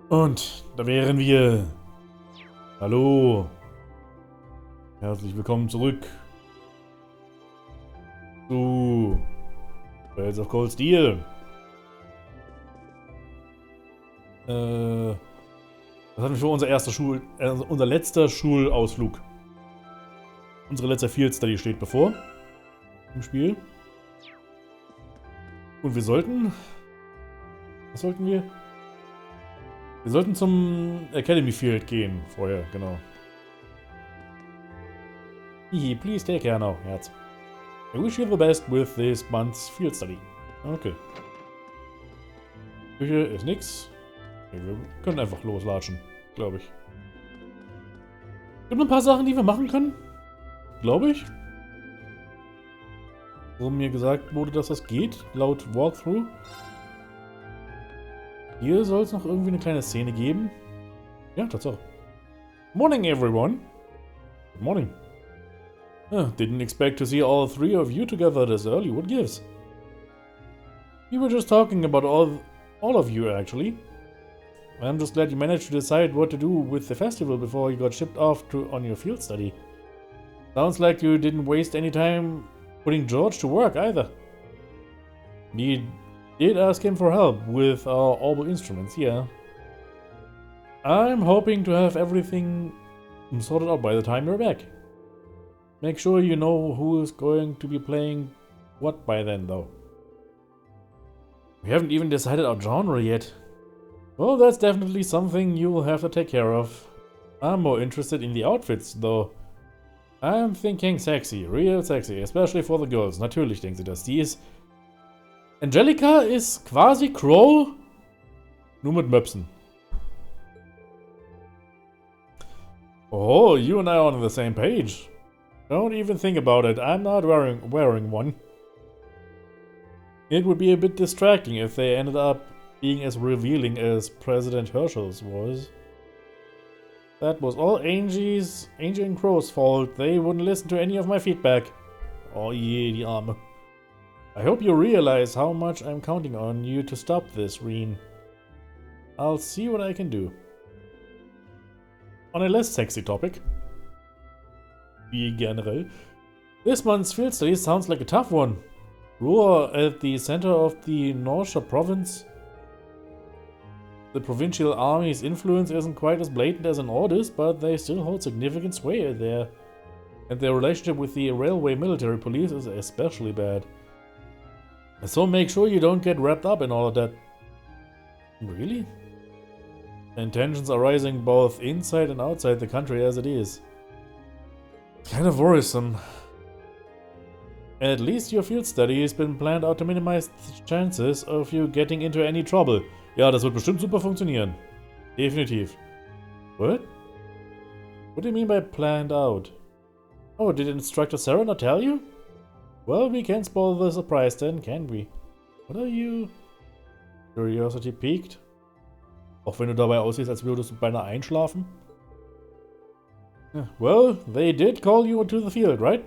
Und da wären wir. Hallo. Herzlich willkommen zurück zu Trails of Cold Steel. Das hatten wir für unser letzter Schulausflug. Unsere letzte Field Study steht bevor im Spiel. Und wir sollten. Was sollten wir? Wir sollten zum Academy Field gehen vorher, genau. Hihi, please take care now, Herz. I wish you the best with this month's Field Study. Okay. Küche ist nix. Okay, wir können einfach loslatschen, glaube ich. Gibt ein paar Sachen, die wir machen können. Glaube ich. Wo mir gesagt wurde, dass das geht, laut Walkthrough. Hier soll es noch irgendwie eine kleine Szene geben. Ja, Tatsache. Morning, everyone. Good morning. Didn't expect to see all three of you together this early. What gives? We were just talking about all of you, actually. I'm just glad you managed to decide what to do with the festival before you got shipped off on your field study. Sounds like you didn't waste any time putting George to work either. We did ask him for help with our orbital instruments, yeah. I'm hoping to have everything sorted out by the time you're back. Make sure you know who is going to be playing what by then, though. We haven't even decided our genre yet. Well, that's definitely something you will have to take care of. I'm more interested in the outfits, though. I'm thinking sexy, real sexy, especially for the girls. Natürlich denkt sie das. Die ist... Angelica ist quasi Crow, nur mit Möpsen. Oh, you and I are on the same page. Don't even think about it. I'm not wearing one. It would be a bit distracting if they ended up being as revealing as President Herschel's was. That was all Angie and Crow's fault. They wouldn't listen to any of my feedback. Oh je, die Arme. I hope you realize how much I'm counting on you to stop this, Rean. I'll see what I can do. On a less sexy topic, wie generell, this month's field study sounds like a tough one. Ruhr at the center of the Norsha province. The provincial army's influence isn't quite as blatant as in Ordis, but they still hold significant sway there. And their relationship with the railway military police is especially bad. So make sure you don't get wrapped up in all of that. Really? And tensions are rising both inside and outside the country as it is. Kind of worrisome. At least your field study has been planned out to minimize the chances of you getting into any trouble. Ja, das wird bestimmt super funktionieren. Definitiv. What? What do you mean by planned out? Oh, did Instructor Sarah not tell you? Well, we can't spoil the surprise then, can we? What are you? Curiosity peaked? Auch wenn du dabei aussiehst, als würdest du beinahe einschlafen? Well, they did call you to the field, right?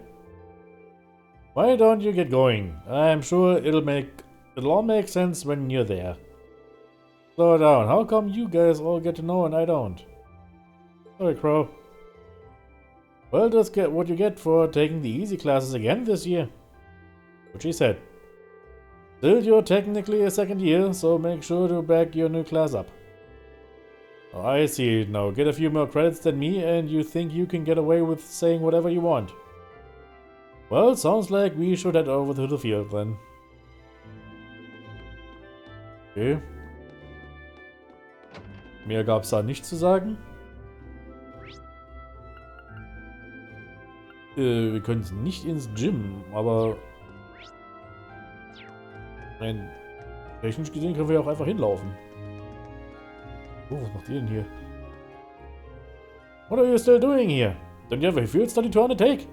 Why don't you get going? I'm sure it'll all make sense when you're there. Slow down. How come you guys all get to know and I don't? Sorry, Crow. Well, just get what you get for taking the easy classes again this year. What she said. Still, you're technically a second year, so make sure to back your new class up. Oh, I see. Now get a few more credits than me and you think you can get away with saying whatever you want. Well, sounds like we should head over to the field then. Okay. Mehr gab's da nicht zu sagen. Wir können nicht ins Gym, aber rein technisch gesehen können wir ja auch einfach hinlaufen. Oh, was macht ihr denn hier? What are you still doing here? Don't you have a field study to undertake?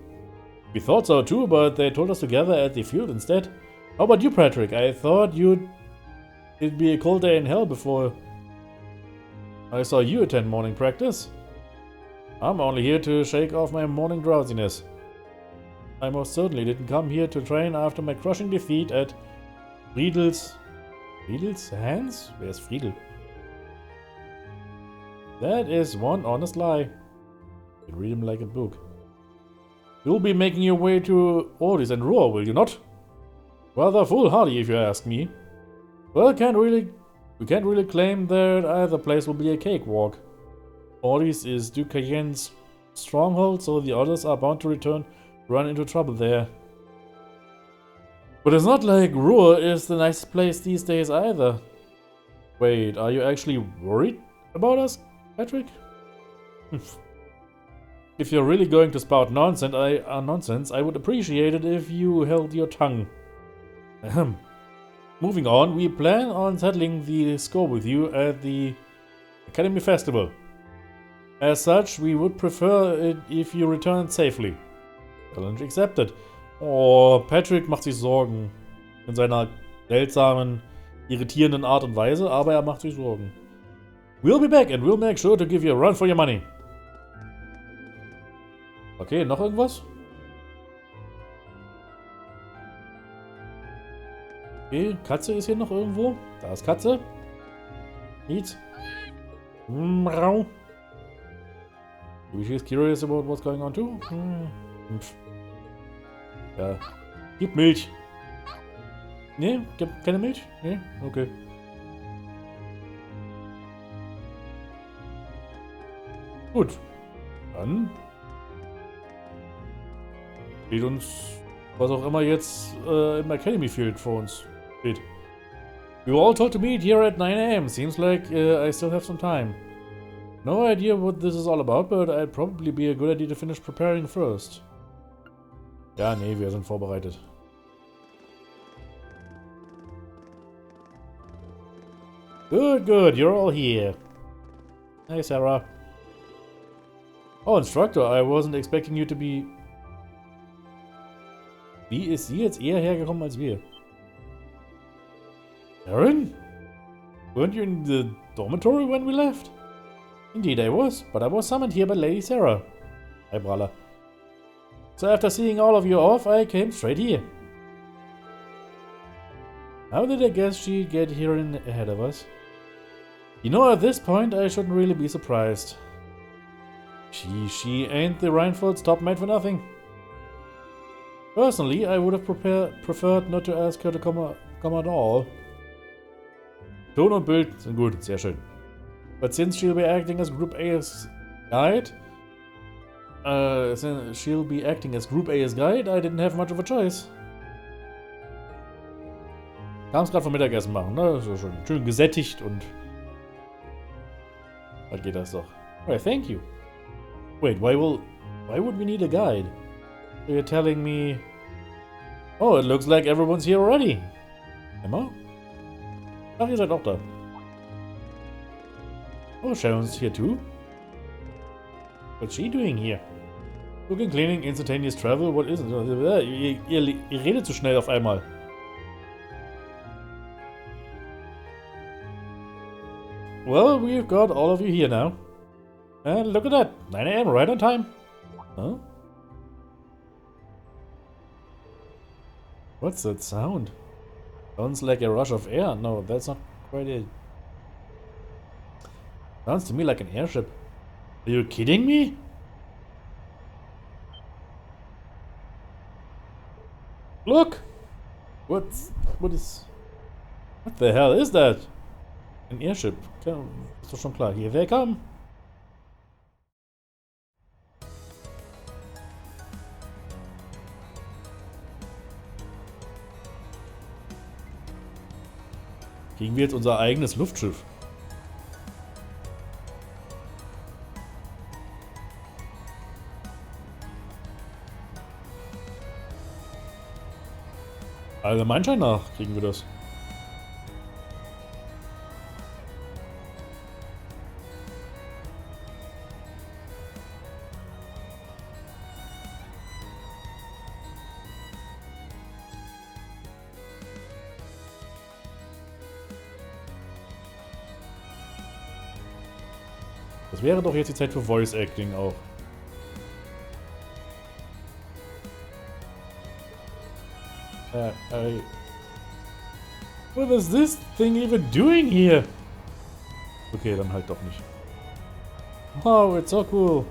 We thought so too, but they told us to gather at the field instead. How about you, Patrick? I thought it'd be a cold day in hell before I saw you attend morning practice. I'm only here to shake off my morning drowsiness. I most certainly didn't come here to train after my crushing defeat at Friedel's hands? Wer ist Friedel? That is one honest lie. You read him like a book. You'll be making your way to Ordis and Roar, will you not? Rather foolhardy, if you ask me. Well, we can't really claim that either place will be a cakewalk. Ordis is Duke Cayenne's stronghold, so the others are bound to run into trouble there. But it's not like Roar is the nicest place these days either. Wait, are you actually worried about us, Patrick? If you're really going to spout nonsense, I would appreciate it if you held your tongue. Ahem. Moving on, we plan on settling the score with you at the Academy Festival. As such, we would prefer it if you returned safely. Challenge accepted. Oh, Patrick macht sich Sorgen. In seiner seltsamen, irritierenden Art und Weise, aber er macht sich Sorgen. We'll be back and we'll make sure to give you a run for your money. Okay, noch irgendwas? Okay, Katze ist hier noch irgendwo. Da ist Katze. Neat. Maybe she's curious about what's going on too. Ja. Gib Milch. Nee, gibt keine Milch? Nee? Okay. Gut. Dann steht uns, was auch immer jetzt im Academy Field vor uns steht. We were all told to meet here at 9 AM. Seems like I still have some time. No idea what this is all about, but I'd probably be a good idea to finish preparing first. Ja, nee, wir sind vorbereitet. Good, good, you're all here. Hey, Sarah. Oh, Instructor, I wasn't expecting you to be... Wie ist sie jetzt eher hergekommen als wir? Aaron? Weren't you in the dormitory when we left? Indeed I was, but I was summoned here by Lady Sarah. Hi, Brala. So after seeing all of you off, I came straight here. How did I guess she'd get here ahead of us? You know, at this point, I shouldn't really be surprised. She ain't the Reinfeld's top mate for nothing. Personally, I would have preferred not to ask her to come at all. Ton und Bild sind gut, sehr schön. But since she'll be acting as Group A's guide, I didn't have much of a choice. Kam's gerade vom Mittagessen machen, ne? So schön gesättigt und... Dann geht das doch. Alright, thank you. Wait, why would we need a guide? So you're telling me... Oh, it looks like everyone's here already. Emma? Ach, ihr seid auch da. Oh, Sharon's here too? What's she doing here? Cooking, cleaning, instantaneous travel, what is it? Ihr redet zu schnell auf einmal. Well, we've got all of you here now. And look at that, 9 AM, right on time. Huh? What's that sound? Sounds like a rush of air. No, that's not quite it. Sounds to me like an airship. Are you kidding me? Look! What the hell is that? Ein Airship. Ist doch schon klar. Here they come. Kriegen wir jetzt unser eigenes Luftschiff? Allgemeinschein nach kriegen wir das. Das wäre doch jetzt die Zeit für Voice Acting auch. What is this thing even doing here? Okay, dann halt doch nicht. Oh, it's so cool.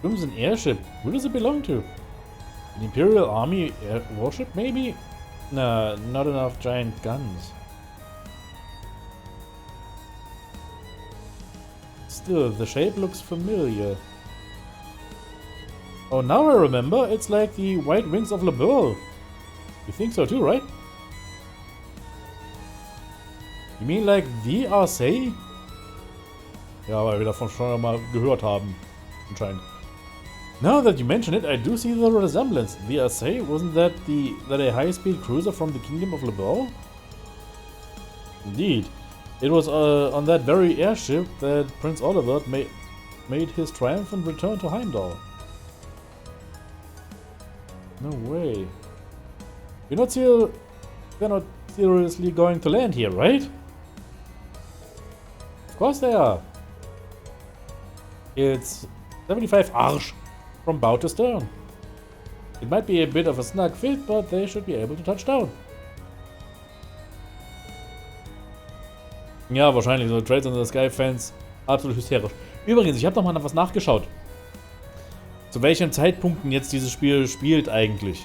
Doom's an airship. Who does it belong to? An Imperial Army warship, maybe? Nah, not enough giant guns. Still, the shape looks familiar. Oh, now I remember. It's like the white wings of Le Beau. You think so too, right? You mean like the RC? Ja, weil wir davon schon mal gehört haben. Anscheinend. Now that you mention it, I do see the resemblance. The RC, wasn't that a high-speed cruiser from the Kingdom of Le Beau? Indeed. It was on that very airship that Prince Oliver made his triumphant return to Heimdall. No way. They're not seriously going to land here, right? Of course they are. It's 75 Arsch from bow to stern. It might be a bit of a snug fit, but they should be able to touch down. Ja, wahrscheinlich. So Trails in the Sky Fans absolut hysterisch. Übrigens, ich habe noch mal was nachgeschaut. Zu welchen Zeitpunkten jetzt dieses Spiel spielt eigentlich.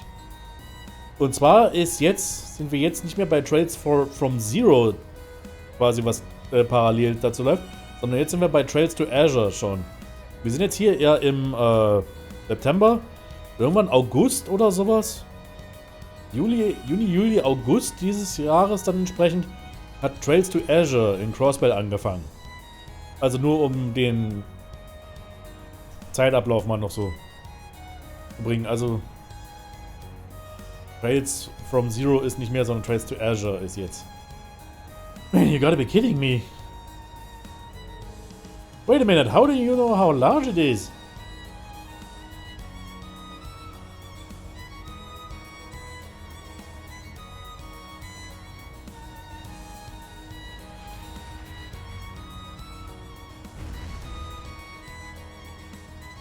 Und zwar sind wir jetzt nicht mehr bei Trails from Zero, quasi was parallel dazu läuft, sondern jetzt sind wir bei Trails to Azure schon. Wir sind jetzt hier eher im September, irgendwann August oder sowas. Juni, August dieses Jahres dann entsprechend hat Trails to Azure in Crossbell angefangen. Also nur um den Zeitablauf mal noch so zu bringen. Also Trails from Zero ist nicht mehr, sondern Trails to Azure ist jetzt. Man, you gotta be kidding me. Wait a minute, how do you know how large it is?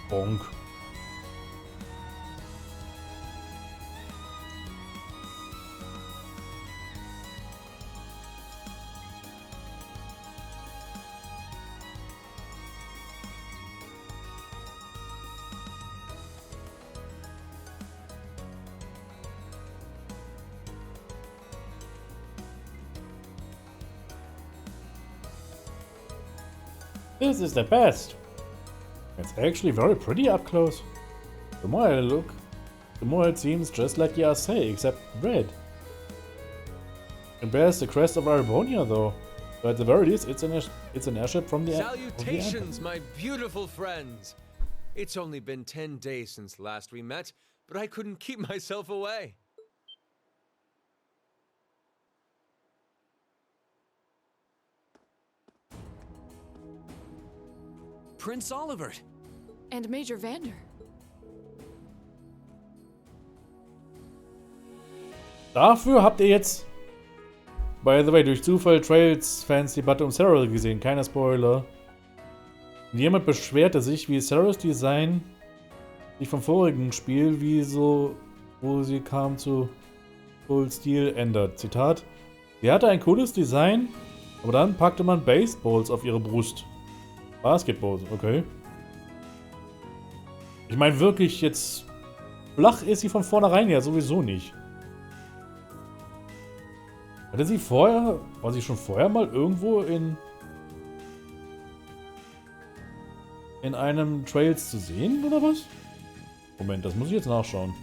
Bonk. This is the best. It's actually very pretty up close. The more I look, the more it seems just like the RC, except red. It bears the crest of Arabonia though. But at the very least, it's an airship from the Salutations, my beautiful friends! It's only been 10 days since last we met, but I couldn't keep myself away. Prince Oliver. And Major Vander. Dafür habt ihr jetzt, by the way, durch Zufall Trails-Fans Debatte um Cyril gesehen. Keiner Spoiler. Und jemand beschwerte sich, wie Cyrils Design sich vom vorigen Spiel, wo sie kam zu Full Steel, ändert. Zitat: Sie hatte ein cooles Design, aber dann packte man Baseballs auf ihre Brust. Basketballs, okay. Ich meine wirklich, jetzt flach ist sie von vornherein ja sowieso nicht. War sie schon vorher mal irgendwo in einem Trails zu sehen, oder was? Moment, das muss ich jetzt nachschauen.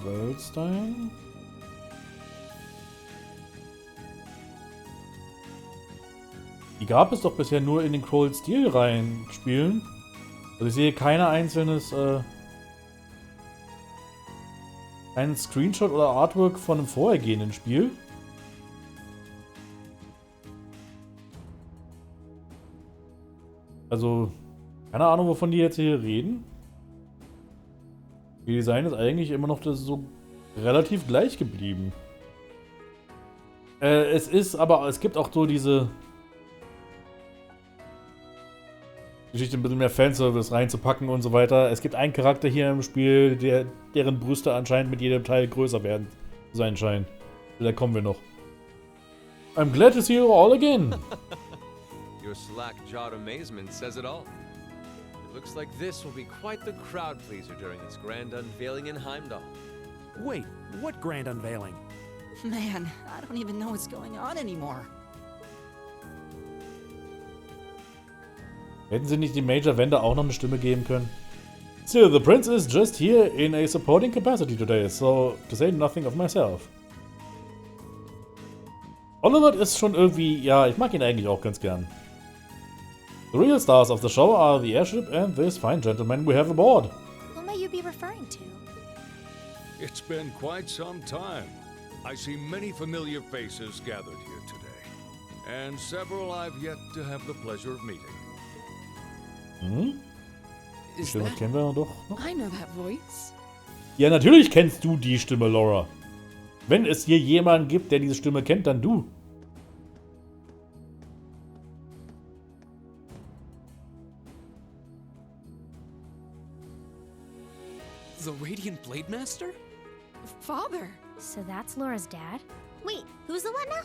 Wildstein? Die gab es doch bisher nur in den Cold Steel Reihen Spielen. Also ich sehe kein einzelnes keinen Screenshot oder Artwork von einem vorhergehenden Spiel. Also keine Ahnung, wovon die jetzt hier reden. Die Design ist eigentlich immer noch so relativ gleich geblieben. Es gibt auch so diese Geschichte ein bisschen mehr Fanservice reinzupacken und so weiter. Es gibt einen Charakter hier im Spiel, deren Brüste anscheinend mit jedem Teil größer werden sein scheinen. Da kommen wir noch. I'm glad to see you all again. Your slack-jawed amazement says it all. It looks like this will be quite the crowd pleaser during its grand unveiling in Heimdall. Wait, what grand unveiling? Man, I don't even know what's going on anymore. Hätten sie nicht dem Major Vendor auch noch eine Stimme geben können? Still, the prince is just here in a supporting capacity today, so to say nothing of myself. Oliver ist schon irgendwie, ja, ich mag ihn eigentlich auch ganz gern. The real stars of the show are the airship and this fine gentleman we have aboard. Who may you be referring to? It's been quite some time. I see many familiar faces gathered here today, and several I've yet to have the pleasure of meeting. Hm? Die Is Stimme that... kennen wir doch noch. I know that voice. Ja, natürlich kennst du die Stimme, Laura. Wenn es hier jemanden gibt, der diese Stimme kennt, dann du. the Radiant Blade Master? Father. So that's Laura's dad? Wait, who's the what now?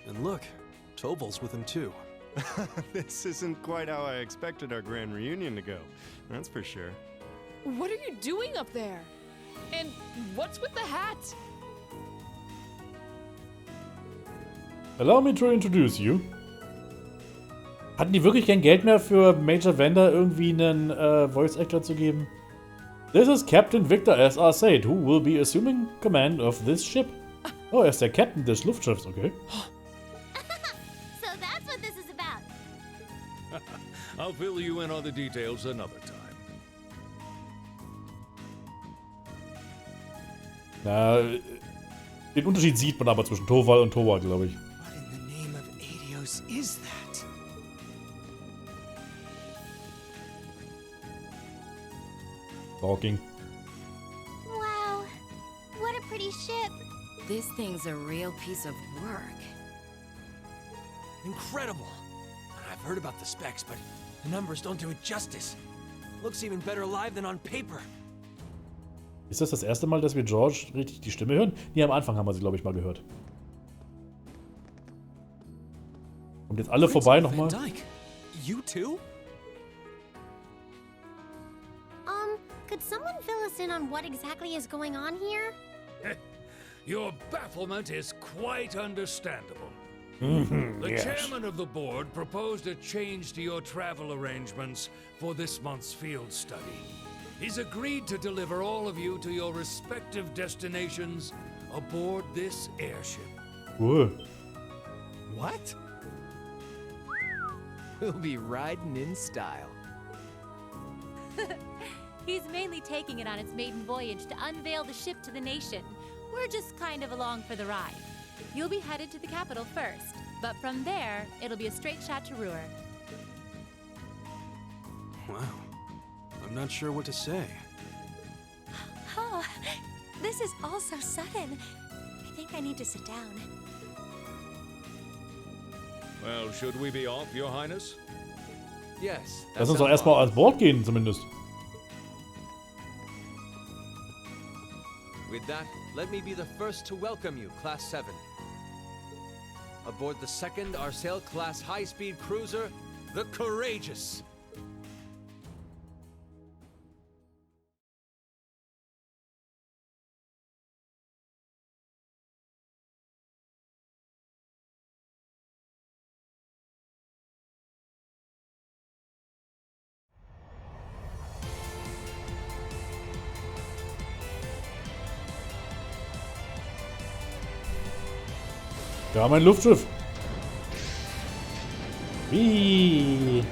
And look, Tobal's with him too. This isn't quite how I expected our grand reunion to go, that's for sure. What are you doing up there? And what's with the hat? Allow me to introduce you. Hatten die wirklich kein Geld mehr für Major Vendor irgendwie einen Voice Actor zu geben? This is Captain Victor S.R. Sade, who will be assuming command of this ship. Oh, er ist der Captain des Luftschiffs, okay. So that's what this is about. I'll fill you in on the details another time. Na, den Unterschied sieht man aber zwischen Torwal und Torwal, glaube ich. What in the name of Adios is that? Talking. Wow, what a pretty ship. This thing's a real piece of work. Incredible! I've heard about the specs, but the numbers don't do it justice. Looks even better live than on paper. Ist das erste Mal, dass wir George richtig die Stimme hören? Nee, am Anfang haben wir sie, glaube ich, mal gehört. Kommt jetzt alle vorbei nochmal. Van Dyke, you too? Could someone fill us in on what exactly is going on here? Your bafflement is quite understandable. The chairman of the board proposed a change to your travel arrangements for this month's field study. He's agreed to deliver all of you to your respective destinations aboard this airship. Cool. What? We'll be riding in style. He's mainly taking it on its maiden voyage to unveil the ship to the nation. We're just kind of along for the ride. You'll be headed to the capital first, but from there, it'll be a straight shot to Ruhr. Wow. I'm not sure what to say. Oh, this is all so sudden. I think I need to sit down. Well, should we be off, Your Highness? Yes. that Lass uns doch sounds erstmal wise. ans Bord gehen, zumindest. With that, let me be the first to welcome you, Class 7. Aboard the second Arcel class high-speed cruiser, the Courageous. Wir haben ein Luftschiff. Wie?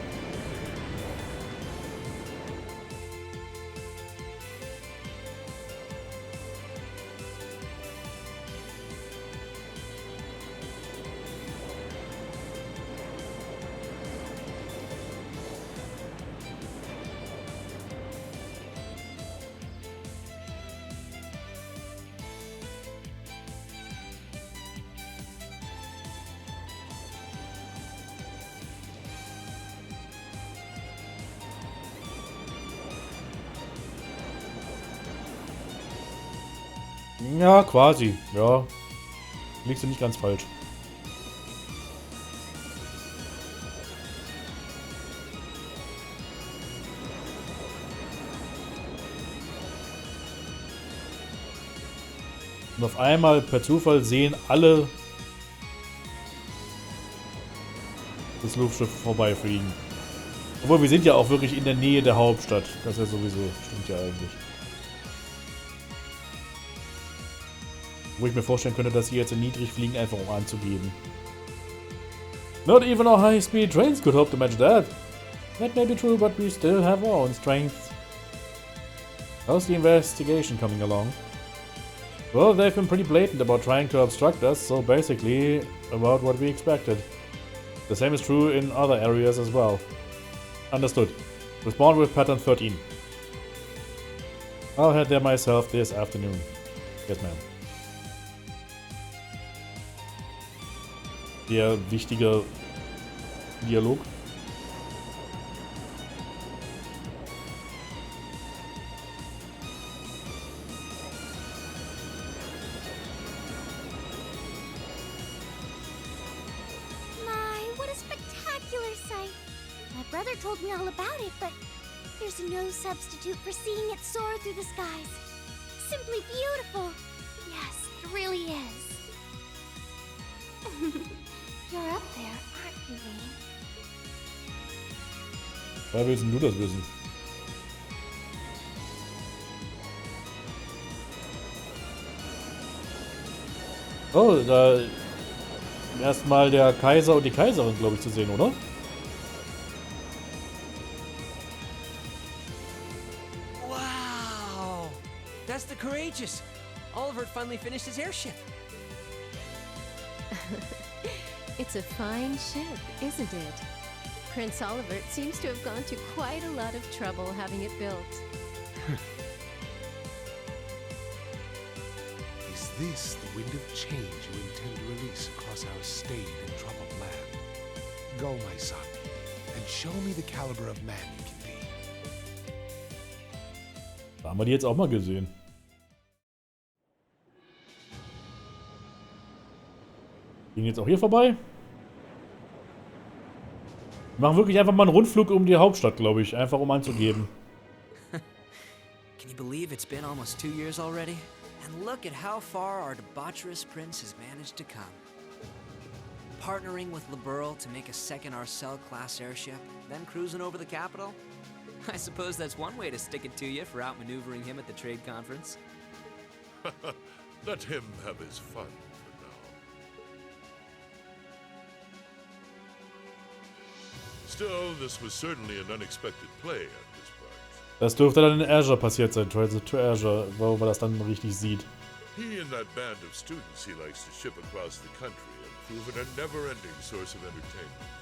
Ja, quasi. Ja. Liegst du nicht ganz falsch. Und auf einmal per Zufall sehen alle das Luftschiff vorbeifliegen. Obwohl, wir sind ja auch wirklich in der Nähe der Hauptstadt. Das ist ja sowieso, stimmt ja eigentlich. Wo ich mir vorstellen könnte, dass sie jetzt in niedrig fliegen, einfach um anzugeben. Not even our high-speed trains could hope to match that. That may be true, but we still have our own strengths. How's the investigation coming along? Well, they've been pretty blatant about trying to obstruct us, so basically about what we expected. The same is true in other areas as well. Understood. Respond with pattern 13. I'll head there myself this afternoon. Yes, ma'am. Der wichtige Dialog. Brother told me all about it, but there's no substitute for seeing it soar through the skies. Simply beautiful. Yes, it really is. You're up there, aren't you, Rean? Woher willst du das wissen? Oh, da erstmal der Kaiser und die Kaiserin, glaube ich, zu sehen, oder? That's the Courageous! Oliver finally finished his airship. It's a fine ship, isn't it? Prince Oliver seems to have gone to quite a lot of trouble having it built. Is this the wind of change you intend to release across our stained and troubled land? Go, my son, and show me the caliber of man you can be. Da haben wir die jetzt auch mal gesehen. Gehen jetzt auch hier vorbei? Wir machen wirklich einfach mal einen Rundflug um die Hauptstadt, glaube ich. Einfach um anzugeben. Can you believe it's been almost 2 years already? And look at how far our debaucherous prince has managed to come. Partnering with Liberl to make a second Arcel-class airship, then cruising over the capital? I suppose that's one way to stick it to you for outmaneuvering him at the trade conference. Let him have his fun for now. Still, this was certainly an unexpected play on his part. Das dürfte dann in Azure passiert sein, Transit to Azure, wo man das dann richtig sieht. He and that band of students he likes to ship across the country have proven a never-ending source of entertainment.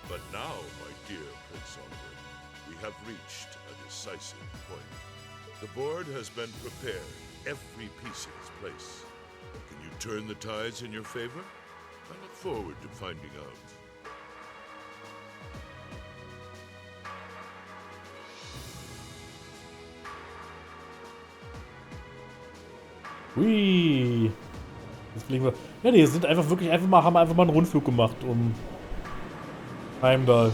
But now, my dear Prince Oliver, we have reached a decisive point. The board has been prepared, every piece in its place. Can you turn the tides in your favor? I look forward to finding out. Hui. Jetzt fliegen wir. Ja, die sind einfach wirklich haben einfach mal einen Rundflug gemacht um Heimdall.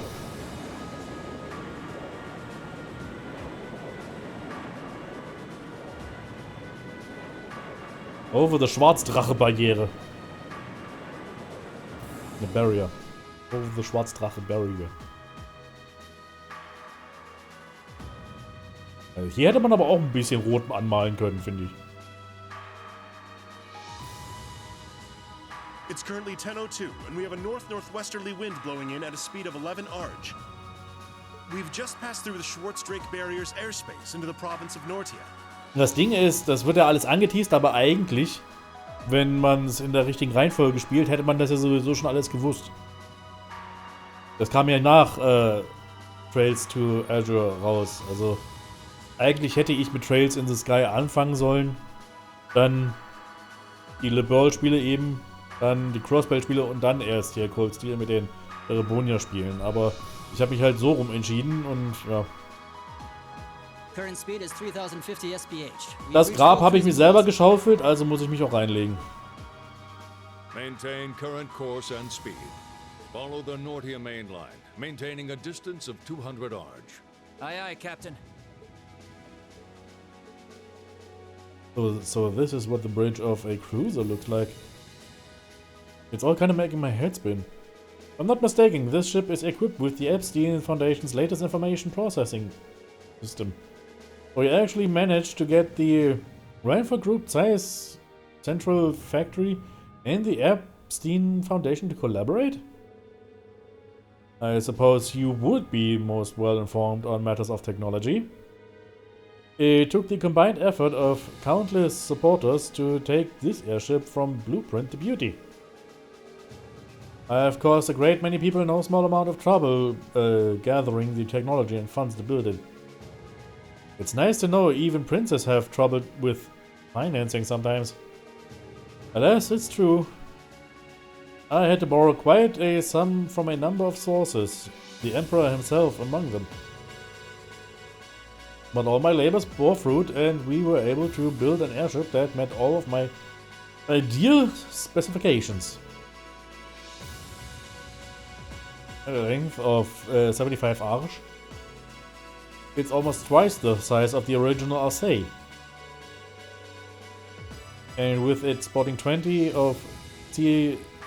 Over the Schwarzdrache-Barriere. Eine Barrier. Over the Schwarzdrache-Barrier. Also hier hätte man aber auch ein bisschen rot anmalen können, finde ich. It's currently 10:02, and we have a north-northwesterly wind blowing in at a speed of 11 Arj. We've just passed through the Schwarzdrake Barrier's airspace into the province of Nortia. Das Ding ist, das wird ja alles angeteased, aber eigentlich, wenn man es in der richtigen Reihenfolge spielt, hätte man das ja sowieso schon alles gewusst. Das kam ja nach Trails to Azure raus. Also eigentlich hätte ich mit Trails in the Sky anfangen sollen, dann die Liberl-Spiele eben, dann die Crossbell-Spiele und dann erst hier Cold Steel mit den Erebonia spielen. Aber ich habe mich halt so rum entschieden und ja. Current speed is 3050 SPH. Das Grab habe ich mir selber geschaufelt, also muss ich mich auch reinlegen. Maintain current course and speed. Follow the Nortia main line, maintaining a distance of 200 Arj. Aye, aye, Captain. So this is what the bridge of a cruiser looks like. It's all kind of making my head spin. If I'm not mistaken, this ship is equipped with the Epstein Foundation's latest information processing system. So you actually managed to get the Reinford Group Zeiss Central Factory and the Epstein Foundation to collaborate? I suppose you would be most well informed on matters of technology. It took the combined effort of countless supporters to take this airship from blueprint to beauty. I have caused a great many people no small amount of trouble gathering the technology and funds to build it. It's nice to know even princes have trouble with financing sometimes. Alas, it's true. I had to borrow quite a sum from a number of sources, the Emperor himself among them. But all my labors bore fruit, and we were able to build an airship that met all of my ideal specifications. A length of 75 Arj. It's almost twice the size of the original Alcei. And with it sporting 20 of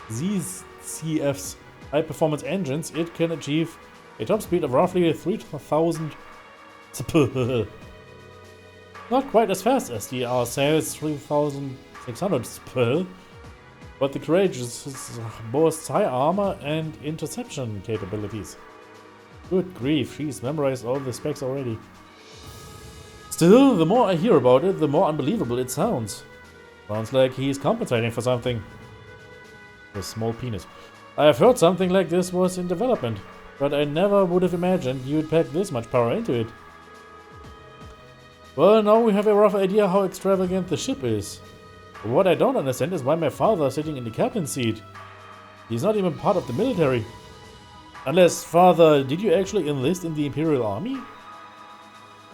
ZCF's high-performance engines, it can achieve a top speed of roughly 3,000 spl. Not quite as fast as the Alcei's 3,600 spl, but the Courageous boasts high armor and interception capabilities. Good grief, she's memorized all the specs already. Still, the more I hear about it, the more unbelievable it sounds. Sounds like he's compensating for something. A small penis. I have heard something like this was in development, but I never would have imagined you'd pack this much power into it. Well, now we have a rough idea how extravagant the ship is. But what I don't understand is why my father is sitting in the captain's seat. He's not even part of the military. Unless, father, did you actually enlist in the Imperial Army?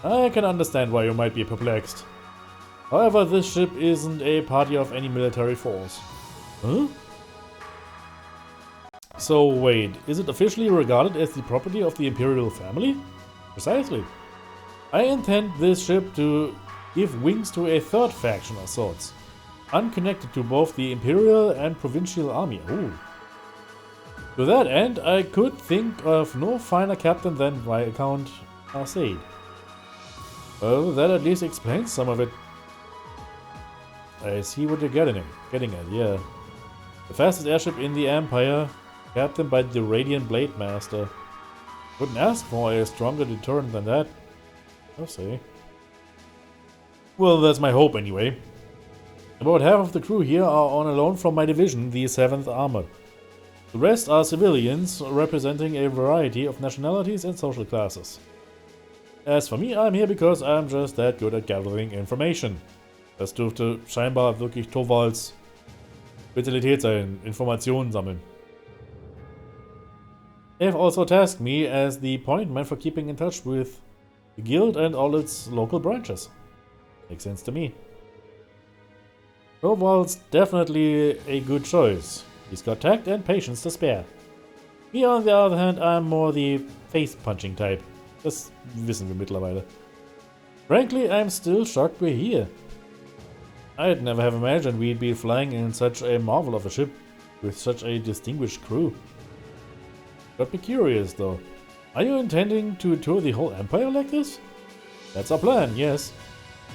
I can understand why you might be perplexed. However, this ship isn't a party of any military force. Huh? So wait, is it officially regarded as the property of the Imperial family? Precisely. I intend this ship to give wings to a third faction of sorts, unconnected to both the Imperial and Provincial Army. Ooh. To that end, I could think of no finer captain than Viscount Alcei. Well, that at least explains some of it. I see what you're getting at, yeah. The fastest airship in the Empire, captained by the Radiant Blade Master. Couldn't ask for a stronger deterrent than that. I'll say. Well, that's my hope anyway. About half of the crew here are on a loan from my division, the 7th Armored. The rest are civilians, representing a variety of nationalities and social classes. As for me, I'm here because I'm just that good at gathering information. Das dürfte scheinbar wirklich Torvalds Spezialität sein, Informationen sammeln. They've also tasked me as the point man for keeping in touch with the guild and all its local branches. Makes sense to me. Torvald's definitely a good choice. He's got tact and patience to spare. Me, on the other hand, I'm more the face-punching type. Das wissen wir mittlerweile. Frankly, I'm still shocked we're here. I'd never have imagined we'd be flying in such a marvel of a ship with such a distinguished crew. Got me curious, though. Are you intending to tour the whole Empire like this? That's our plan, yes.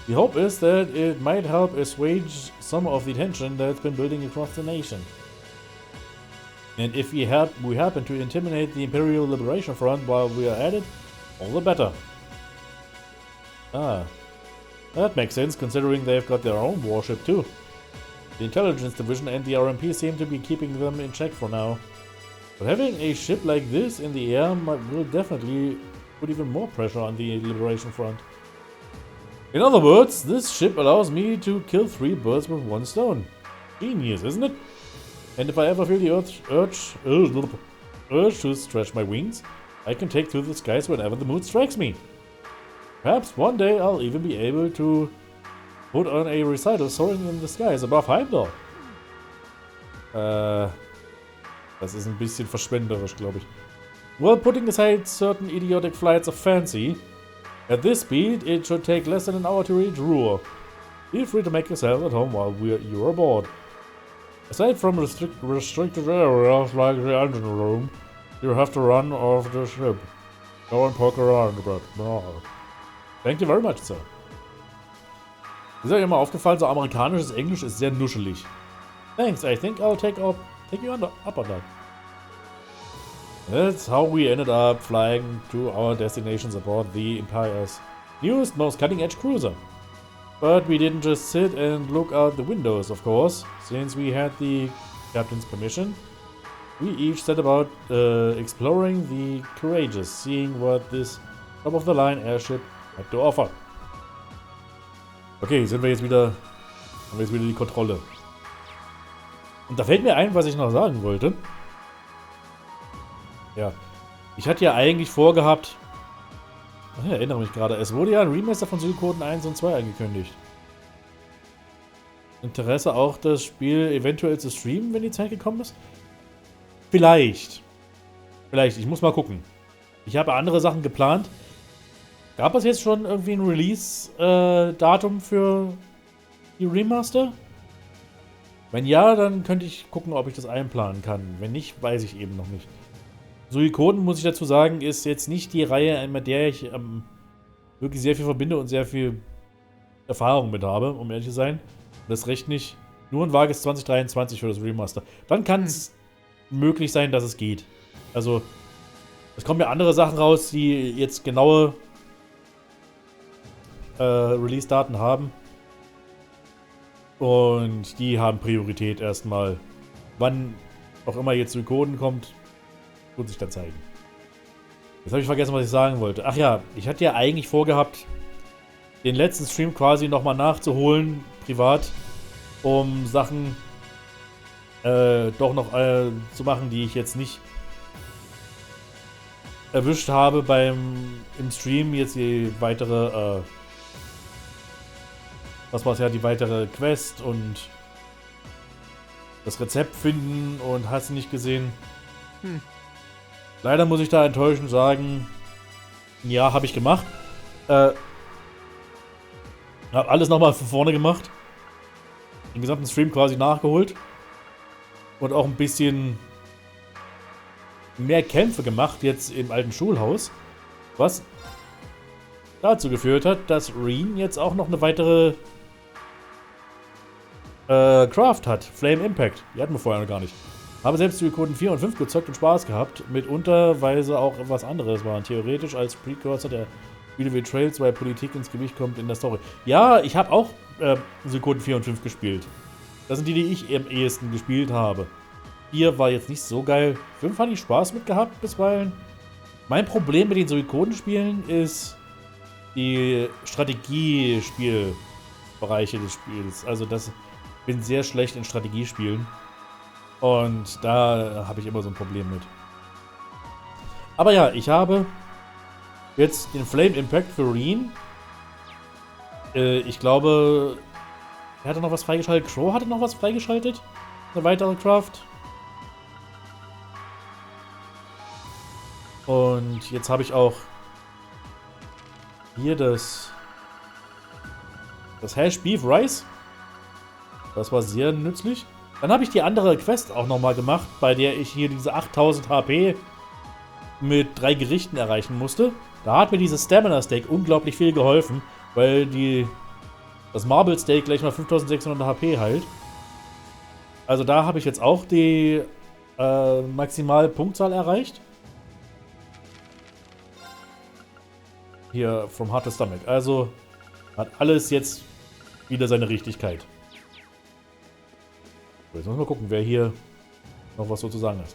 The hope is that it might help assuage some of the tension that's been building across the nation. And if we happen to intimidate the Imperial Liberation Front while we are at it, all the better. Ah, that makes sense considering they've got their own warship too. The Intelligence Division and the RMP seem to be keeping them in check for now. But having a ship like this in the air will definitely put even more pressure on the Liberation Front. In other words, this ship allows me to kill 3 birds with 1 stone. Genius, isn't it? And if I ever feel the urge to stretch my wings, I can take to the skies whenever the mood strikes me. Perhaps one day I'll even be able to put on a recital soaring in the skies above Heimdall. Das ist ein bisschen verschwenderisch, glaube ich. Well, putting aside certain idiotic flights of fancy, at this speed, it should take less than an hour to reach Ruhr. Feel free to make yourself at home while you're aboard. Aside from restricted areas like the engine room, you have to run off the ship. Go and poke around a bit. Thank you very much, sir. Ist euch immer aufgefallen, so amerikanisches Englisch ist sehr nuschelig. Thanks, I think I'll take you up on that. That's how we ended up flying to our destinations aboard the Empire's newest, most cutting-edge cruiser. But we didn't just sit and look out the windows, of course. Since we had the captain's permission, we each set about exploring the Courageous, seeing what this top-of-the-line airship had to offer. Okay, haben wir jetzt wieder die Kontrolle. Und da fällt mir ein, was ich noch sagen wollte. Ja, ich hatte ja eigentlich vorgehabt, ich erinnere mich gerade, es wurde ja ein Remaster von Suikoden 1 und 2 angekündigt. Interesse auch, das Spiel eventuell zu streamen, wenn die Zeit gekommen ist? Vielleicht, ich muss mal gucken. Ich habe andere Sachen geplant. Gab es jetzt schon irgendwie ein Release-Datum für die Remaster? Wenn ja, dann könnte ich gucken, ob ich das einplanen kann. Wenn nicht, weiß ich eben noch nicht. Suikoden, muss ich dazu sagen, ist jetzt nicht die Reihe, mit der ich wirklich sehr viel verbinde und sehr viel Erfahrung mit habe, um ehrlich zu sein. Das recht nicht. Nur ein vages 2023 für das Remaster. Dann kann es möglich sein, dass es geht. Also, es kommen ja andere Sachen raus, die jetzt genaue Release-Daten haben. Und die haben Priorität erstmal. Wann auch immer jetzt Suikoden kommt, wird sich dann zeigen. Jetzt habe ich vergessen, was ich sagen wollte. Ach ja, ich hatte ja eigentlich vorgehabt, den letzten Stream quasi nochmal nachzuholen, privat, um Sachen doch noch zu machen, die ich jetzt nicht erwischt habe im Stream. Jetzt die weitere, die weitere Quest und das Rezept finden und hast du nicht gesehen. Leider muss ich da enttäuschend sagen, ja, habe ich gemacht. Habe alles nochmal von vorne gemacht. Den gesamten Stream quasi nachgeholt. Und auch ein bisschen mehr Kämpfe gemacht, jetzt im alten Schulhaus. Was dazu geführt hat, dass Rean jetzt auch noch eine weitere Craft hat. Flame Impact. Die hatten wir vorher noch gar nicht. Habe selbst Suikoden 4 und 5 gezockt und Spaß gehabt. Mitunter, weil sie auch was anderes waren. Theoretisch als Precursor der Spiele wie Trails, weil Politik ins Gewicht kommt in der Story. Ja, ich habe auch Suikoden 4 und 5 gespielt. Das sind die ich am ehesten gespielt habe. 4 war jetzt nicht so geil. 5 hatte ich Spaß mit gehabt bisweilen. Mein Problem mit den Suikoden-Spielen ist die Strategiespielbereiche des Spiels. Also ich bin sehr schlecht in Strategiespielen. Und da habe ich immer so ein Problem mit. Aber ja, ich habe jetzt den Flame Impact für Rean. Ich glaube, er hatte noch was freigeschaltet. Crow hatte noch was freigeschaltet. Eine weitere Craft. Und jetzt habe ich auch hier das Hash Beef Rice. Das war sehr nützlich. Dann habe ich die andere Quest auch nochmal gemacht, bei der ich hier diese 8000 HP mit 3 Gerichten erreichen musste. Da hat mir dieses Stamina Steak unglaublich viel geholfen, weil das Marble Steak gleich mal 5600 HP heilt. Also da habe ich jetzt auch die maximale Punktzahl erreicht. Hier from Heart to Stomach. Also hat alles jetzt wieder seine Richtigkeit. Jetzt müssen wir gucken, wer hier noch was so zu sagen hat.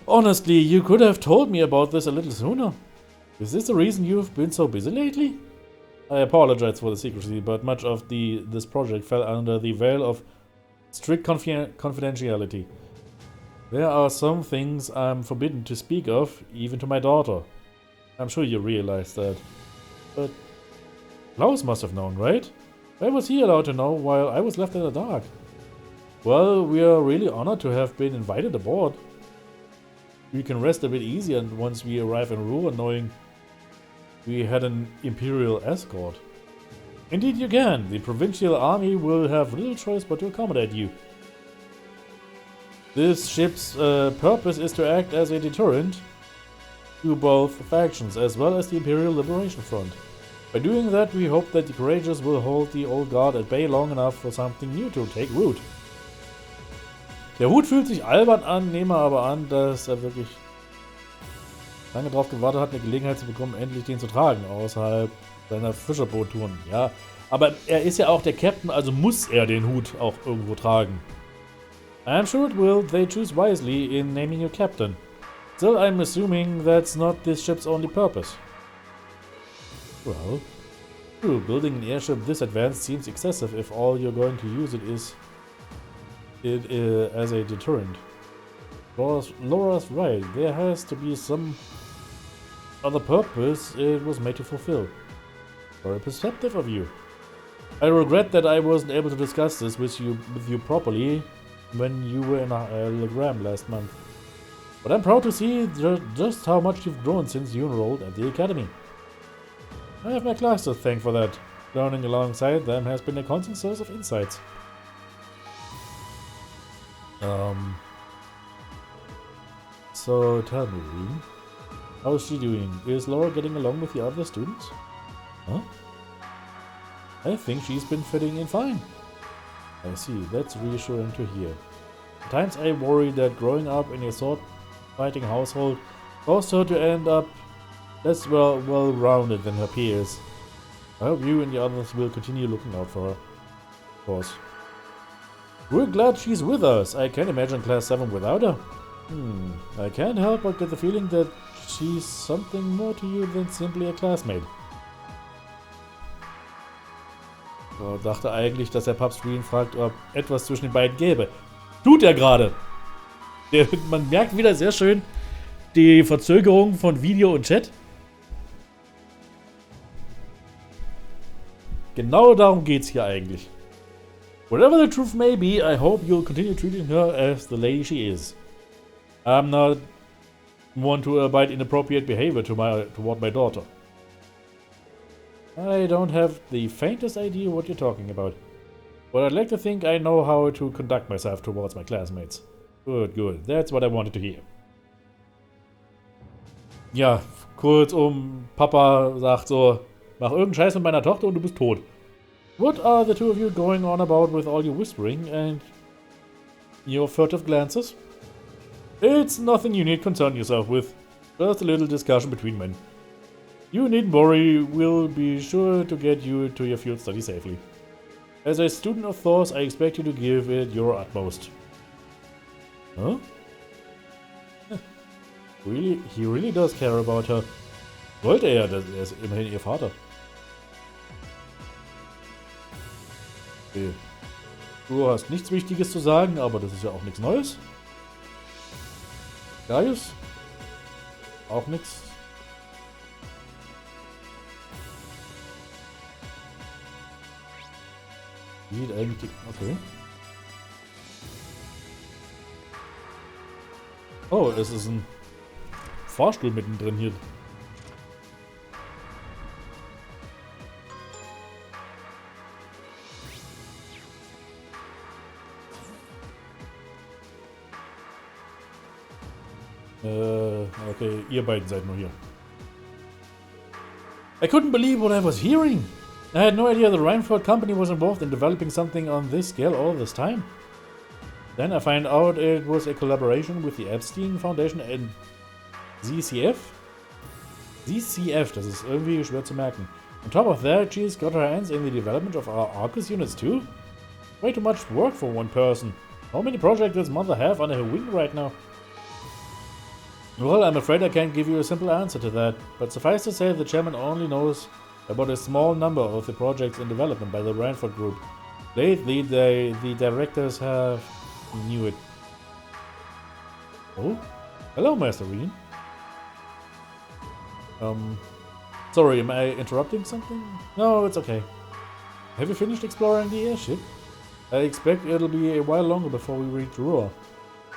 Honestly, you could have told me about this a little sooner. Is this the reason you've been so busy lately? I apologize for the secrecy, but much of this project fell under the veil of strict confidentiality. There are some things I'm forbidden to speak of, even to my daughter. I'm sure you realize that. But Klaus must have known, right? Why was he allowed to know while I was left in the dark? Well, we are really honored to have been invited aboard. We can rest a bit easier once we arrive in Ruhr, knowing we had an Imperial escort. Indeed you can. The provincial army will have little choice but to accommodate you. This ship's purpose is to act as a deterrent to both factions, as well as the Imperial Liberation Front. By doing that, we hope that the courageous will hold the old guard at bay long enough for something new to take root. Der Hut fühlt sich albern an, nehme aber an, dass er wirklich lange darauf gewartet hat, eine Gelegenheit zu bekommen, endlich den zu tragen, außerhalb seiner Fischerboot-Touren. Ja, aber er ist ja auch der Captain, also muss er den Hut auch irgendwo tragen. I'm sure it will. They choose wisely in naming you captain. Still, I'm assuming that's not this ship's only purpose. Well, true, building an airship this advanced seems excessive if all you're going to use it is as a deterrent. Laura's right. There has to be some other purpose it was made to fulfill. Very perceptive of you. I regret that I wasn't able to discuss this with you properly when you were in Legram last month. But I'm proud to see just how much you've grown since you enrolled at the academy. I have my class to thank for that. Learning alongside them has been a constant source of insights. So tell me, Rean, how is she doing? Is Laura getting along with the other students? Huh? I think she's been fitting in fine. I see, that's reassuring to hear. At times I worry that growing up in a sword-fighting household caused her to end up less well-rounded than her peers. I hope you and the others will continue looking out for her. Of course. We're glad she's with us. I can't imagine Class 7 without her. I can't help but get the feeling that she's something more to you than simply a classmate. So, dachte eigentlich, dass der Papst Rean fragt, ob etwas zwischen den beiden gäbe. Tut er gerade! Man merkt wieder sehr schön die Verzögerung von Video und Chat. Genau darum geht's hier eigentlich. Whatever the truth may be, I hope you'll continue treating her as the lady she is. I'm not one to abide inappropriate behavior toward my daughter. I don't have the faintest idea what you're talking about. But I'd like to think I know how to conduct myself towards my classmates. Good, good. That's what I wanted to hear. Ja, kurzum, Papa sagt so, mach irgendeinen Scheiß mit meiner Tochter und du bist tot. What are the two of you going on about with all your whispering and your furtive glances? It's nothing you need concern yourself with. Just a little discussion between men. You needn't worry, we'll be sure to get you to your field study safely. As a student of Thor's, I expect you to give it your utmost. Huh? Really? He really does care about her. Wollte er, er ist immerhin ihr Vater. Okay. Du hast nichts Wichtiges zu sagen, aber das ist ja auch nichts Neues. Gaius? Auch nichts. Sieht eigentlich... Okay. Oh, es ist ein Fahrstuhl mittendrin hier. Okay, ihr beiden seid nur hier. I couldn't believe what I was hearing. I had no idea the Reinford company was involved in developing something on this scale all this time. Then I find out it was a collaboration with the Epstein Foundation and ZCF? ZCF, das ist irgendwie schwer zu merken. On top of that, she's got her hands in the development of our Arcus units too? Way too much work for one person. How many projects does Mother have under her wing right now? Well, I'm afraid I can't give you a simple answer to that, but suffice to say the chairman only knows about a small number of the projects in development by the Reinford Group. Lately, the directors have... knew it. Oh? Hello, Master Rean. Sorry, am I interrupting something? No, it's okay. Have you finished exploring the airship? I expect it'll be a while longer before we reach Ruhr.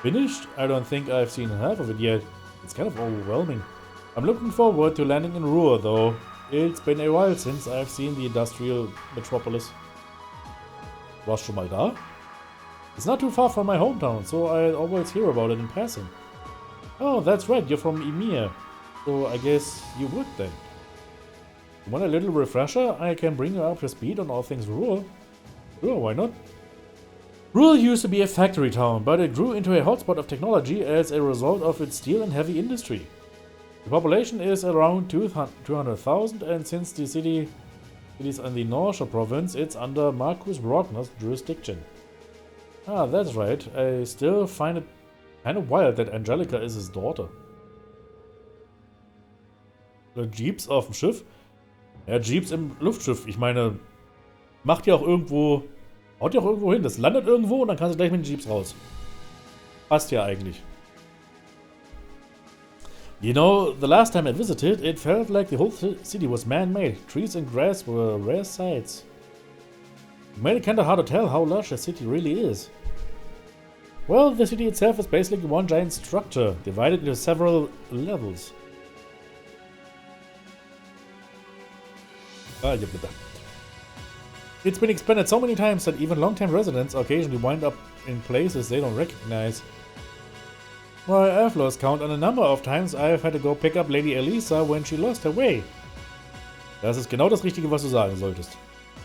Finished? I don't think I've seen half of it yet. It's kind of overwhelming. I'm looking forward to landing in Ruhr, though. It's been a while since I've seen the industrial metropolis. Warst schon mal da? It's not too far from my hometown, so I always hear about it in passing. Oh, that's right, you're from Emir. So I guess you would then. You want a little refresher? I can bring you up to speed on all things Ruhr. Sure, why not? Ruhr used to be a factory town, but it grew into a hotspot of technology as a result of its steel and heavy industry. The population is around 200,000, and since the city is in the Norcia province, it's under Marcus Rogner's jurisdiction. Ah, that's right. I still find it kind of wild that Angelica is his daughter. Jeeps auf dem Schiff? Ja, Jeeps im Luftschiff. Ich meine, macht ja auch irgendwo, haut ja auch irgendwo hin. Das landet irgendwo und dann kannst du gleich mit den Jeeps raus. Passt ja eigentlich. You know, the last time I visited, it felt like the whole city was man-made. Trees and grass were rare sights. It made it kinda hard to tell how large the city really is. Well, the city itself is basically one giant structure, divided into several levels. It's been expanded so many times that even long-time residents occasionally wind up in places they don't recognize. Well, I've lost count on a number of times I've had to go pick up Lady Elisa when she lost her way. Das ist genau das Richtige, was du sagen solltest.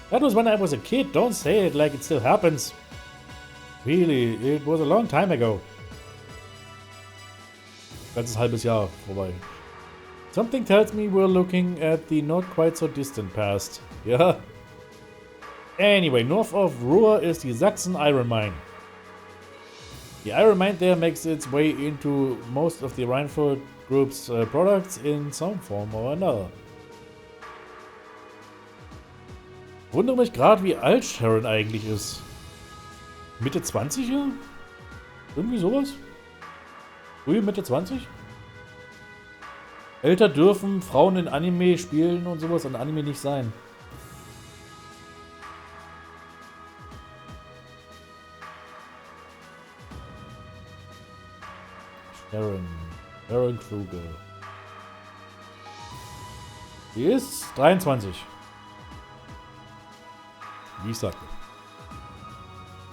That was when I was a kid, don't say it like it still happens. Really, it was a long time ago. Ganzes halbes Jahr vorbei. Something tells me we're looking at the not quite so distant past. Yeah. Anyway, north of Ruhr is the Sachsen Iron Mine. The iron mine there makes its way into most of the Rheinford Group's products in some form or another. Ich wundere mich gerade, wie alt Sharon eigentlich ist. Mitte 20 hier? Irgendwie sowas? Frühe Mitte 20? Älter dürfen Frauen in Anime spielen und sowas an Anime nicht sein. Sharon Kruger. Sie ist 23. Wie ich sagte.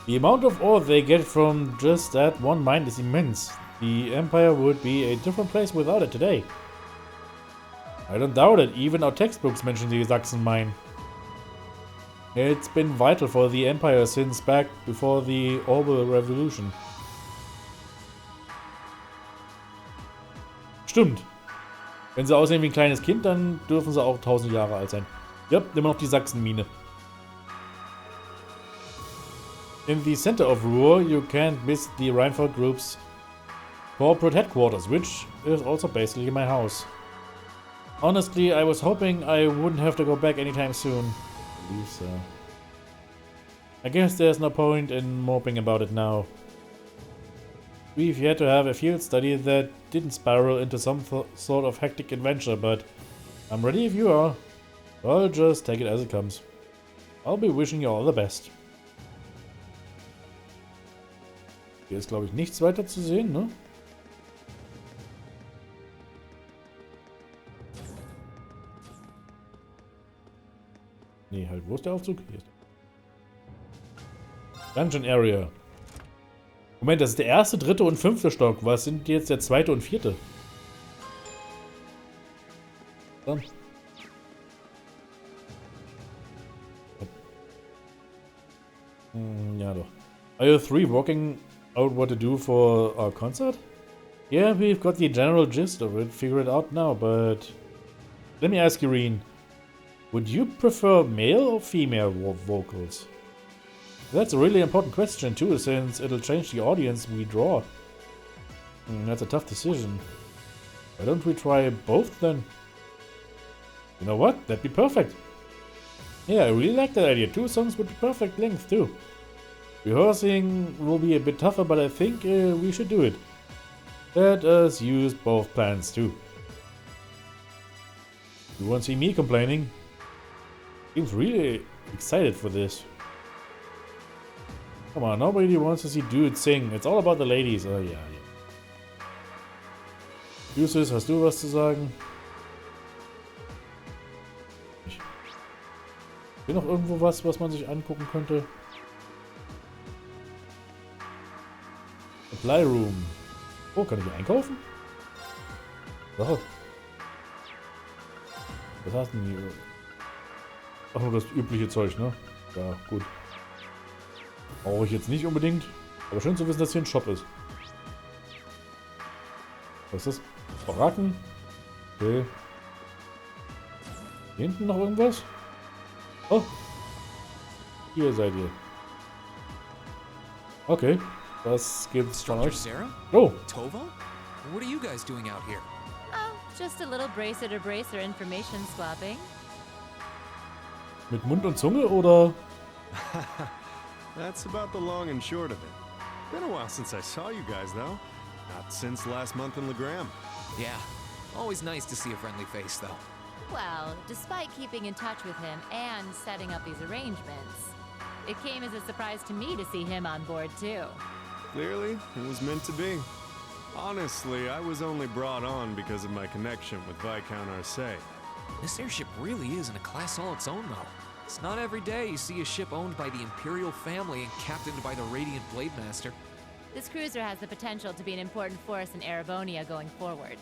The amount of ore they get from just that one mine is immense. The Empire would be a different place without it today. I don't doubt it, even our textbooks mention the Sachsen mine. It's been vital for the Empire since back before the Orbital Revolution. Stimmt. Wenn sie aussehen wie ein kleines Kind, dann dürfen sie auch 1000 Jahre alt sein. Ja, immer noch die Sachsenmine. In the center of Ruhr, you can't miss the Rheinford Group's corporate headquarters, which is also basically my house. Honestly, I was hoping I wouldn't have to go back anytime soon. I believe so. I guess there's no point in moping about it now. We've yet to have a field study that didn't spiral into some sort of hectic adventure, but I'm ready if you are. I'll just take it as it comes. I'll be wishing you all the best. Hier ist, glaube ich, nichts weiter zu sehen, ne? Nee, halt, wo ist der Aufzug? Hier ist der. Dungeon Area. Moment, das ist der erste, dritte und fünfte Stock. Was sind jetzt der zweite und vierte? Dann. Ja, doch. Are you three working out what to do for our concert? Yeah, we've got the general gist of it figured out now, but let me ask you, Rean. Would you prefer male or female vocals? That's a really important question too, since it'll change the audience we draw. That's a tough decision. Why don't we try both then? You know what? That'd be perfect. Yeah, I really like that idea. 2 songs would be perfect length too. Rehearsing will be a bit tougher, but I think we should do it. Let us use both plans too. You won't see me complaining. Seems really excited for this. Come on, nobody wants to see dudes sing. It's all about the ladies. Oh ja. Justus, hast du was zu sagen? Hier noch irgendwo was man sich angucken könnte? Supply Room. Oh, kann ich hier einkaufen? So. Was hast du denn hier? Ach, nur das übliche Zeug, ne? Ja, gut. Brauche ich jetzt nicht unbedingt. Aber schön zu wissen, dass hier ein Shop ist. Was ist das? Baracken? Okay. Hier hinten noch irgendwas? Oh. Hier seid ihr. Okay. Was gibt's von euch? Sarah? Oh. Tova? What are you guys doing out here? Oh, just a little bracer-to-bracer information swapping. Mit Mund und Zunge oder? That's about the long and short of it. Been a while since I saw you guys, though. Not since last month in Legram. Yeah, always nice to see a friendly face, though. Well, despite keeping in touch with him and setting up these arrangements, it came as a surprise to me to see him on board, too. Clearly, it was meant to be. Honestly, I was only brought on because of my connection with Viscount Arcee. This airship really is in a class all its own, though. It's not every day you see a ship owned by the Imperial family and captained by the Radiant Blade Master. This cruiser has the potential to be an important force in Erebonia going forward.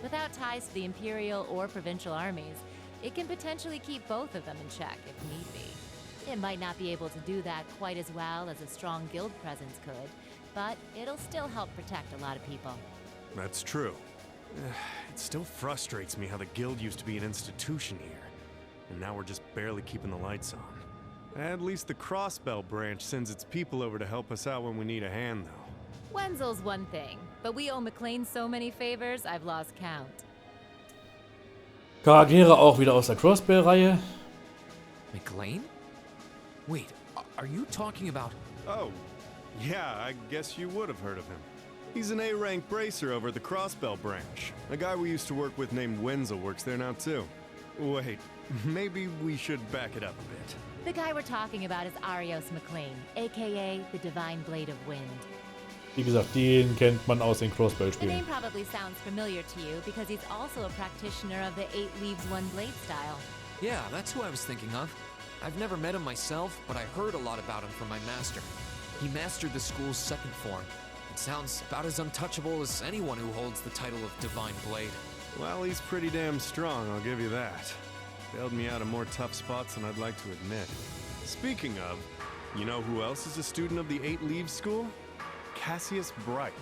Without ties to the Imperial or Provincial armies, it can potentially keep both of them in check if need be. It might not be able to do that quite as well as a strong guild presence could, but it'll still help protect a lot of people. That's true. It still frustrates me how the guild used to be an institution here, and now we're just barely keeping the lights on. At least the Crossbell branch sends its people over to help us out when we need a hand, though. Wenzel's one thing, but we owe McLean so many favors, I've lost count. Charaktere auch wieder aus der Crossbell-Reihe. McLean? Wait, are you talking about... Oh, yeah, I guess you would have heard of him. He's an A-rank bracer over at the Crossbell branch. A guy we used to work with named Wenzel works there now, too. Wait, maybe we should back it up a bit. The guy we're talking about is Arios McLean, aka the Divine Blade of Wind. Wie gesagt, den kennt man aus den The Crossbell-Spielen. name probably sounds familiar to you because he's also a practitioner of the 8 Leaves 1 Blade style. Yeah, that's who I was thinking of. I've never met him myself, but I heard a lot about him from my master. He mastered the school's second form. It sounds about as untouchable as anyone who holds the title of Divine Blade. Well, he's pretty damn strong, I'll give you that. Bailed me out of more tough spots than I'd like to admit. Speaking of, you know who else is a student of the 8 Leaves School? Cassius Bright.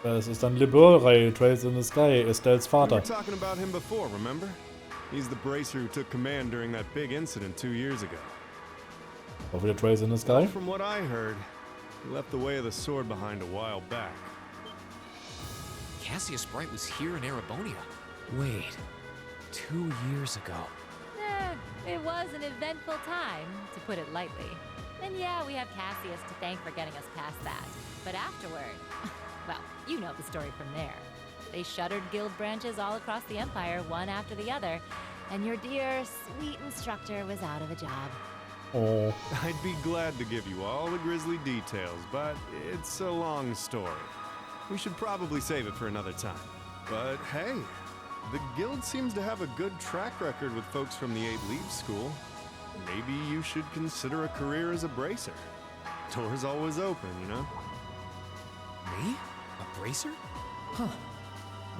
Das ist dann Liberal-Reihe, Trails in the Sky, Estelles We Vater. were talking about him before, remember? He's the bracer who took command during that big incident 2 years ago. Auch wieder Trails in the Sky. From what I heard, he left the way of the sword behind a while back. Cassius Bright was here in Erebonia. Wait, 2 years ago. It was an eventful time, to put it lightly. And yeah, we have Cassius to thank for getting us past that. But afterward, well, you know the story from there. They shuttered guild branches all across the Empire, one after the other, and your dear, sweet instructor was out of a job. Oh. I'd be glad to give you all the grisly details, but it's a long story. We should probably save it for another time. But hey, the guild seems to have a good track record with folks from the 8 Leaves School. Maybe you should consider a career as a bracer. Door's always open, you know? Me? A bracer? Huh.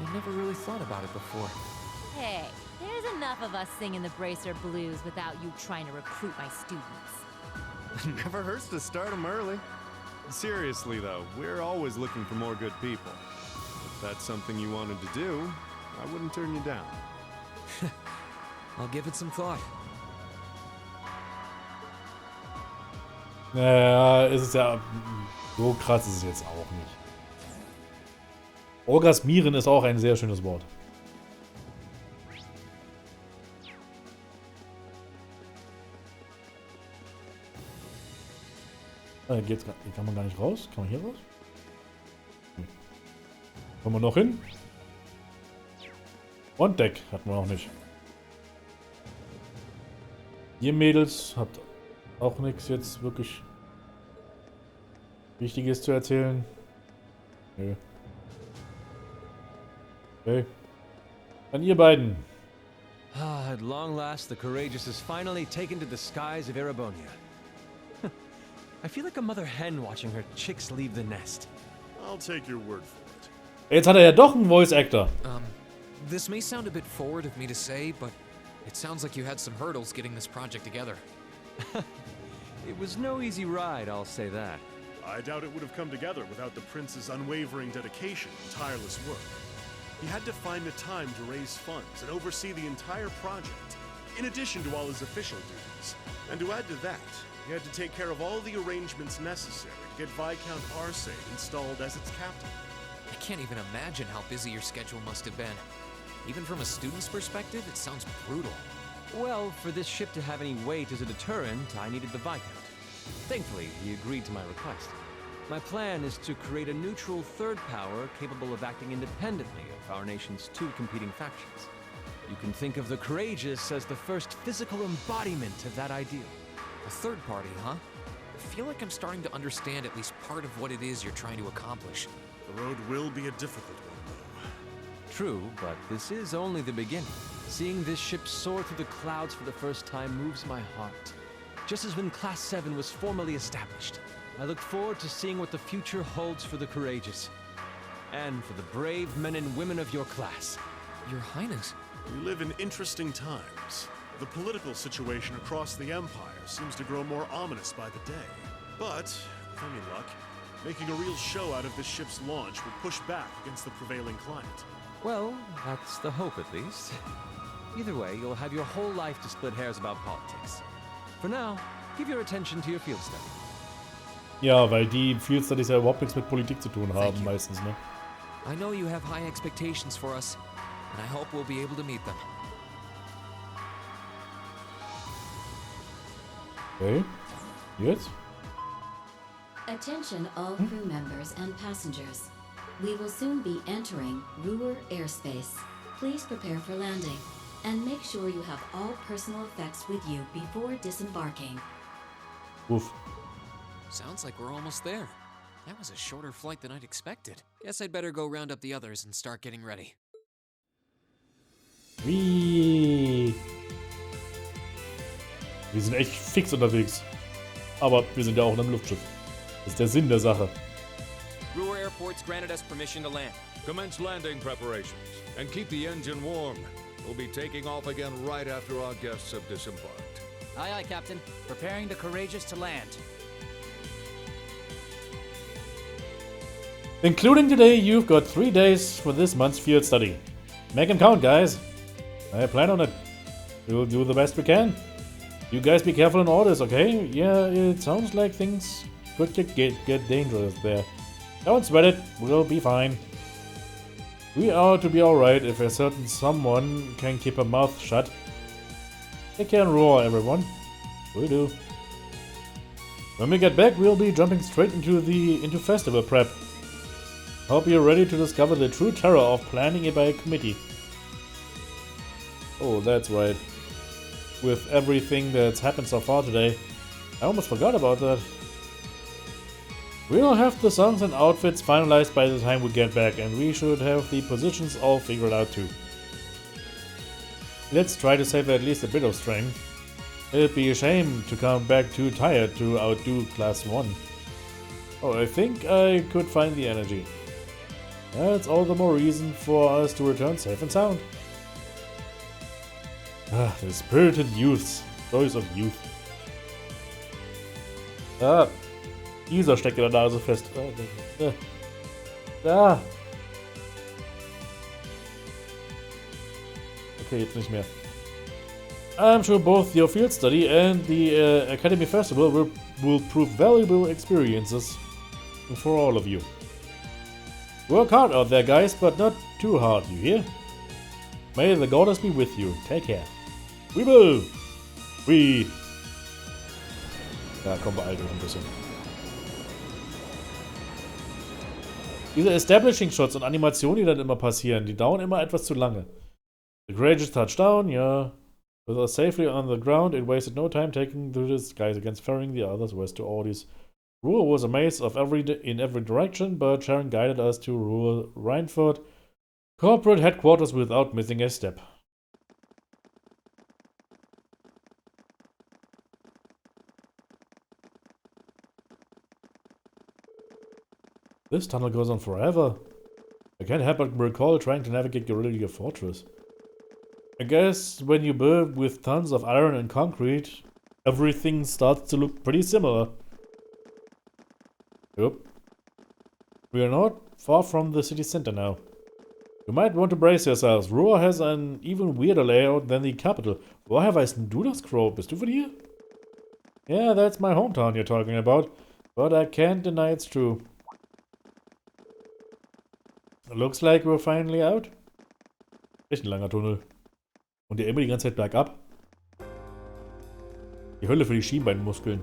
I've never really thought about it before. Hey, there's enough of us singing the Bracer Blues without you trying to recruit my students. Never hurts to start them early. Seriously, though, we're always looking for more good people. If that's something you wanted to do, I wouldn't turn you down. I'll give it some thought. Naja, ist es ja... So krass ist es jetzt auch nicht. Orgasmieren ist auch ein sehr schönes Wort. Geht's gar, kann man gar nicht raus? Kann man hier raus? Kommen wir noch hin? Und Deck hatten wir auch nicht. Ihr Mädels habt auch nichts jetzt wirklich Wichtiges zu erzählen. Nö. Okay. Dann ihr beiden. Ah, at long last, the courageous is finally taken to the skies of Erebonia. I feel like a mother hen watching her chicks leave the nest. I'll take your word for it. Jetzt hat er ja doch einen Voice Actor. This may sound a bit forward of me to say, but it sounds like you had some hurdles getting this project together. It was no easy ride, I'll say that. I doubt it would have come together without the prince's unwavering dedication and tireless work. He had to find the time to raise funds and oversee the entire project, in addition to all his official duties. And to add to that, he had to take care of all the arrangements necessary to get Viscount Arcade installed as its captain. I can't even imagine how busy your schedule must have been. Even from a student's perspective, it sounds brutal. Well, for this ship to have any weight as a deterrent, I needed the Viscount. Thankfully, he agreed to my request. My plan is to create a neutral third power capable of acting independently of our nation's two competing factions. You can think of the courageous as the first physical embodiment of that ideal. A third party, huh? I feel like I'm starting to understand at least part of what it is you're trying to accomplish. The road will be a difficult one, though. True, but this is only the beginning. Seeing this ship soar through the clouds for the first time moves my heart. Just as when Class 7 was formally established, I look forward to seeing what the future holds for the courageous. And for the brave men and women of your class. Your Highness. We live in interesting times. The political situation across the Empire seems to grow more ominous by the day. But, with any luck, making a real show out of this ship's launch will push back against the prevailing climate. Well, that's the hope at least. Either way, you'll have your whole life to split hairs about politics. For now, give your attention to your field study. Ja, weil die Field Studies ja überhaupt nichts mit Politik zu tun haben, meistens, ne? I know you have high expectations for us, and I hope we'll be able to meet them. Okay. Jetzt? Attention all crew members and passengers. We will soon be entering Ruhr airspace. Please prepare for landing, and make sure you have all personal effects with you before disembarking. Oof. Sounds like we're almost there. That was a shorter flight than I'd expected. Guess I'd better go round up the others and start getting ready. Wie? Wir sind echt fix unterwegs. Aber wir sind ja auch in einem Luftschiff. Das ist der Sinn der Sache. Ruhr Airport's granted us permission to land. Commence landing preparations and keep the engine warm. We'll be taking off again right after our guests have disembarked. Aye, aye, Captain. Preparing the courageous to land. Including today, you've got 3 days for this month's field study. Make them count, guys. I plan on it. We'll do the best we can. You guys be careful in orders, okay? Yeah, it sounds like things could get dangerous there. Don't sweat it, we'll be fine. We are to be alright if a certain someone can keep a mouth shut. They can roar, everyone. We do. When we get back, we'll be jumping straight into festival prep. Hope you're ready to discover the true terror of planning it by a committee. Oh, that's right. With everything that's happened so far today, I almost forgot about that. We'll have the songs and outfits finalized by the time we get back, and we should have the positions all figured out too. Let's try to save at least a bit of strain. It'd be a shame to come back too tired to outdo Class 1. Oh, I think I could find the energy. That's all the more reason for us to return safe and sound. Ah, the spirited youths. Joys of youth. Ah, dieser steckt in der Nase fest. Ah. Okay, jetzt nicht mehr. I'm sure both your field study and the Academy Festival will prove valuable experiences for all of you. Work hard out there, guys, but not too hard, you hear? May the goddess be with you. Take care. We will! We! Ja, komm, beeilt euch ein bisschen. Diese Establishing Shots und Animationen, die dann immer passieren, die dauern immer etwas zu lange. The courageous touched down, yeah. With us safely on the ground, it wasted no time taking through the skies against ferrying the others west to Ordis. Ruhr was a maze of in every direction, but Sharon guided us to Ruhr Rheinfurt corporate headquarters without missing a step. This tunnel goes on forever. I can't help but recall trying to navigate Guerrilla Fortress. I guess when you build with tons of iron and concrete, everything starts to look pretty similar. Yep. We are not far from the city center now. You might want to brace yourselves. Ruhr has an even weirder layout than the capital. Woher weißt du das, Crow? Bist du von hier? Yeah, that's my hometown you're talking about. But I can't deny it's true. Looks like we're finally out. Echt ein langer Tunnel. Und der immer die ganze Zeit bergab. Die Hölle für die Schienbeinmuskeln.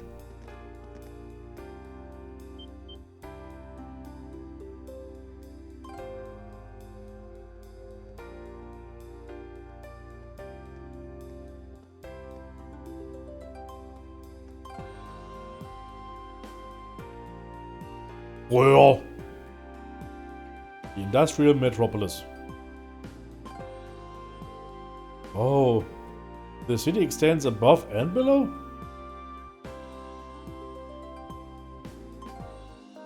Röhr. The Industrial Metropolis. Oh, the city extends above and below?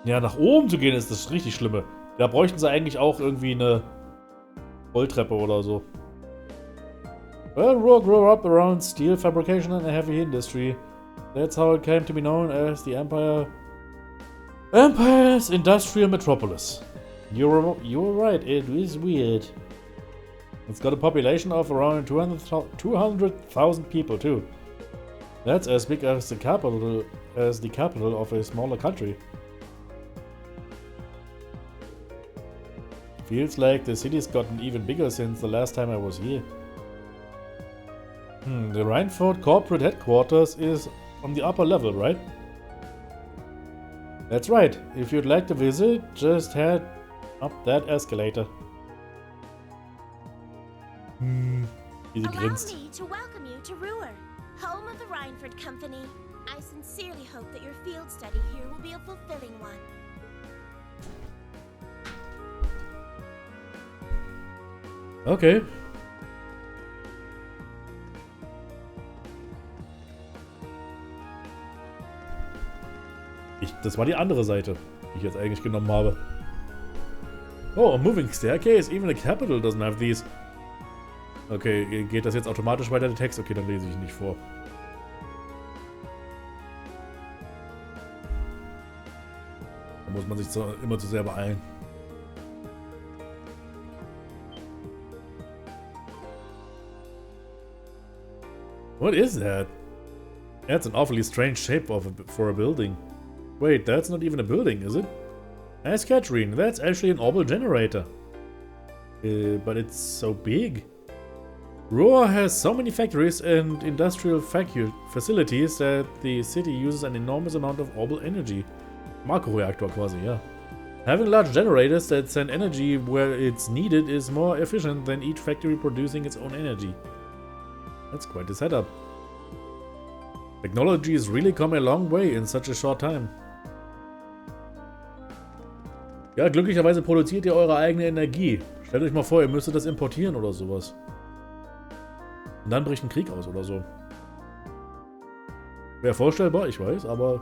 Ja, nach oben zu gehen ist das richtig Schlimme. Da bräuchten sie eigentlich auch irgendwie eine Rolltreppe oder so. Well, Ruhr grew up around steel fabrication and heavy industry. That's how it came to be known as the Empire's Industrial Metropolis. You're right, it is weird. It's got a population of around 200,000 people too. That's as big as the capital of a smaller country. Feels like the city's gotten even bigger since the last time I was here. The Rheinfurt corporate headquarters is on the upper level, right? That's right. If you'd like to visit, just head up that escalator. Allow me to welcome you to Ruhr, home of the Rheinfurt Company. I sincerely hope that your field study here will be a fulfilling one. Okay. Das war die andere Seite, die ich jetzt eigentlich genommen habe. Oh, a moving staircase. Even the capital doesn't have these. Okay, geht das jetzt automatisch weiter, der Text? Okay, dann lese ich nicht vor. Da muss man sich immer zu sehr beeilen. What is that? That's an awfully strange shape for a building. Wait, that's not even a building, is it? Ask Catherine, that's actually an orbital generator. But it's so big. Ruhr has so many factories and industrial facilities that the city uses an enormous amount of orbital energy. Makroreaktor quasi, yeah. Having large generators that send energy where it's needed is more efficient than each factory producing its own energy. That's quite a setup. Technology has really come a long way in such a short time. Ja, glücklicherweise produziert ihr eure eigene Energie. Stellt euch mal vor, ihr müsstet das importieren oder sowas. Und dann bricht ein Krieg aus oder so. Wäre vorstellbar, ich weiß, aber...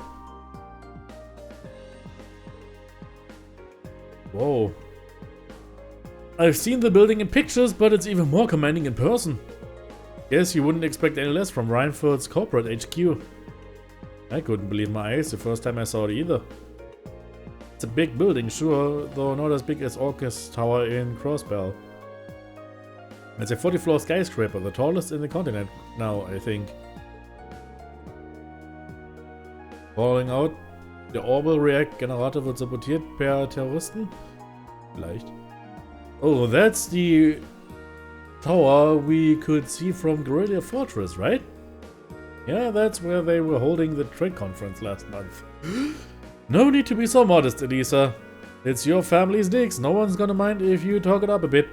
Wow. I've seen the building in pictures, but it's even more commanding in person. Guess you wouldn't expect any less from Rheinfurt's corporate HQ. I couldn't believe my eyes the first time I saw it either. It's a big building, sure, though not as big as Orcus Tower in Crossbell. It's a 40-floor skyscraper, the tallest in the continent now, I think. Falling out, der Orbital React Generator wird sabotiert per Terroristen? Vielleicht. Oh, that's the tower we could see from Guerrilla Fortress, right? Yeah, that's where they were holding the trade conference last month. No need to be so modest, Elisa. It's your family's digs. No one's gonna mind if you talk it up a bit.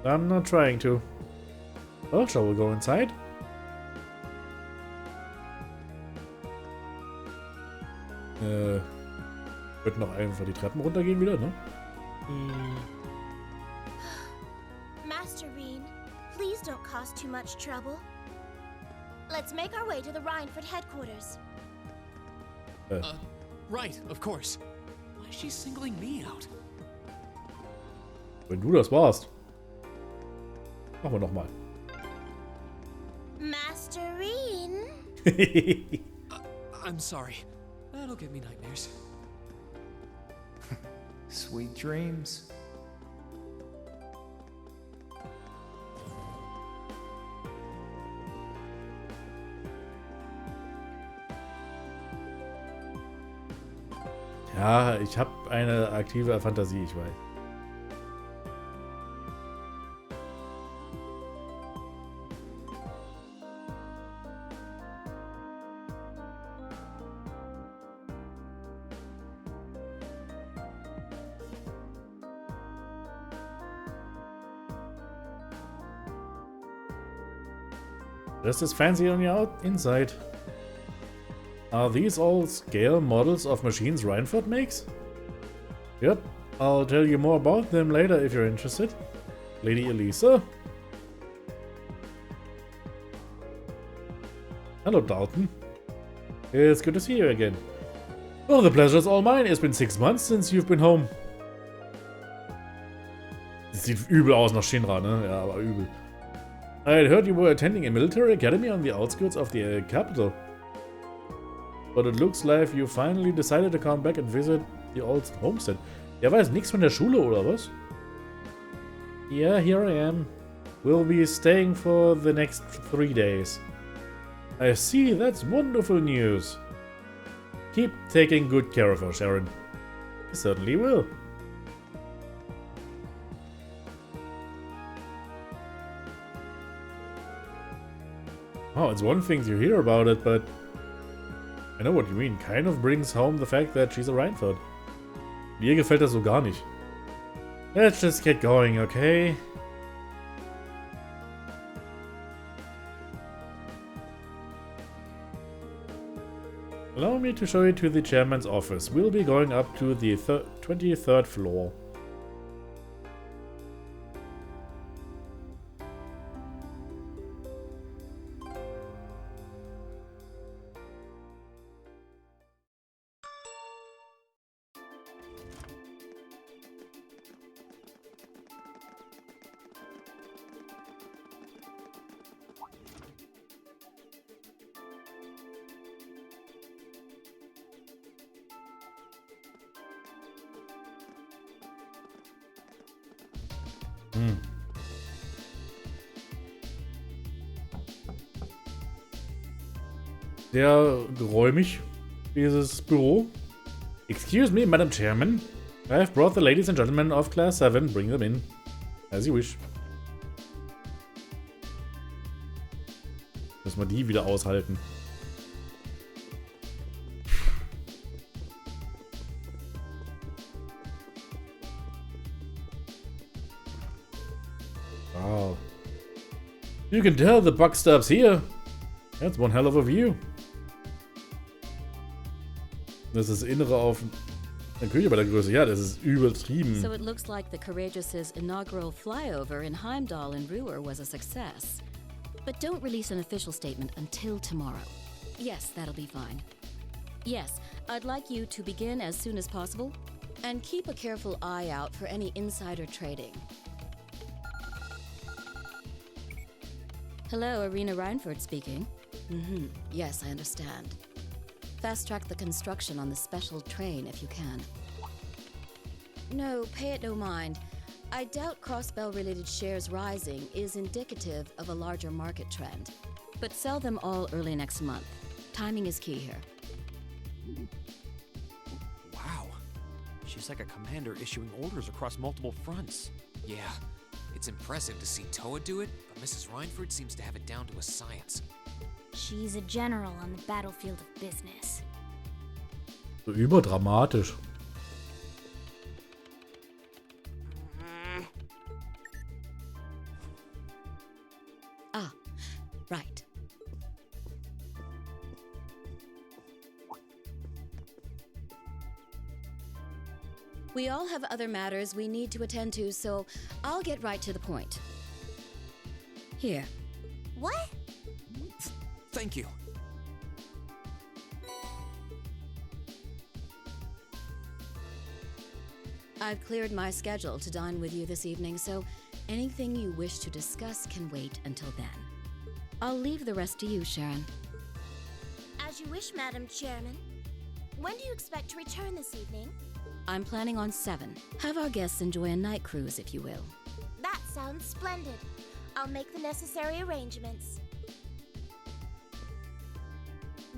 I'm not trying to. Well, shall we go inside? Wird noch einfach die Treppen runtergehen wieder, ne? Master Rean, please don't cause too much trouble. Let's make our way to the Rhineford headquarters. Right, of course. Why is she singling me out? Wenn du das warst. Machen wir nochmal. Master Rean? I'm sorry. That'll give me nightmares. Sweet dreams. Ja, ich habe eine aktive Fantasie, ich weiß. Just as fancy on the inside. Are these all scale models of machines Rhineford makes? Yep, I'll tell you more about them later if you're interested. Lady Elisa? Hello, Dalton. It's good to see you again. Oh, the pleasure's all mine. It's been 6 months since you've been home. Das sieht übel aus nach Shinra, ne? Ja, aber übel. I had heard you were attending a military academy on the outskirts of the capital. But it looks like you finally decided to come back and visit the old homestead. Der weiß nichts von der Schule, oder was? Yeah, here I am. We'll be staying for the next 3 days. I see, that's wonderful news. Keep taking good care of her, Sharon. I certainly will. Oh, it's one thing to hear about it, but I know what you mean. Kind of brings home the fact that she's a Rhineford. Mir gefällt das so gar nicht. Let's just get going, okay? Allow me to show you to the chairman's office. We'll be going up to the 23rd floor. Sehr geräumig, dieses Büro. Excuse me, Madam Chairman. I've brought the ladies and gentlemen of Class 7. Bring them in. As you wish. Müssen wir die wieder aushalten. Wow. You can tell the buck stops here. That's one hell of a view. Das ist das Innere auf der Küche bei der Größe. Ja, das ist übertrieben. So it looks like the Courageous' inaugural flyover in Heimdall and Ruhr was a success. But don't release an official statement until tomorrow. Yes, that'll be fine. Yes, I'd like you to begin as soon as possible. And keep a careful eye out for any insider trading. Hello, Irina Rhineford speaking. Yes, I understand. Fast-track the construction on the special train if you can. No, pay it no mind. I doubt Crossbell-related shares rising is indicative of a larger market trend. But sell them all early next month. Timing is key here. Wow. She's like a commander issuing orders across multiple fronts. Yeah, it's impressive to see Toa do it, but Mrs. Rhineford seems to have it down to a science. She's a general on the battlefield of business. So überdramatisch. We all have other matters we need to attend to, so I'll get right to the point. Here. What? Thank you. I've cleared my schedule to dine with you this evening, so anything you wish to discuss can wait until then. I'll leave the rest to you, Sharon. As you wish, Madam Chairman. When do you expect to return this evening? I'm planning on 7. Have our guests enjoy a night cruise, if you will. That sounds splendid. I'll make the necessary arrangements.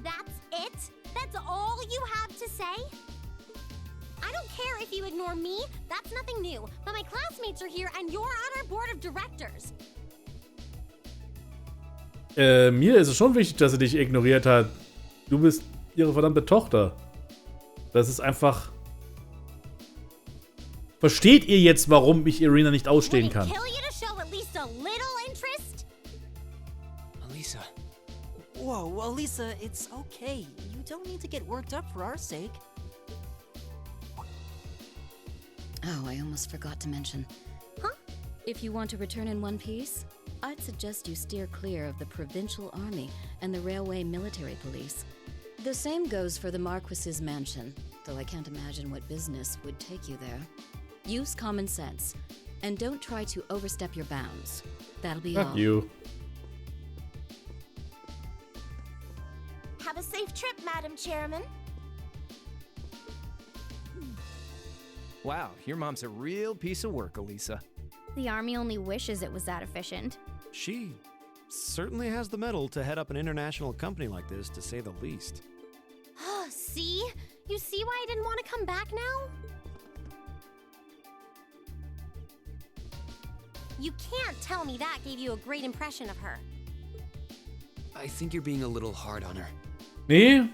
That's it? That's all you have to say? I don't care if you ignore me, that's nothing new. But my classmates are here and you're on our board of directors. Mir ist es schon wichtig, dass sie dich ignoriert hat. Du bist ihre verdammte Tochter. Das ist einfach... Versteht ihr jetzt, warum ich Irina nicht ausstehen kann? Alisa. Whoa, Alisa, it's okay. You don't need to get worked up for our sake. Oh, I almost forgot to mention. Huh? If you want to return in one piece, I'd suggest you steer clear of the Provincial Army and the Railway Military Police. The same goes for the Marquis's mansion, though I can't imagine what business would take you there. Use common sense, and don't try to overstep your bounds. That'll be all. Fuck you. Have a safe trip, Madam Chairman. Wow, your mom's a real piece of work, Alisa. The army only wishes it was that efficient. She certainly has the mettle to head up an international company like this, to say the least. See? You see why I didn't want to come back now? You can't tell me that gave you a great impression of her. I think you're being a little hard on her. Nee.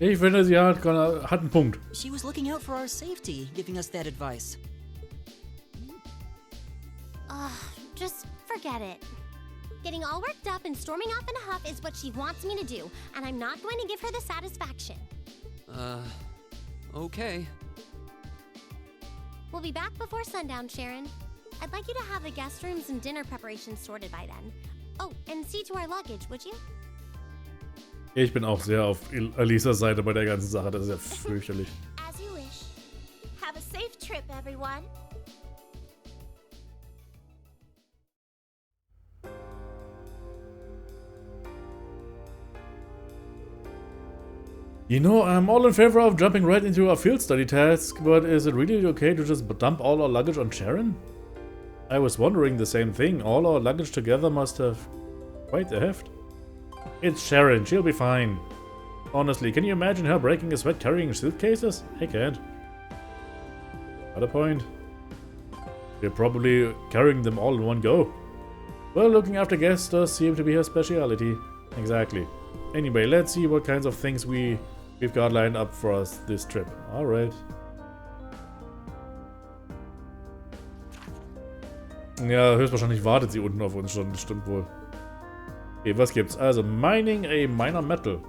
Ich finde, sie hat einen Punkt. She was looking out for our safety, giving us that advice. Just forget it. Getting all worked up and storming off in a huff is what she wants me to do, and I'm not going to give her the satisfaction. Okay. We'll be back before sundown, Sharon. I'd like you to have the guest rooms and dinner preparations sorted by then. Oh, and see to our luggage, would you? Ich bin auch sehr auf Alisas Seite bei der ganzen Sache. Das ist ja fürchterlich. As you wish. Have a safe trip, everyone. You know, I'm all in favor of jumping right into our field study task, but is it really okay to just dump all our luggage on Sharon? I was wondering the same thing. All our luggage together must have quite the heft. It's Sharon, she'll be fine. Honestly, can you imagine her breaking a sweat carrying suitcases? I can't. Got a point. We're probably carrying them all in one go. Well, looking after guests does seem to be her speciality. Exactly. Anyway, let's see what kinds of things we've got lined up for us this trip. Alright. Ja, höchstwahrscheinlich wartet sie unten auf uns schon, das stimmt wohl. Okay, was gibt's? Also, mining a minor metal.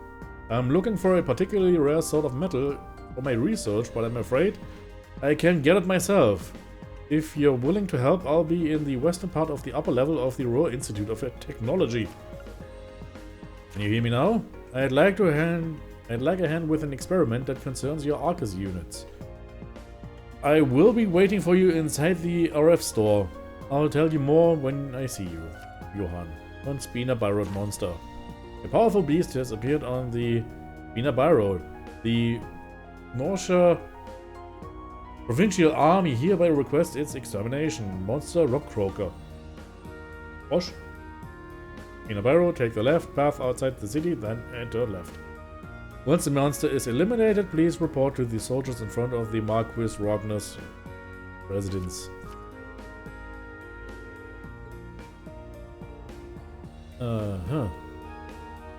I'm looking for a particularly rare sort of metal for my research, but I'm afraid I can't get it myself. If you're willing to help, I'll be in the western part of the upper level of the Royal Institute of Technology. Can you hear me now? I'd like a hand with an experiment that concerns your Arcus units. I will be waiting for you inside the RF store. I'll tell you more when I see you, Johann. On Spina Byroad Monster. A powerful beast has appeared on the Spina Byroad. The Norsha Provincial Army hereby requests its extermination. Monster Rockcroaker. Osh. Spina Byroad, take the left path outside the city, then enter left. Once the monster is eliminated, please report to the soldiers in front of the Marquis Rognus residence.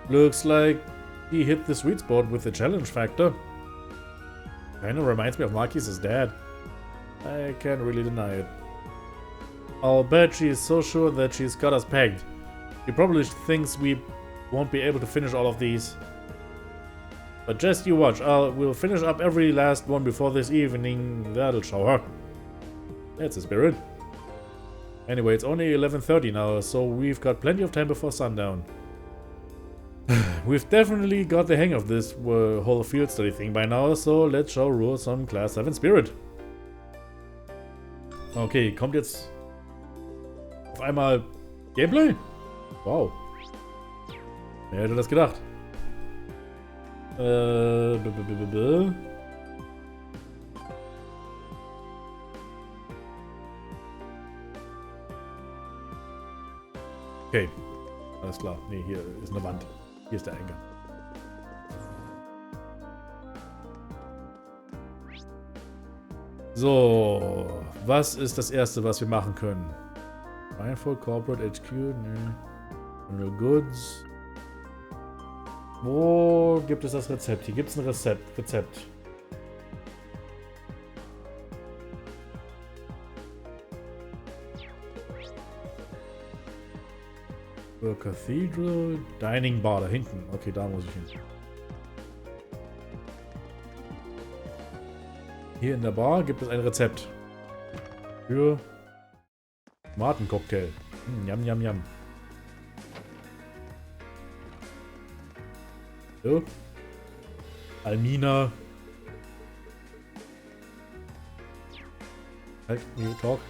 Looks like he hit the sweet spot with the challenge factor. Kinda reminds me of Marquis's dad. I can't really deny it. I'll bet she's so sure that she's got us pegged. She probably thinks we won't be able to finish all of these. But just you watch. We'll finish up every last one before this evening. That'll show her. That's the spirit. Anyway, it's only 11:30 now, so we've got plenty of time before sundown. We've definitely got the hang of this whole field study thing by now, so let's show Ruhr some Class 7 Spirit. Okay, kommt jetzt auf einmal Gameplay? Wow. Wer hätte das gedacht? Okay. Alles klar. Nee, hier ist eine Wand. Hier ist der Eingang. So. Was ist das erste, was wir machen können? Mindful Corporate HQ? Nee. General Goods. Wo gibt es das Rezept? Hier gibt es ein Rezept. The Cathedral Dining Bar da hinten. Okay, da muss ich hin. Hier in der Bar gibt es ein Rezept für Tomatencocktail. Yum, yum, yum. So. Almina. Halt, nee, talk.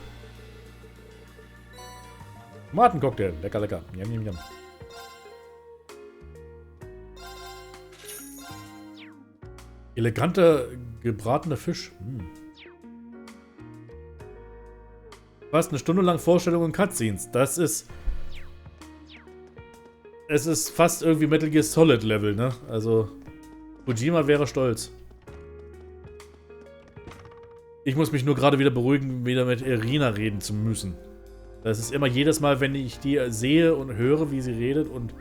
Tomatencocktail. Lecker, lecker. Yum, yum, yum. Eleganter gebratener Fisch. Fast eine Stunde lang Vorstellungen und Cutscenes. Das ist... Es ist fast irgendwie Metal Gear Solid Level, ne? Also... Kojima wäre stolz. Ich muss mich nur gerade wieder beruhigen, wieder mit Irina reden zu müssen. Das ist immer jedes Mal, wenn ich die sehe und höre, wie sie redet und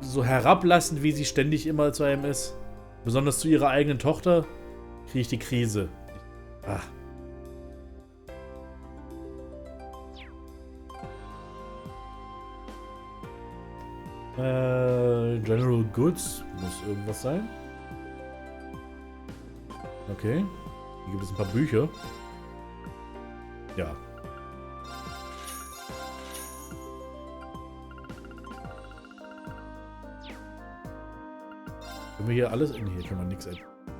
so herablassend, wie sie ständig immer zu einem ist, besonders zu ihrer eigenen Tochter, kriege ich die Krise. Ah. General Goods muss irgendwas sein. Okay. Hier gibt es ein paar Bücher. Ja. Können wir hier alles... Nee, hier kann man nichts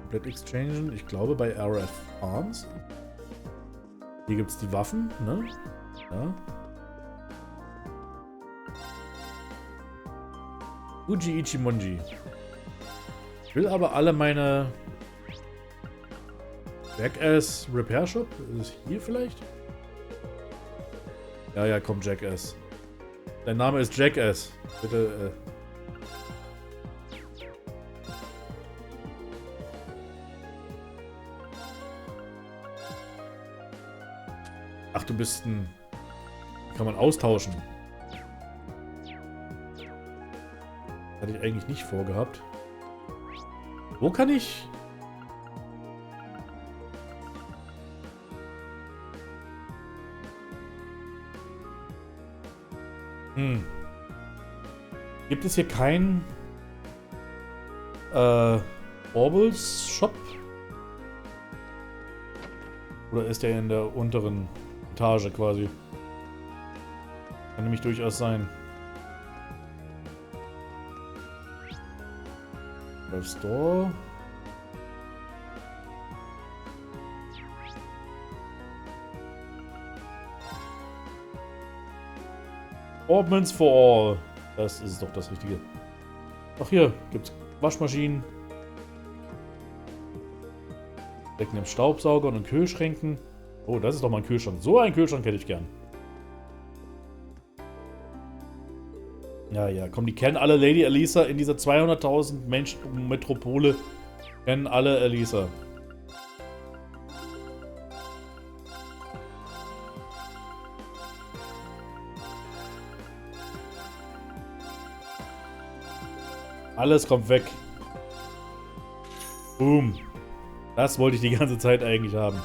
komplett exchangen. Ich glaube bei RF Arms. Hier gibt es die Waffen, ne? Ja. Uji Ichimonji. Ich will aber alle meine... Jackass Repair Shop? Ist es hier vielleicht? Ja, ja, komm, Jackass. Dein Name ist Jackass. Bitte, Ach, du bist ein... Kann man austauschen. Hatte ich eigentlich nicht vorgehabt. Wo kann ich... Gibt es hier keinen Orbals Shop? Oder ist der in der unteren Etage quasi? Kann nämlich durchaus sein. Store. Ordnance for all. Das ist doch das Richtige. Ach, hier gibt's Waschmaschinen. Decken im Staubsaugern und Kühlschränken. Oh, das ist doch mal ein Kühlschrank. So einen Kühlschrank hätte ich gern. Ja, ja, komm, die kennen alle Lady Elisa in dieser 200.000 Menschen Metropole. Kennen alle Elisa. Alles kommt weg. Boom. Das wollte ich die ganze Zeit eigentlich haben.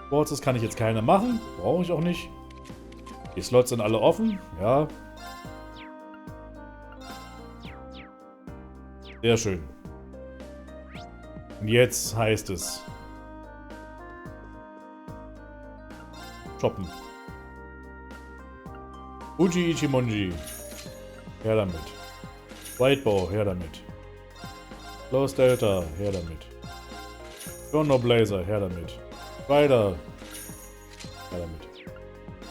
Sports kann ich jetzt keiner machen. Brauche ich auch nicht. Die Slots sind alle offen. Ja. Sehr schön. Und jetzt heißt es shoppen. Uji Ichimonji. Her damit. Whitebow, her damit. Close Delta, her damit. Chrono Blazer, her damit. Spider, her damit.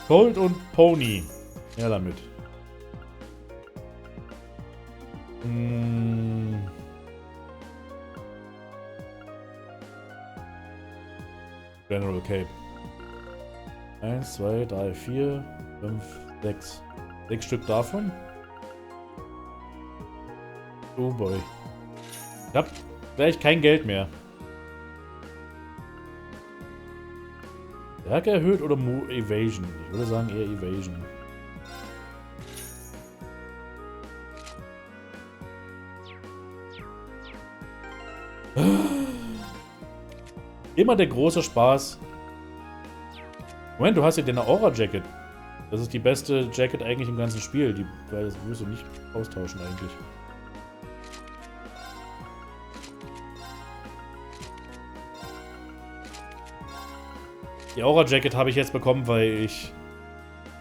Colt und Pony, her damit. General Cape. 1, 2, 3, 4, 5, 6. 6 Stück davon. Oh boy. Ich hab gleich kein Geld mehr. Stärke erhöht oder Evasion? Ich würde sagen eher Evasion. Immer der große Spaß. Moment, du hast ja den Aura-Jacket. Das ist die beste Jacket eigentlich im ganzen Spiel. Weil das wirst du nicht austauschen eigentlich. Die Aura-Jacket habe ich jetzt bekommen, weil ich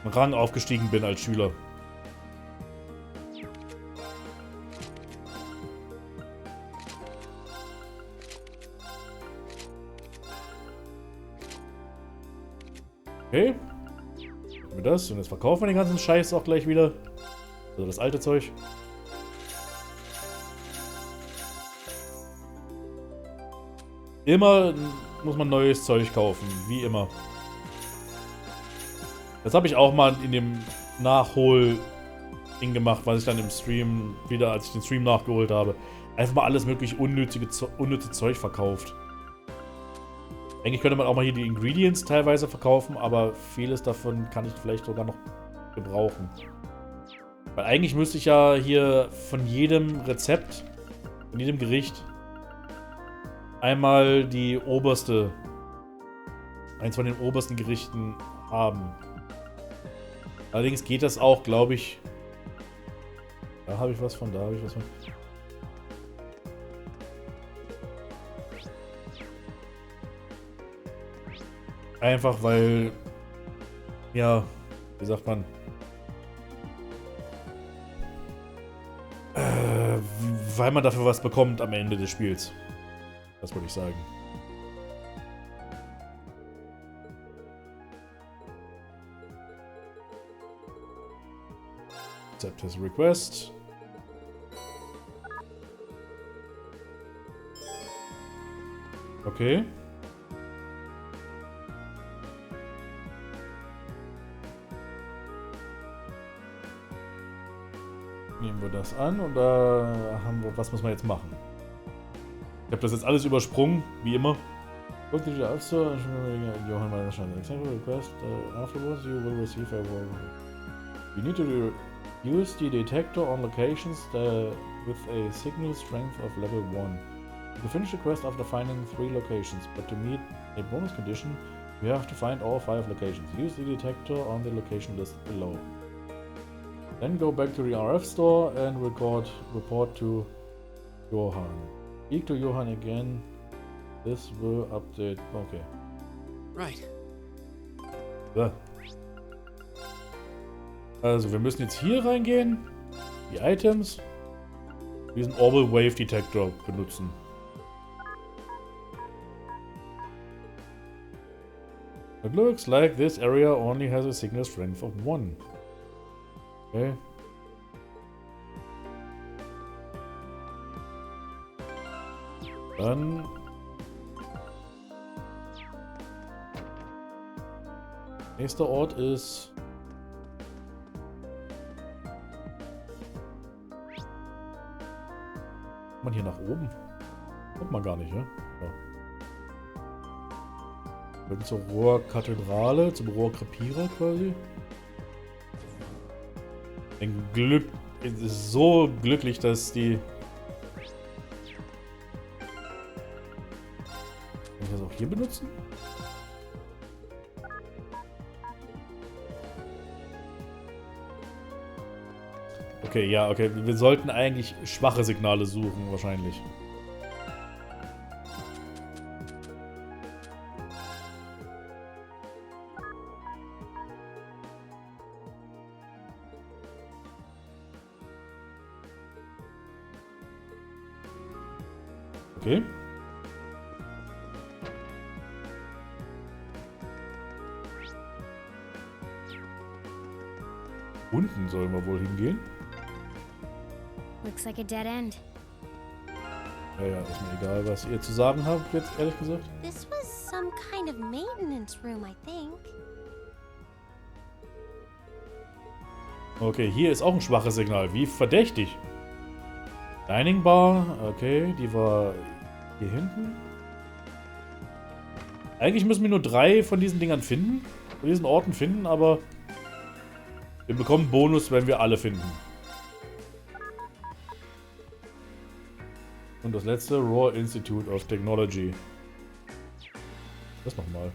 im Rang aufgestiegen bin als Schüler. Okay. Machen wir das. Und jetzt verkaufen wir den ganzen Scheiß auch gleich wieder. Also das alte Zeug. Immer muss man neues Zeug kaufen. Wie immer. Das habe ich auch mal in dem Nachhol-Ding gemacht, was ich dann im Stream wieder, als ich den Stream nachgeholt habe. Einfach mal alles mögliche unnütze Zeug verkauft. Eigentlich könnte man auch mal hier die Ingredients teilweise verkaufen, aber vieles davon kann ich vielleicht sogar noch gebrauchen. Weil eigentlich müsste ich ja hier von jedem Rezept, von jedem Gericht einmal die oberste, eins von den obersten Gerichten haben. Allerdings geht das auch, glaube ich. Da habe ich was von, da habe ich was von. Einfach weil, ja, wie sagt man, weil man dafür was bekommt am Ende des Spiels. Das würde ich sagen. Accept his request. Okay. Nehmen wir das an und da haben wir, was muss man jetzt machen? Ich habe das jetzt alles übersprungen, wie immer. Go to the App Store and Johann mal wahrscheinlich. Example request afterwards you will receive a you need to use the detector on locations with a signal strength of level 1. You finish the quest after finding 3 locations, but to meet a bonus condition, you have to find all 5 locations. Use the detector on the location list below. Then go back to the RF store and report to Johann. Speak to Johann again. This will update. Okay. Right. So. Also, wir müssen jetzt hier reingehen. Die Items. Diesen Orbital Wave Detector benutzen. It looks like this area only has a signal strength of 1. Okay. Dann nächster Ort ist kommt man hier nach oben? Kommt man gar nicht, ja? Ja. Wir zur Rohrkathedrale, zum Rohrkrepierer quasi. Ein Glück. Es ist so glücklich, dass die. Kann ich das auch hier benutzen? Okay, ja, okay. Wir sollten eigentlich schwache Signale suchen, wahrscheinlich. Okay. Unten sollen wir wohl hingehen. Looks like a dead end. Ja, ist mir egal, was ihr zu sagen habt, jetzt ehrlich gesagt. This was some kind of maintenance room, I think. Okay, hier ist auch ein schwaches Signal. Wie verdächtig. Dining Bar, okay, die war hier hinten. Eigentlich müssen wir nur 3 von diesen Dingern finden, von diesen Orten finden, aber wir bekommen Bonus, wenn wir alle finden. Und das letzte, Raw Institute of Technology. Das nochmal.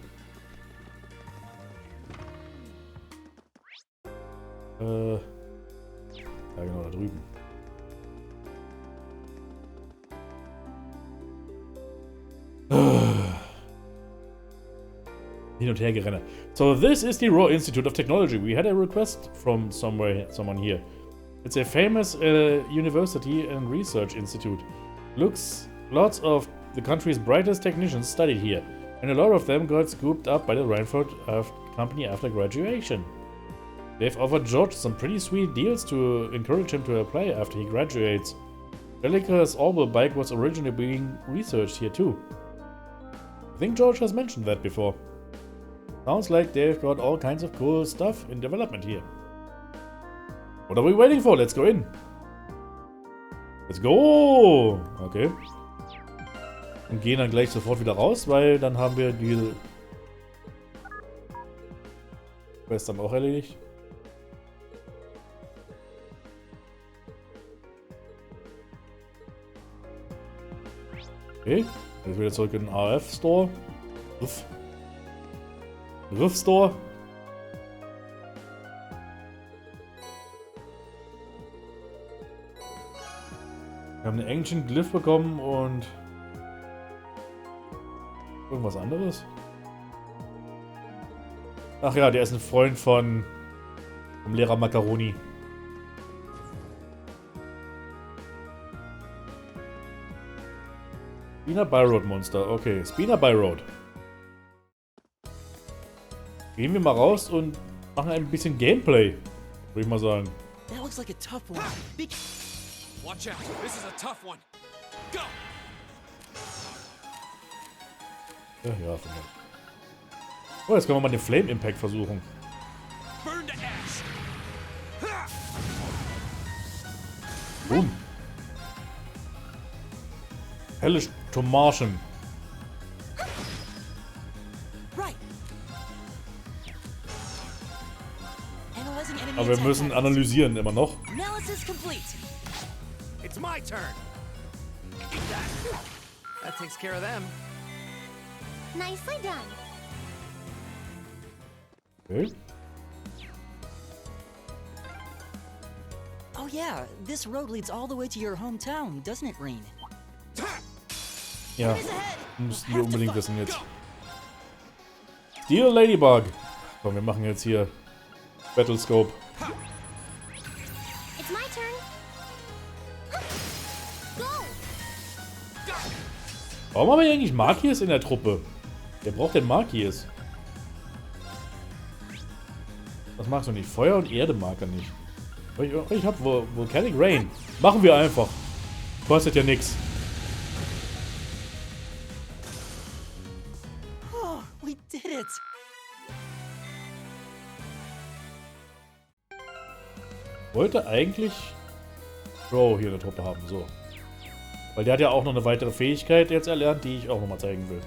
Ja genau, da drüben. Hin und her gerenne. So this is the Raw Institute of Technology. We had a request from someone here. It's a famous university and research institute. Lots of the country's brightest technicians studied here, and a lot of them got scooped up by the Reinford company after graduation. They've offered George some pretty sweet deals to encourage him to apply after he graduates. Delica's Orbital bike was originally being researched here too. I think George has mentioned that before. Sounds like they've got all kinds of cool stuff in development here. What are we waiting for? Let's go in. Let's go! Okay. Und gehen dann gleich sofort wieder raus, weil dann haben wir diese Quest dann auch erledigt. Okay, jetzt wieder zurück in den AF-Store. Riff-Store. Wir haben eine Ancient Glyph bekommen und irgendwas anderes. Ach ja, der ist ein Freund vom Lehrer Macaroni. Spina Byroad Monster. Okay, Spina Byroad. Gehen wir mal raus und machen ein bisschen Gameplay, würde ich mal sagen. That looks like a tough one. Watch out, this is a tough one. Go! Ja, von mir. Oh, jetzt können wir mal den Flame Impact versuchen. Burn to ash. Boom. Hellish Tomarschen. Right. Analyzing enemy Aber wir attack müssen patterns. analysieren immer noch. Analysis complete. It's my turn. Eat that. That takes care of them. Nicely done. Okay. Oh yeah, this road leads all the way to your hometown, doesn't it, Rean? Ja, müssen wir unbedingt wissen jetzt. Steel Ladybug. Komm, wir machen jetzt hier Battlescope. It's my turn. Go. Warum haben wir eigentlich Markiers in der Truppe? Wer braucht denn Markiers? Was magst du nicht? Feuer und Erde mag er nicht. Ich hab Volcanic Rain. Machen wir einfach. Kostet ja nichts. Oh, we did it. Wollte eigentlich Bro hier in der Truppe haben, so. Weil der hat ja auch noch eine weitere Fähigkeit jetzt erlernt, die ich auch nochmal zeigen will.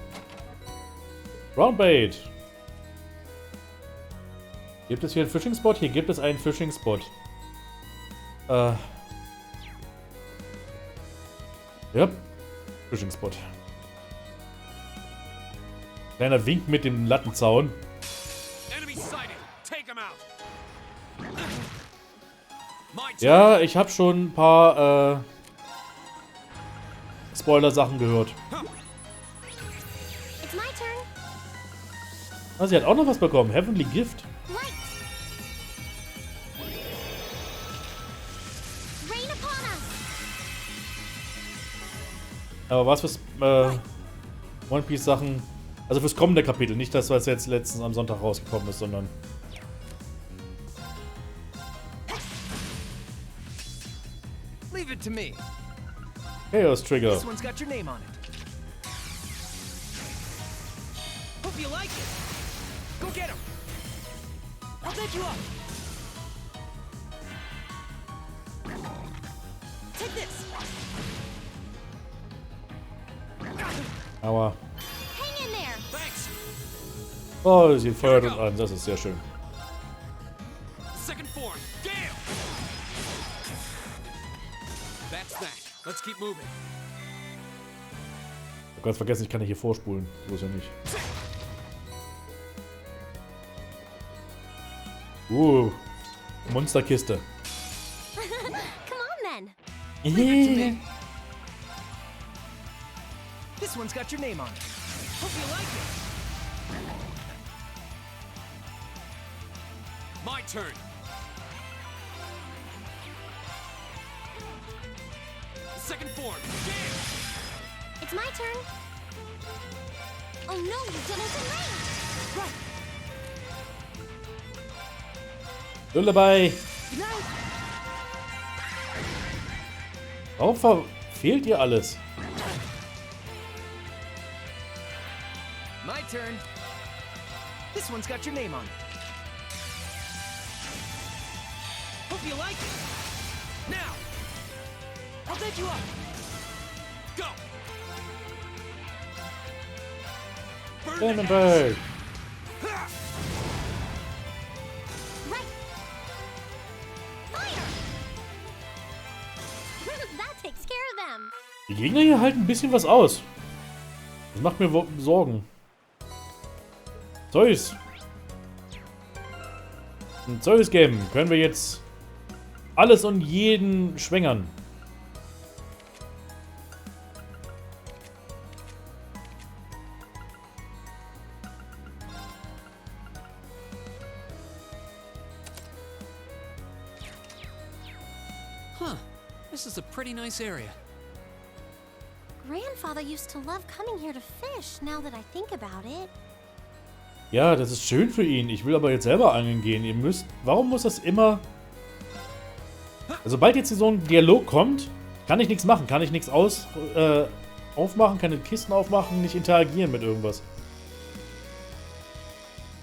Roundbait. Gibt es hier einen Fishing Spot? Hier gibt es einen Fishing Spot. Ja. Fishing Spot. Kleiner Wink mit dem Lattenzaun. Ja, ich habe schon ein paar Spoiler-Sachen gehört. Ah, sie hat auch noch was bekommen. Heavenly Gift. Aber was fürs One Piece Sachen, also fürs kommende Kapitel, nicht das, was jetzt letztens am Sonntag rausgekommen ist, sondern Leave it to me. Chaos Trigger. This one's got your name on it. Hope you like it. Go get him. I'll bet you up. Take this. Aua. Hang in there. Thanks. Oh, sie feuert uns an, das ist sehr schön. Second form, gale! That's that. Let's keep moving. Ich hab ganz vergessen, ich kann ja hier vorspulen. So ist ja nicht. Monsterkiste. Come on then. Leave it to me. This one's got your name on it. Hope you like it. My turn. Second form, gale! It's my turn. Oh no, you did it in range. Right. Lullaby. No. Warum verfehlt ihr alles? My turn. This one's got your name on it. Hope you like it. Now. I'll bet you up. Go. Dynamite. Right. Fire. That takes care of them. Die Gegner hier halten ein bisschen was aus. Das macht mir Sorgen. Zeus. Ein Zeus-Game können wir jetzt alles und jeden schwängern. Huh. This is a pretty nice area. Grandfather used to love coming here to fish, now that I think about it. Ja, das ist schön für ihn. Ich will aber jetzt selber angeln gehen. Ihr müsst... Warum muss das immer... Sobald jetzt so ein Dialog kommt, kann ich nichts machen. Kann ich nichts aufmachen, keine Kisten aufmachen, nicht interagieren mit irgendwas.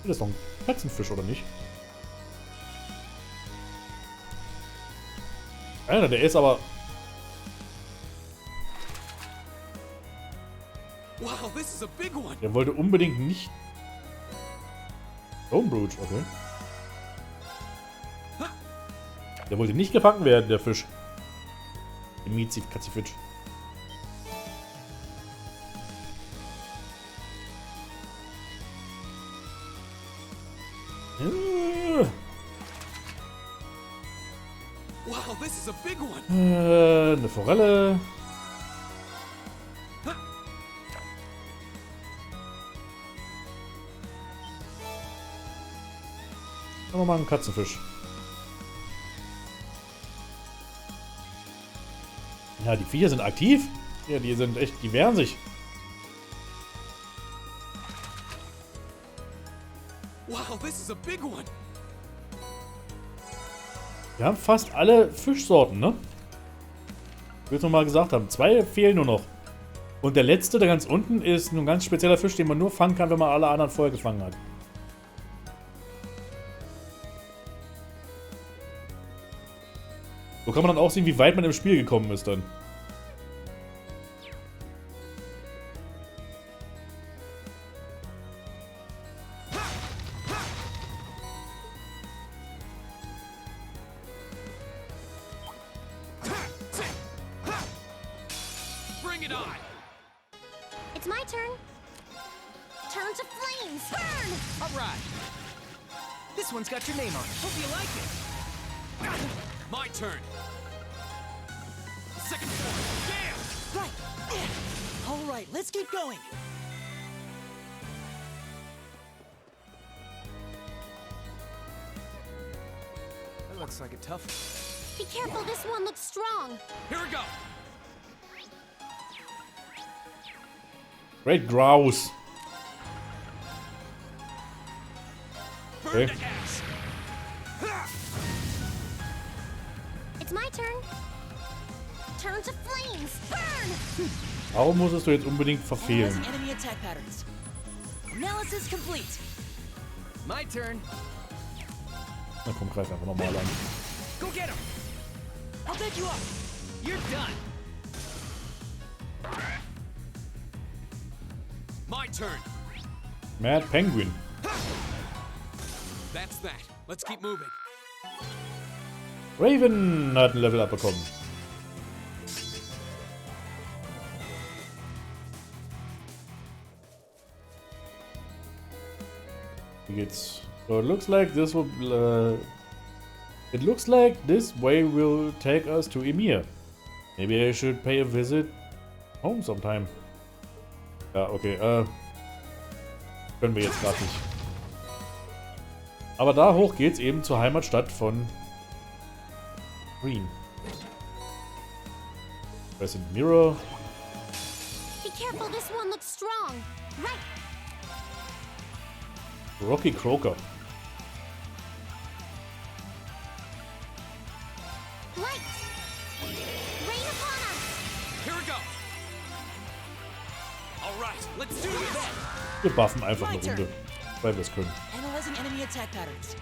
Das ist doch ein Katzenfisch, oder nicht? Alter, der ist aber... Wow, this is a big one. Der wollte unbedingt nicht... Homebrew, okay. Der wollte nicht gefangen werden, der Fisch. Der Miezi-Katzifisch. Wow, this is a big one. Eine Forelle. Nochmal ein Katzenfisch. Ja, die Viecher sind aktiv. Ja, die sind echt, die wehren sich. Wow, this is a big one. Wir haben fast alle Fischsorten, ne? Ich will es nochmal gesagt haben. 2 fehlen nur noch. Und der letzte, der ganz unten, ist ein ganz spezieller Fisch, den man nur fangen kann, wenn man alle anderen vorher gefangen hat. So kann man dann auch sehen, wie weit man im Spiel gekommen ist dann. Bring it on. It's my turn. Turn to flames. Burn! All right. This one's got your name on it. Hope you like it. My turn. Second form, gale! Right. All right, let's keep going. That looks like a tough one. Be careful, this one looks strong. Here we go. Great Grouse. Okay. It's my turn. Turn to flames. Burn! Warum musstest du jetzt unbedingt verfehlen? Analyzing enemy attack patterns. Analysis complete. My turn. Na komm, greif einfach nochmal an. Go get him. I'll bed you up. You're done. My turn. Mad Penguin. That's that. Let's keep moving. Raven hat ein Level up bekommen. Wie geht's? So it looks like this will. It looks like this way will take us to Emir. Maybe I should pay a visit home sometime. Ja, okay. Können wir jetzt gerade nicht. Aber da hoch geht's eben zur Heimatstadt von Rean. Present Mirror. Be careful, this one looks strong. Right. Rocky Croker. Light. Rain upon us. Here we go. All right, let's do this. Wir buffen einfach eine Runde, weil wir es können. Analyzing enemy attack patterns.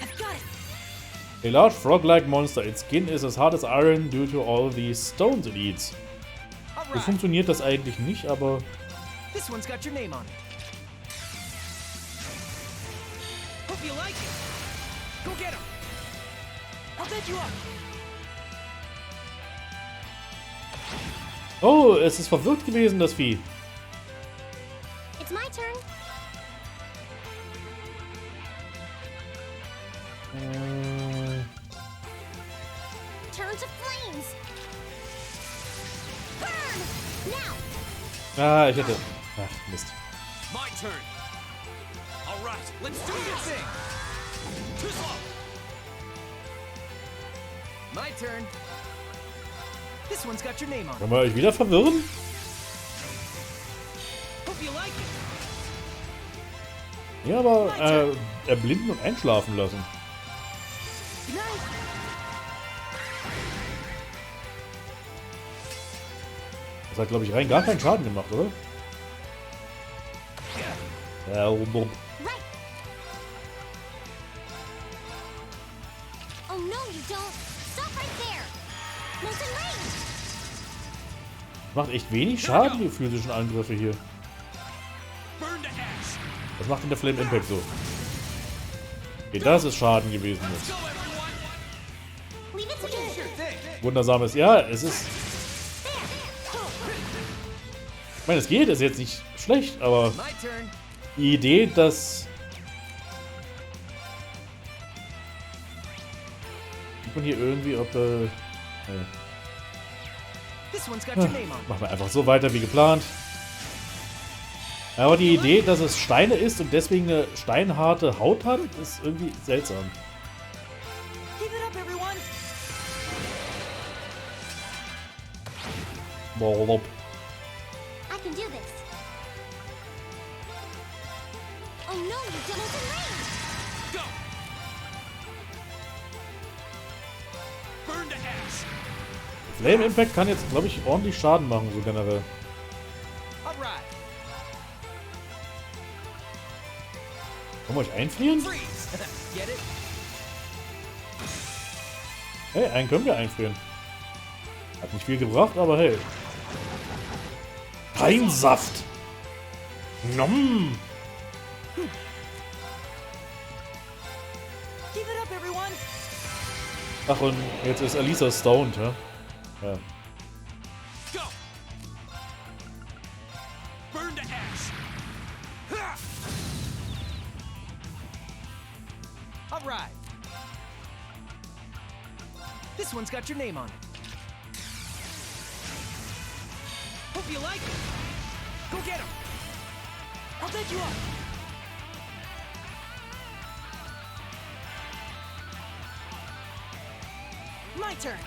I've got it. A large frog-like monster. Its skin is as hard as iron due to all the stones it eats. So funktioniert das eigentlich nicht, aber This one's got your name on it. Hope you like it. Go get him. I'll bed you up. oh, es ist verwirrt gewesen, das Vieh. It's my turn. Turn to flames. Burn! Now! Ah, ich hätte... Ach, Mist. My turn. All right, let's do this thing. Too slow. My turn. This one's got your name on it. Wollen wir euch wieder verwirren? Hope you like it. Ja, aber erblinden und einschlafen lassen. Good night. Das hat, glaube ich, rein gar keinen Schaden gemacht, oder? Ja, Right. Oh no, you don't. Stop right there. Molten rain. macht echt wenig Schaden, die physischen Angriffe hier. Was macht denn der Flame Impact so? Okay, das ist Schaden gewesen jetzt. Wundersames. Ja, es ist... Ich meine, es geht, ist jetzt nicht schlecht, aber... Die Idee, dass... Sieht man hier irgendwie, ob... Machen wir einfach so weiter wie geplant. Aber die Idee, dass es Steine ist und deswegen eine steinharte Haut hat, ist irgendwie seltsam. Boah. I can do this. Oh no, you did it in rain. Go. Burn to ash. Flame Impact kann jetzt, glaube ich, ordentlich Schaden machen, so generell. Können wir euch einfrieren? Hey, einen können wir einfrieren. Hat nicht viel gebracht, aber hey. Peinsaft! Nom! Ach, und jetzt ist Alisa stoned, ja? Ja. Alright. This one's got your name on it. Hope you like it. Go get him. I'll bed you up. My turn.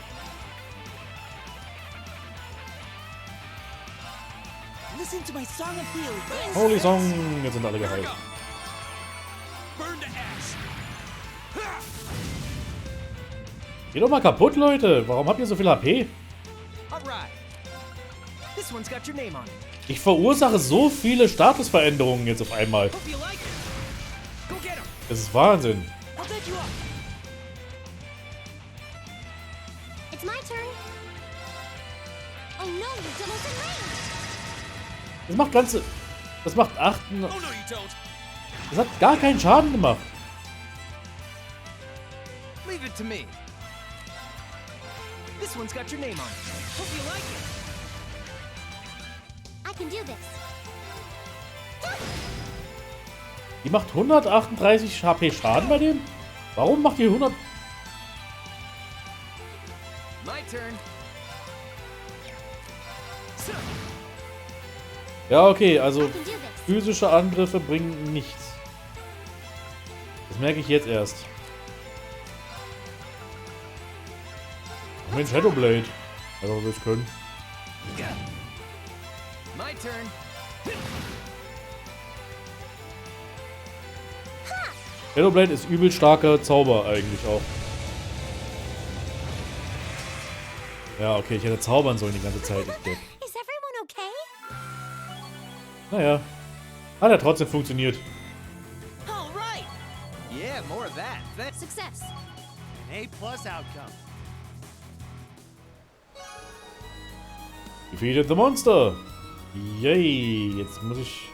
Listen to my song of healing. Holy Song, jetzt sind alle geheilt. Burn to ash. Geht doch mal kaputt, Leute. Warum habt ihr so viel HP? Alright. This one's got your name on it. Ich verursache so viele Statusveränderungen jetzt auf einmal. Hope you like it. Go get him. Das ist Wahnsinn. I'll bet you up. It's my turn. Oh no, your demo's in range. Das macht ganze... Das macht 8... Oh no, you don't. Das hat gar keinen Schaden gemacht. Leave it to me. This one's got your name on it. Hope you like it. I can do this. Die macht 138 HP Schaden bei dem? Warum macht die 100... My turn. Ja, okay, also physische Angriffe bringen nichts. Das merke ich jetzt erst. Mensch, Shadowblade. Also, wir es können. My turn. Shadowblade ist übel starker Zauber eigentlich auch. Ja, okay, ich hätte zaubern sollen die ganze Zeit. Ich denke. Is everyone okay? Naja. Hat ja trotzdem funktioniert. All right. Yeah, more of that. Success. An A+ outcome. Defeated the Monster. Yay. Jetzt muss ich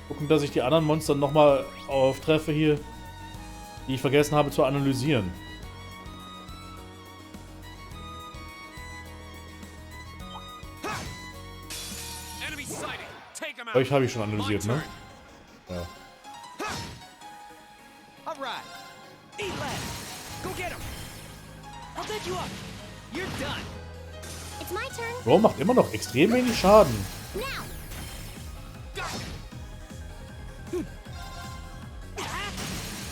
gucken, dass ich die anderen Monster nochmal auftreffe hier, die ich vergessen habe zu analysieren. Euch habe ich schon analysiert, ne? Ja. Alright. Eat lead. Go get him. I'll bet you up. You're done. It's my turn. Bro macht immer noch extrem wenig Schaden. Now.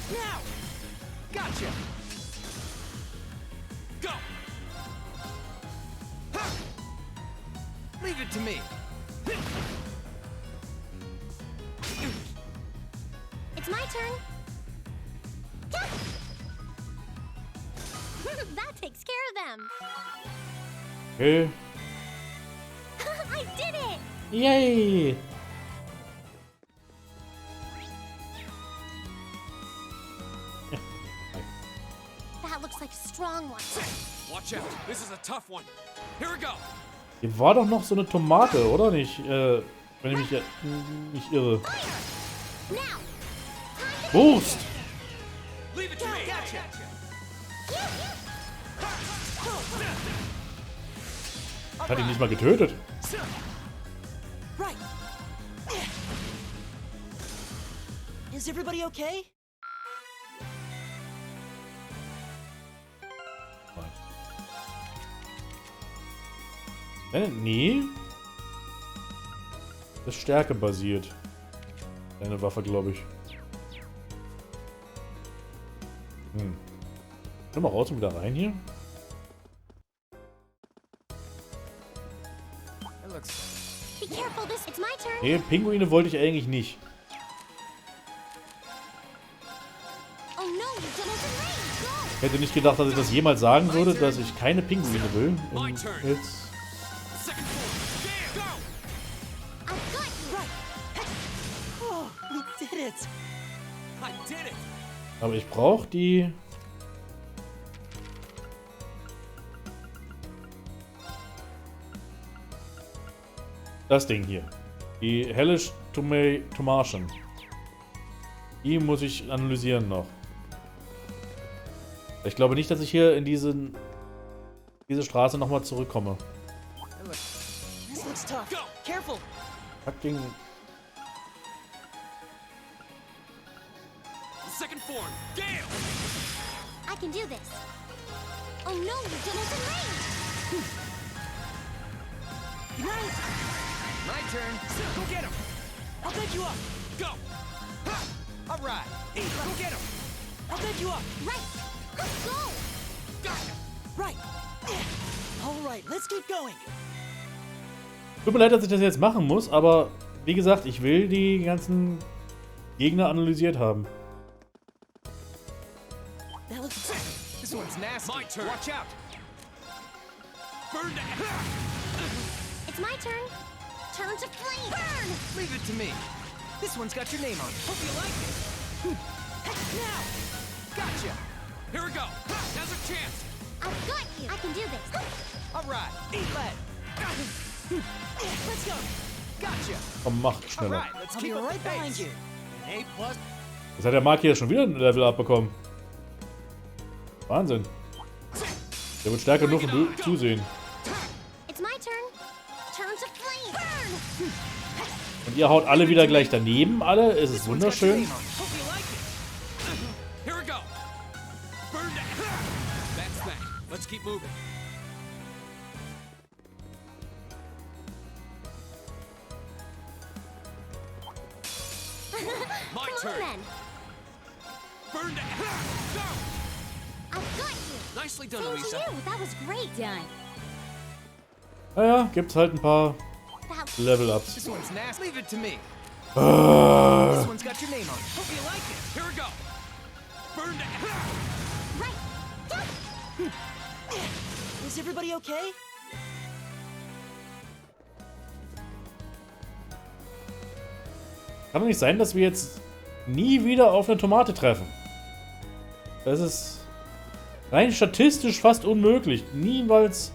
Now. Gotcha. Go. Leave it to me. It's my turn. That takes care of them. Okay. I did it! Yay! That looks like a strong one. Watch out. This is a tough one. Here we go. Hier war doch noch so eine Tomate, oder nicht? Wenn ich mich nicht irre. Wurst! Leave it to me. Gotcha. Hat ihn nicht mal getötet. Right. Is everybody okay? Nee. Das ist Stärke basiert. Deine Waffe, glaube ich. Komm mal raus und wieder rein hier. Be careful, it's my turn. Nee, Pinguine wollte ich eigentlich nicht. Oh no, your demo's in range. Go. Ich hätte nicht gedacht, dass ich das jemals sagen würde, dass ich keine Pinguine will. Und jetzt... Oh, we did it. I did it. Aber ich brauche die... Das Ding hier. Die Hellish Tomarschen. Die muss ich analysieren noch. Ich glaube nicht, dass ich hier in diese Straße nochmal zurückkomme. This looks tough. Go. Careful. Fucking... Second form. Gale. I can do this. Oh no, your demo's in range. Right. My turn. Go get him. I'll bet you up. Go. All right. Go get him. I'll bet you up. Right. Let's go. Right. All right. Let's keep going. Tut mir leid, dass ich das jetzt machen muss, aber Wie gesagt, ich will die ganzen Gegner analysiert haben. That looks... This one's nasty. My turn. Watch out. Burn It's my turn. Turn to flame. Burn! Leave it to me. This one's got your name on it. Hope you like it. Now! Gotcha! Here we go. Now's our chance. I've got you. I can do this. All right. Eat lead. Let's go. Gotcha. Komm, mach All schneller. right, let's keep right behind you. An A+. Jetzt hat der Mark hier schon wieder ein Level abbekommen. Wahnsinn. Der wird stärker nur vom Zusehen. It's my turn. Turn to flame. Burn! Und ihr haut alle wieder gleich daneben. Alle. Es ist wunderschön. Hope you like it. Here we go. Burn down. That's that. Let's keep moving. My Come turn. on then. Burn down. Go. I've got you. Nicely done, Same to Lisa. you. That was great. Done. Naja, gibt's halt ein paar That Level-Ups. This one's nasty. Leave it to me. This Ah. one's got your name on it. Hope you like it. Here we go. Burn down. right. Is everybody okay? Kann doch nicht sein, dass wir jetzt nie wieder auf eine Tomate treffen. Das ist rein statistisch fast unmöglich. Niemals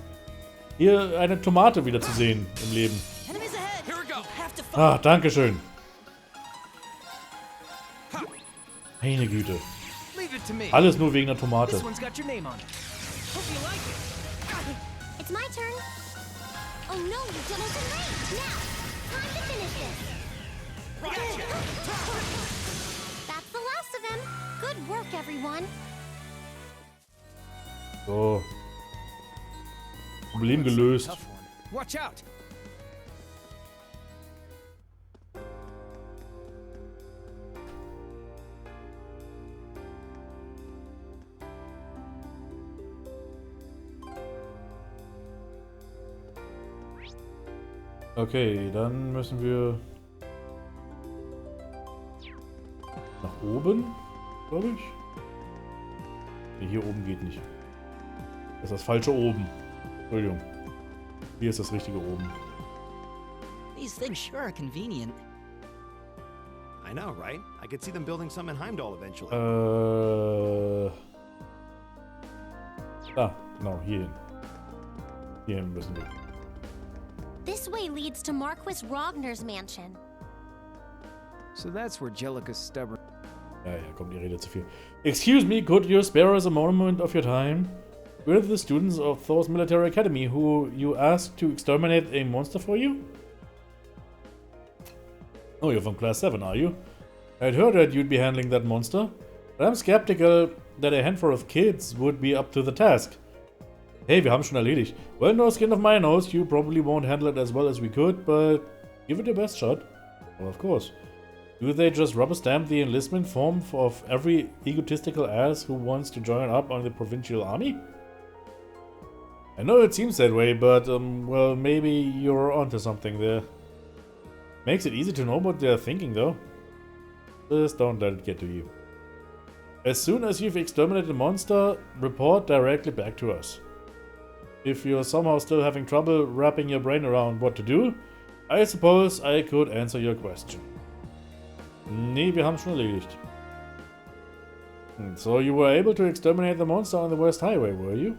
hier eine Tomate wieder zu sehen im Leben. Enemies ahead. Here we go. Have to fight. Ah, danke schön. Meine Güte. Leave it to me. Alles nur wegen der Tomate. This one's got your name on it. Hope you like it. It's my turn. Oh no, you did it in range. Now, time to finish this. That's the last of them. Good work, everyone. So. Problem gelöst. Tough one. Watch out. Okay, dann müssen wir nach oben, glaube ich. Nee, hier oben geht nicht. Das ist das falsche oben. Entschuldigung. Hier ist das richtige oben. These things sure are convenient. I know, right? I could see them building some in Heimdall eventually. Da, genau, hierhin. Hierhin müssen wir. This way leads to Marquis Rogner's mansion. So that's where Jellica's stubborn. Ja, kommt, ihr redet zu viel. Excuse me, could you spare us a moment of your time? We're the students of Thor's military academy who you asked to exterminate a monster for you? Oh, you're from class 7, are you? I'd heard that you'd be handling that monster, but I'm skeptical that a handful of kids would be up to the task. Hey, wir haben schon erledigt. Well, no skin of my nose, you probably won't handle it as well as we could, but give it your best shot. Well, of course. Do they just rubber stamp the enlistment form of every egotistical ass who wants to join up on the provincial army? I know it seems that way, but, well, maybe you're onto something there. Makes it easy to know what they're thinking, though. Just don't let it get to you. As soon as you've exterminated the monster, report directly back to us. If you're somehow still having trouble wrapping your brain around what to do, I suppose I could answer your question. Nee, wir haben schon erledigt. So you were able to exterminate the monster on the West Highway, were you?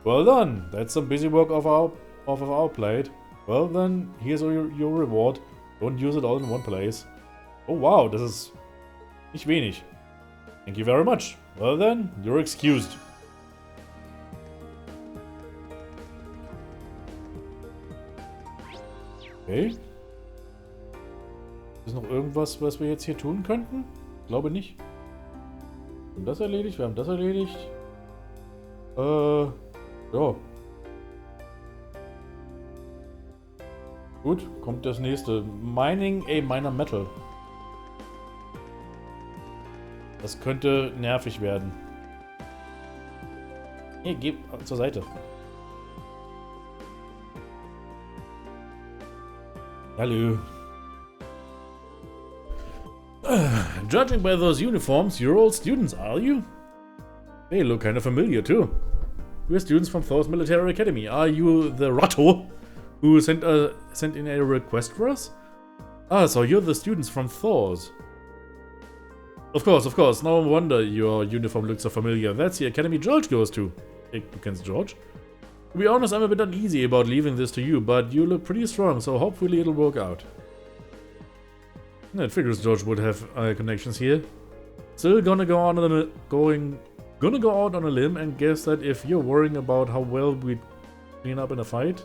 Well done! That's some busy work off of our plate. Well then, here's your reward. Don't use it all in one place. Oh wow, das ist nicht wenig. Thank you very much. Well then, you're excused. Okay. Ist noch irgendwas, was wir jetzt hier tun könnten? Glaube nicht. Wir haben das erledigt, wir haben das erledigt. Ja. Gut, kommt das nächste. Mining a Minor Metal. Das könnte nervig werden. Hier, geh zur Seite. Hallo. Judging by those uniforms, you're all students, are you? They look kind of familiar too. We're students from Thor's Military Academy. Are you the Rotto who sent in a request for us? Ah, so you're the students from Thor's. Of course. No wonder your uniform looks so familiar. That's the academy George goes to. Against George. To be honest, I'm a bit uneasy about leaving this to you, but you look pretty strong, so hopefully it'll work out. It figures George would have connections here. Still gonna go out on a limb and guess that if you're worrying about how well we clean up in a fight,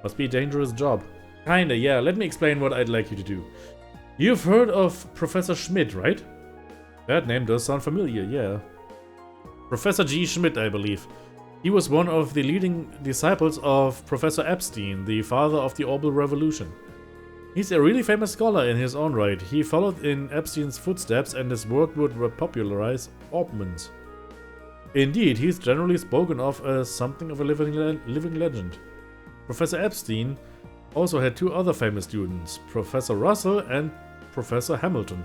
must be a dangerous job. Kinda, yeah. Let me explain what I'd like you to do. You've heard of Professor Schmidt, right? That name does sound familiar, yeah. Professor G. Schmidt, I believe. He was one of the leading disciples of Professor Epstein, the father of the Orbital Revolution. He's a really famous scholar in his own right. He followed in Epstein's footsteps and his work would repopularize orbments. Indeed, he's generally spoken of as something of a living legend. Professor Epstein also had two other famous students, Professor Russell and Professor Hamilton.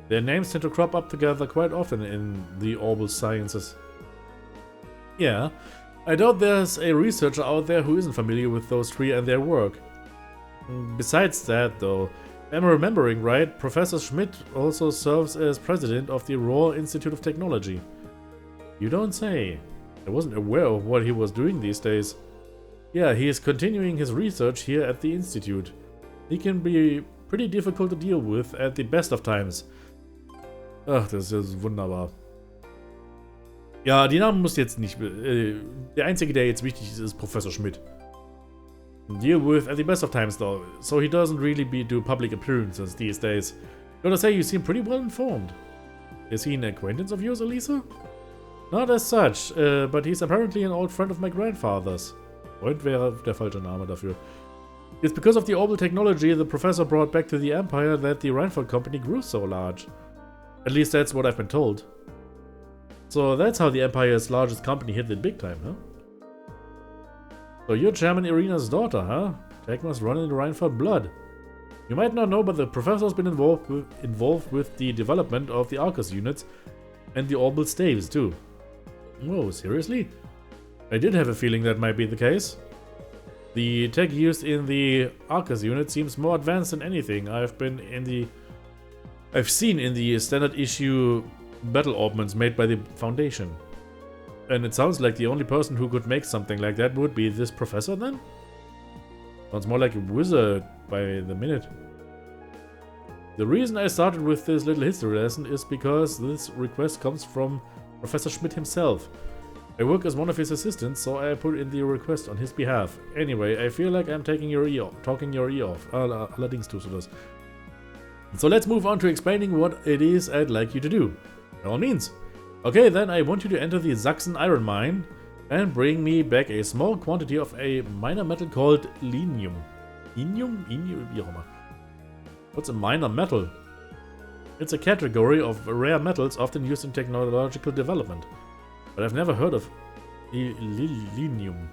Their names tend to crop up together quite often in the orbital sciences. Yeah, I doubt there's a researcher out there who isn't familiar with those three and their work. Besides that, though, am I remembering right, Professor Schmidt also serves as president of the Royal Institute of Technology. You don't say. I wasn't aware of what he was doing these days. Yeah, he is continuing his research here at the Institute. He can be pretty difficult to deal with at the best of times. Ach, das ist wunderbar. Ja, die Namen muss jetzt nicht... der einzige, der jetzt wichtig ist, ist Professor Schmidt. Deal with at the best of times, though, so he doesn't really do public appearances these days. Gotta say, you seem pretty well informed. Is he an acquaintance of yours, Elisa? Not as such, but he's apparently an old friend of my grandfather's. Freund wäre der falsche Name dafür. It's because of the orbital technology the professor brought back to the Empire that the Reinfeld Company grew so large. At least that's what I've been told. So that's how the Empire's largest company hit it big time, huh? So you're Chairman Irina's daughter, huh? Tech must run in the Reinfeld blood. You might not know, but the professor's been involved with the development of the Arcus units and the orbital staves too. Whoa, seriously? I did have a feeling that might be the case. The tech used in the Arcus unit seems more advanced than anything I've seen in the standard issue battle orbments made by the Foundation. And it sounds like the only person who could make something like that would be this professor then? Sounds more like a wizard by the minute. The reason I started with this little history lesson is because this request comes from Professor Schmidt himself. I work as one of his assistants, so I put in the request on his behalf. Anyway, I feel like I'm talking your ear off. Allerdings tust du das. So let's move on to explaining what it is I'd like you to do. By all means. Okay, then I want you to enter the Sachsen iron mine and bring me back a small quantity of a minor metal called lenium. Lenium? Wie auch immer. What's a minor metal? It's a category of rare metals often used in technological development. But I've never heard of lenium.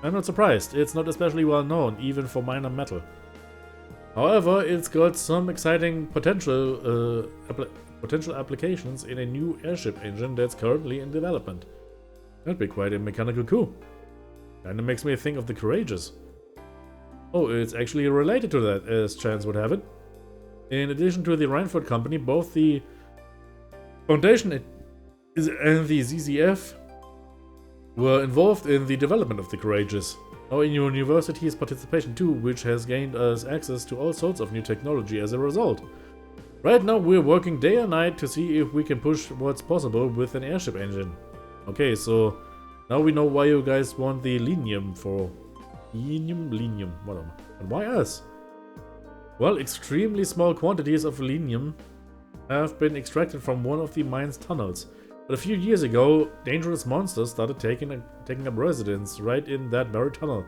I'm not surprised, it's not especially well known, even for minor metal. However, it's got some exciting potential applications in a new airship engine that's currently in development. That'd be quite a mechanical coup. Kinda makes me think of the Courageous. Oh, it's actually related to that, as chance would have it. In addition to the Reinfeld Company, both the Foundation and the ZZF were involved in the development of the Courageous. Our university's participation too, which has gained us access to all sorts of new technology as a result. Right now we're working day and night to see if we can push what's possible with an airship engine. Okay, so now we know why you guys want the lenium for... Lenium, whatever. And why us? Well, extremely small quantities of lenium have been extracted from one of the mine's tunnels. But a few years ago, dangerous monsters started taking up residence right in that very tunnel.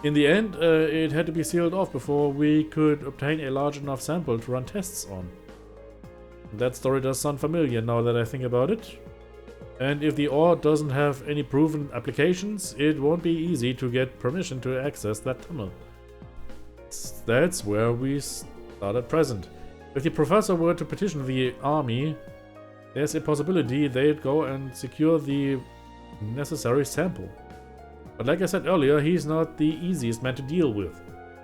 In the end, it had to be sealed off before we could obtain a large enough sample to run tests on. That story does sound familiar now that I think about it. And if the ore doesn't have any proven applications, it won't be easy to get permission to access that tunnel. That's where we Start at present. If the professor were to petition the army, there's a possibility they'd go and secure the necessary sample. But like I said earlier, he's not the easiest man to deal with.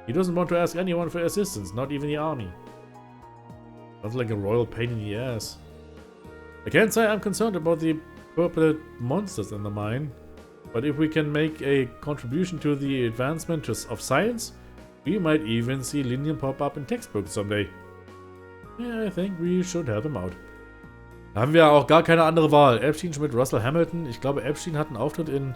He doesn't want to ask anyone for assistance, not even the army. Sounds like a royal pain in the ass. I can't say I'm concerned about the purple monsters in the mine, but if we can make a contribution to the advancement of science, we might even see Linien pop up in textbooks someday. Yeah, I think we should help him out. Da haben wir auch gar keine andere Wahl. Epstein, Schmidt, Russell, Hamilton. Ich glaube, Epstein hat einen Auftritt in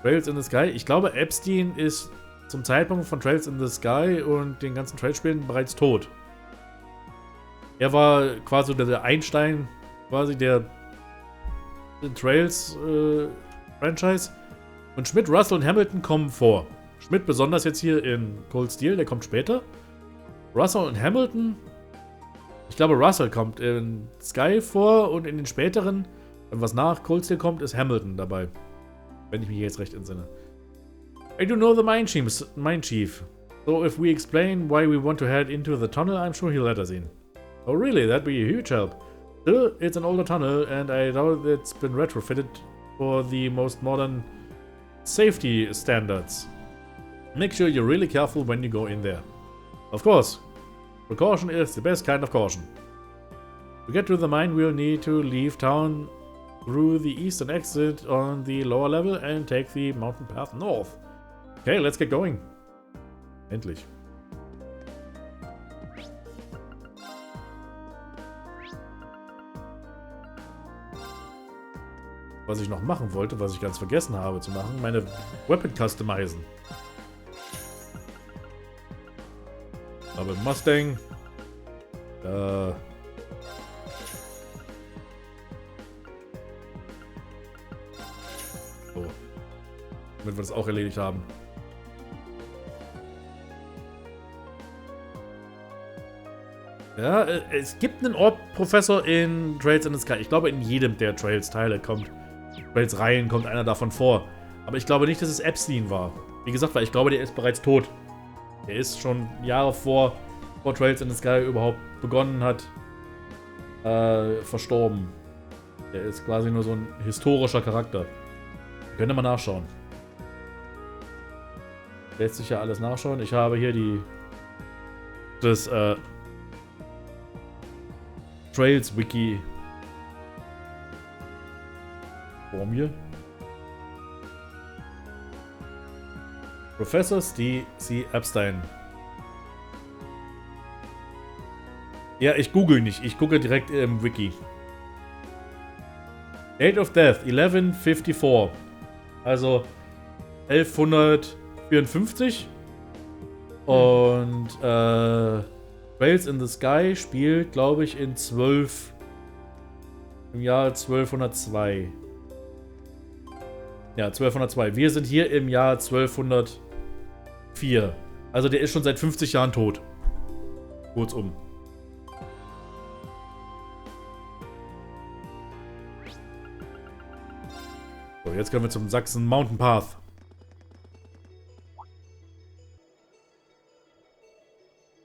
Trails in the Sky. Ich glaube, Epstein ist zum Zeitpunkt von Trails in the Sky und den ganzen Trails-Spielen bereits tot. Er war quasi der Einstein, quasi der Trails-Franchise. Und Schmidt, Russell und Hamilton kommen vor. Schmidt besonders jetzt hier in Cold Steel, der kommt später. Russell und Hamilton. Ich glaube, Russell kommt in Sky vor und in den späteren, wenn was nach Cold Steel kommt, ist Hamilton dabei. Wenn ich mich jetzt recht entsinne. I do know the mine chief. So if we explain why we want to head into the tunnel, I'm sure he'll let us in. Oh really? That'd be a huge help. Still, it's an older tunnel and I doubt it's been retrofitted for the most modern safety standards. Make sure you're really careful when you go in there. Of course, precaution is the best kind of caution. To get to the mine, we'll need to leave town through the eastern exit on the lower level and take the mountain path north. Okay, let's get going. Endlich. Was ich noch machen wollte, was ich ganz vergessen habe zu machen, meine Weapon customizen. Aber Mustang. So. Damit wir das auch erledigt haben. Ja, es gibt einen Orb-Professor in Trails in the Sky. Ich glaube, in jedem der Trails-Teile kommt. Trails-Reihen kommt einer davon vor. Aber ich glaube nicht, dass es Epstein war. Wie gesagt, weil ich glaube, der ist bereits tot. Der ist schon Jahre vor Trails in the Sky überhaupt begonnen hat, verstorben. Der ist quasi nur so ein historischer Charakter. Könnt ihr mal nachschauen. Lässt sich ja alles nachschauen. Ich habe hier das Trails Wiki vor mir. Professor C. Epstein. Ja, ich google nicht. Ich gucke direkt im Wiki. Date of Death 1154. Also 1154. Und Trails in the Sky spielt, glaube ich, im Jahr 1202. Ja, 1202. Wir sind hier im Jahr 1204. Also der ist schon seit 50 Jahren tot. Kurzum. So, jetzt können wir zum Sachsen Mountain Path.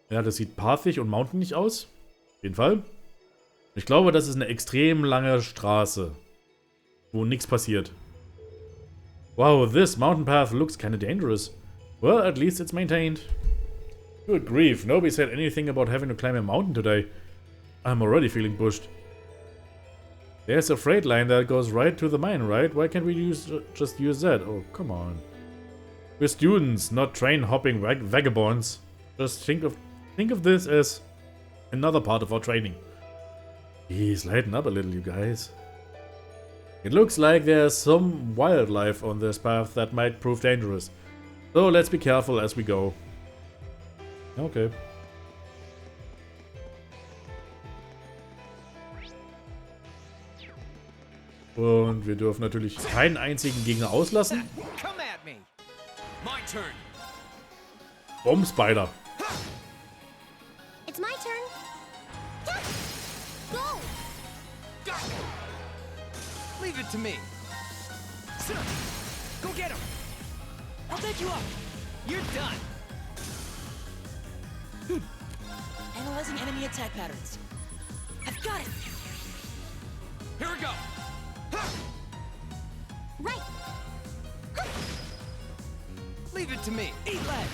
Ja, das sieht pathig und mountainlich aus. Auf jeden Fall. Ich glaube, das ist eine extrem lange Straße, wo nichts passiert. Wow, this mountain path looks kinda dangerous. Well, at least it's maintained. Good grief, nobody said anything about having to climb a mountain today. I'm already feeling pushed. There's a freight line that goes right to the mine, right? Why can't we just use that? Oh, come on. We're students, not train-hopping vagabonds. Just think of this as another part of our training. Please, lighten up a little, you guys. It looks like there's some wildlife on this path that might prove dangerous. So let's be careful as we go. Okay. Und wir dürfen natürlich keinen einzigen Gegner auslassen. Come at me. My turn. Bomb Spider. It's my turn. Go! Leave it to me. Go get him. I'll take you up. You're done. Analyzing enemy attack patterns. I've got it. Here we go. Right. Leave it to me. Eat lead.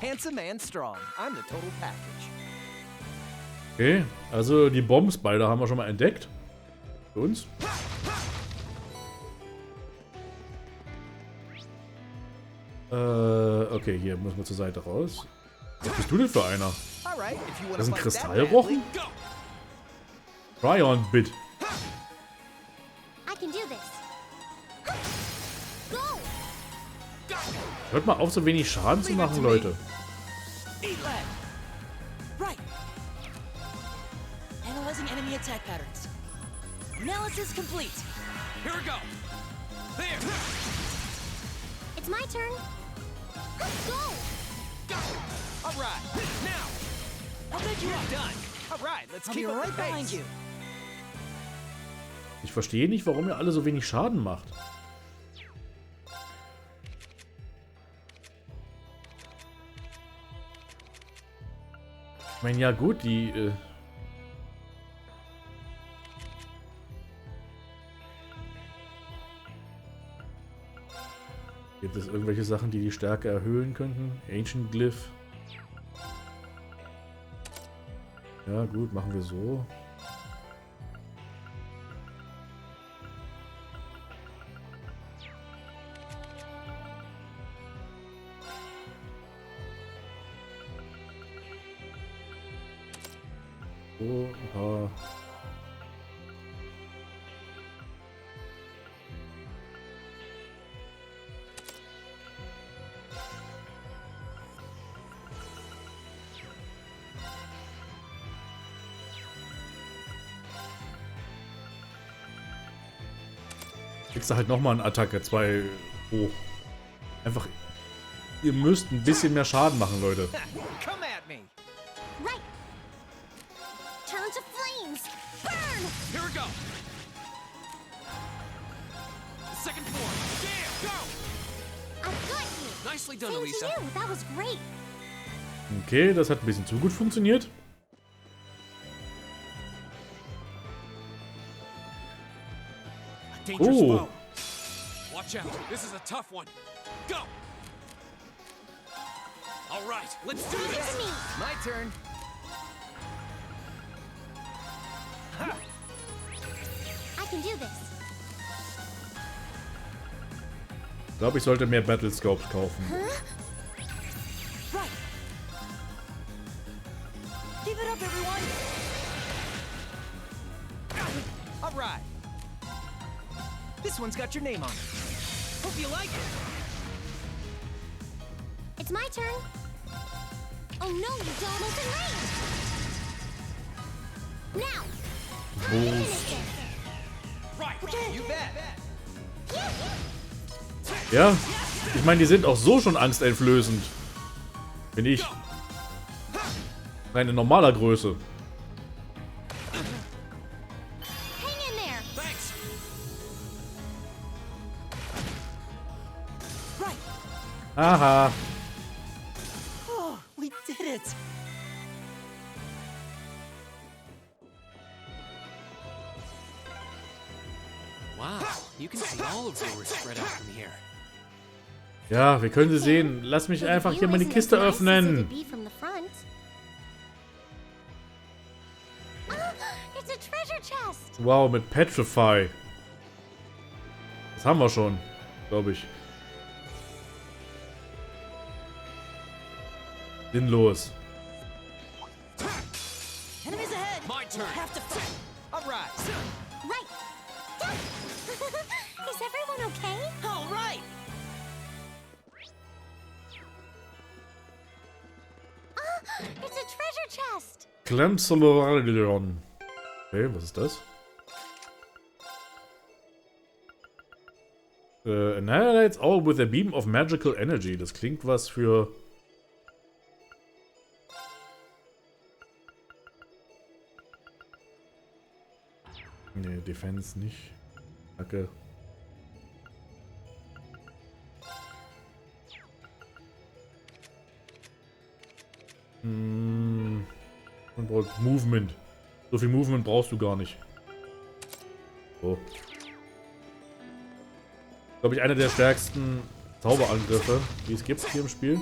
Handsome and strong. I'm the total package. Okay, also die Bombs beide haben wir schon mal entdeckt. Für uns. Okay, hier müssen wir zur Seite raus. Was bist du denn für einer? Das sind Kristallrochen? Rean, Bit. I can do this. Go. Hört mal auf, so wenig Schaden zu machen, Leute. Eat lead. Right. Analyzing enemy attack patterns. Analysis complete. Here we go. There. It's my turn. Go. All right. Now. I'll bet you're done. All right. Let's I'll keep be it right behind you. Ich verstehe nicht, warum ihr alle so wenig Schaden macht. Ich meine, ja gut, die... Gibt es irgendwelche Sachen, die die Stärke erhöhen könnten? Ancient Glyph. Ja gut, machen wir so. So, ein paar. Kriegst du halt nochmal eine Attacke, 2 hoch. Einfach, ihr müsst ein bisschen mehr Schaden machen, Leute. Come at me. Right. Turn to flames. Burn. Here we go. Second floor. Yeah, go. I've got you. Nicely done, Same Elisa. to you. That was great. Okay, das hat ein bisschen zu gut funktioniert. Dangerous Oh. foe. Watch out. This is a tough one. Go. All right. Let's do this. My turn. I can do this. Ich glaube, ich sollte mehr Battlescopes kaufen. Right. Keep it up, everyone. All right. This one's got your name on it. Hope you like it. It's my turn. Oh no, you almost in range. Now. Boost. Right. You bet. Ja, ich meine, die sind auch so schon angsteinflößend. Bin ich. Eine normaler Größe. Hang in there. Thanks. Right. Aha. Oh, we did it. Wow, you can see all of Ruhr spread out from here. Ja, wir können sie sehen. Lass mich einfach hier meine Kiste öffnen. Be from the front. It's a treasure chest. Wow, mit Petrify. Das haben wir schon, glaube ich. Sinnlos. Enemies ahead. My turn. Have to fight. All right. Right. Is everyone okay? All right. It's a treasure chest. Glanzolorion. Okay, was ist das? Annihilates all with a beam of magical energy. Das klingt was für... Ne, Defense nicht. Attacke. Hm. Man braucht Movement. So viel Movement brauchst du gar nicht. So. Glaube ich, einer der stärksten Zauberangriffe, die es gibt hier im Spiel.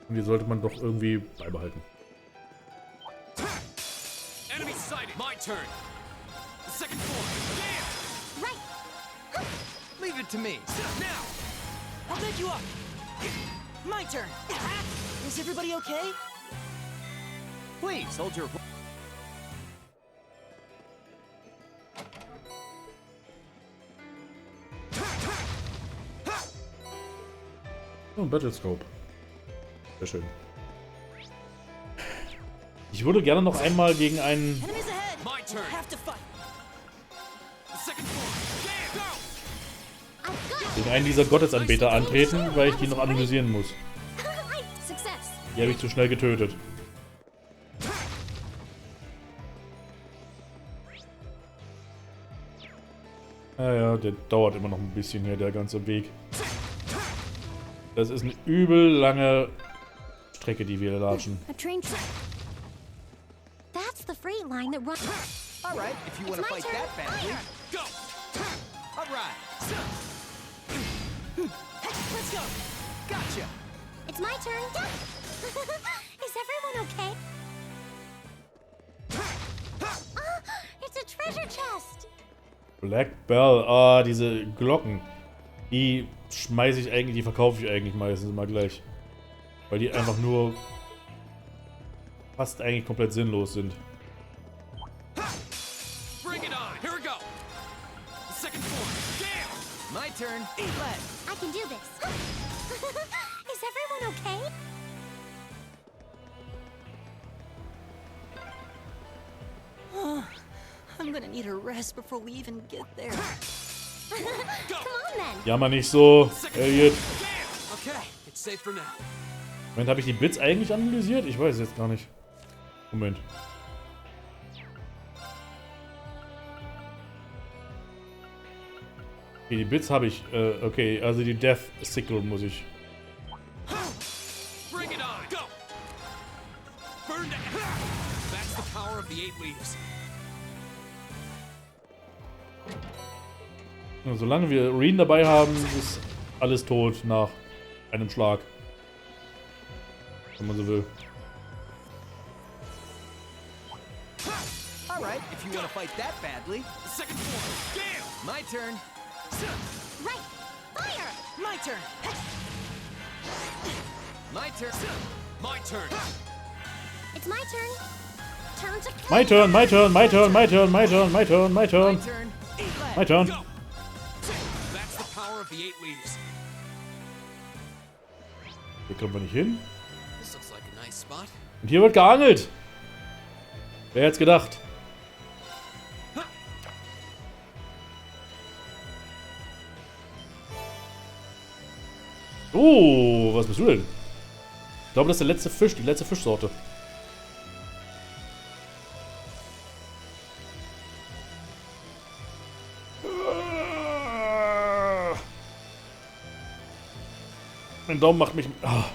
Und die sollte man doch irgendwie beibehalten. Enemy sighted. My turn. The second form. Damn. Right. Leave it to me. Now. I'll pick you up. My turn. Is everybody okay? Please hold your. Oh, ein Battlescope. Sehr schön. Ich würde gerne noch einmal gegen einen... gegen einen dieser Gottesanbeter antreten, weil ich die noch analysieren muss. Die habe ich zu schnell getötet. Naja, der dauert immer noch ein bisschen hier, der ganze Weg. Das ist eine übel lange Strecke, die wir latschen. A train track. That's the freight line that runs. All right, if you want to fight that badly. Go. All right. Let's go. Gotcha. It's my turn. Is everyone okay? It's a treasure chest. Black Bell, ah, diese Glocken. Die schmeiße ich eigentlich, die verkaufe ich eigentlich meistens immer gleich. Weil die einfach nur fast eigentlich komplett sinnlos sind. Bring it on. Here we go. The second form. Damn. My turn. Eat lead. I can do this. Is everyone okay? I'm gonna need a rest before we even get there. Come on then. Jammer nicht so, Elliot. Okay, it's safe for now. Moment, habe ich die Bits eigentlich analysiert? Ich weiß es jetzt gar nicht. Moment. Okay, die Bits habe ich. Okay, also die Death Sickle muss ich. Bring it on. Go. Burn to That's the power of the 8 leaves. Ja, solange wir Rean dabei haben, ist alles tot nach einem Schlag. Wenn man so will. All right, if you want to fight that badly. The second form. Damn. My turn. Right. Fire. My turn. My turn. My turn. It's my turn. Turn to. My turn, my turn, my turn, my turn, my turn, my turn, my turn. My turn. That's the power of the 8 leaves. Hier kommen wir nicht hin. This looks like a nice spot. Und hier wird geangelt. Wer hätte es gedacht? Oh, was bist du denn? Ich glaube, das ist der letzte Fisch, die letzte Fischsorte. Mein Daumen macht mich... Ah.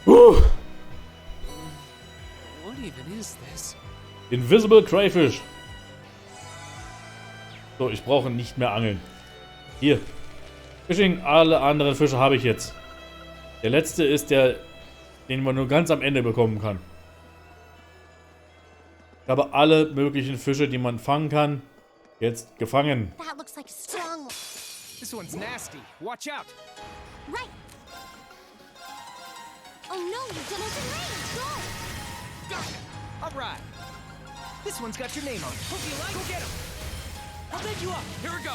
What even is this? Invisible Crayfish. So, ich brauche nicht mehr angeln. Hier. Fishing, alle anderen Fische habe ich jetzt. Der letzte ist der, den man nur ganz am Ende bekommen kann. Ich habe alle möglichen Fische, die man fangen kann, jetzt gefangen. That looks like a strong one. This one's nasty. Watch out. Right. Oh no, you've done us in range. Go. Got it. All right. This one's got your name on it. Hope you like. Go get him. I'll pick you up. Here we go.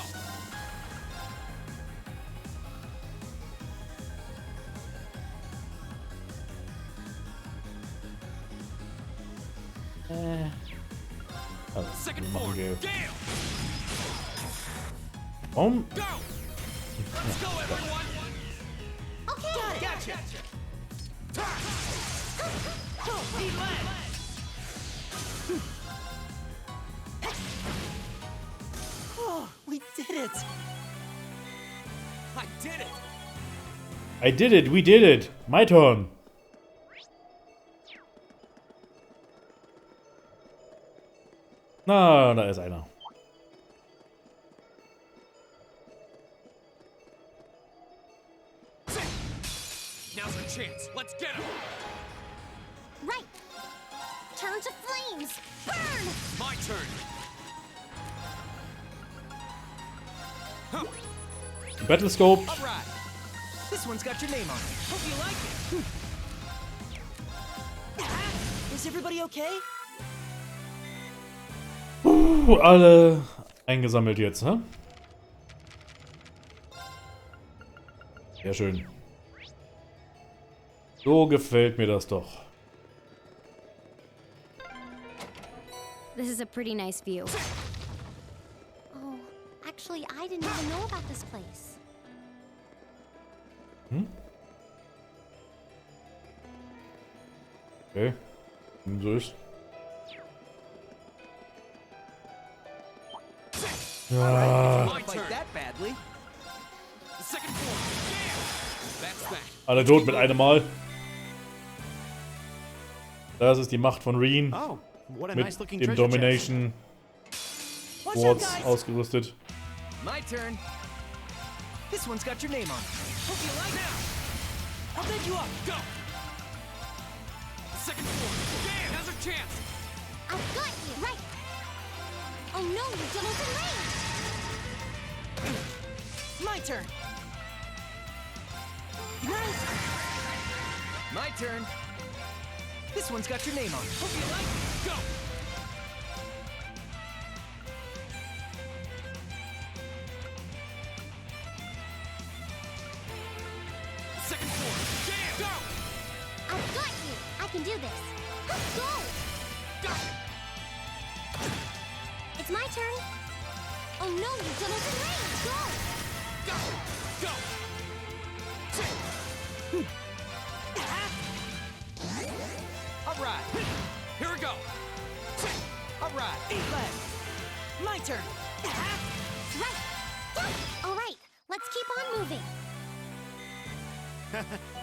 Second form. Damn. Warum? Go. Let's go, everyone. Okay. Got it. Gotcha. Oh, eat lead. Oh, we did it. I did it. I did it, we did it. My turn. Na, da ist einer. Now's our chance. Let's get him. Right. Turn to flames. Burn. My turn. Battlescope. All right. This one's got your name on it. Hope you like it. Is everybody okay? Alle eingesammelt jetzt, hä? Sehr schön. So gefällt mir das doch. This is a pretty nice view. Oh, actually, I didn't even know about this place. Hm? Okay. So ist. Ja. Alle tot mit einem Mal. Das ist die Macht von Rean. Mit dem Domination Swords ausgerüstet. My turn. This one's got your name on it. Hope you like it. I'll bend you up. Go. Second floor. Damn, now's our chance. I've got you. Right. Oh no, you doubled in range. My turn. Nice. My turn. This one's got your name on it. Hope you like it. Go. Second floor. Damn. Go. I've got you. I can do this. Let's go. Go. It's my turn. Oh no, you doubled in range. Go. Go. Go. All right. Here we go. All right. Left. My turn. Right. All right. Let's keep on moving.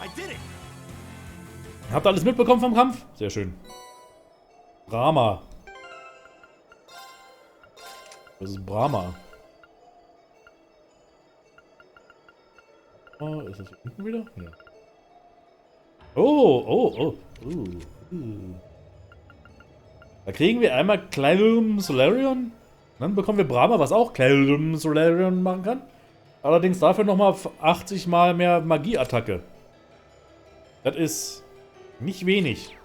I did it. Habt ihr alles mitbekommen vom Kampf? Sehr schön. Brahma. Das ist Brahma. Oh, ist das hier unten wieder? Ja. Oh. Da kriegen wir einmal Kleilum Solarion. Dann bekommen wir Brahma, was auch Kleilum Solarion machen kann. Allerdings dafür nochmal 80 mal mehr Magieattacke. Das ist nicht wenig.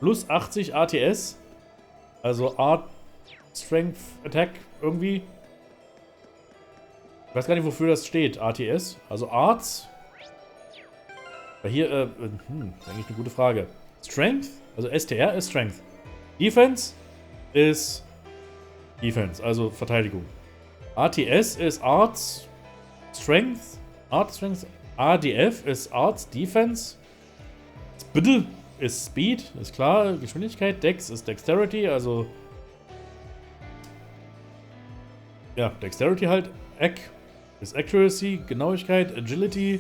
Plus 80 ATS. Also Art Strength Attack irgendwie. Ich weiß gar nicht, wofür das steht. ATS. Also Arts. Hier, ist eigentlich eine gute Frage. Strength, also STR ist Strength. Defense ist Defense, also Verteidigung. ATS ist Arts Strength. Art Strength. ADF ist Arts Defense. Speed ist Speed, ist klar. Geschwindigkeit. Dex ist Dexterity, also ja, Dexterity halt. Ac ist Accuracy, Genauigkeit, Agility,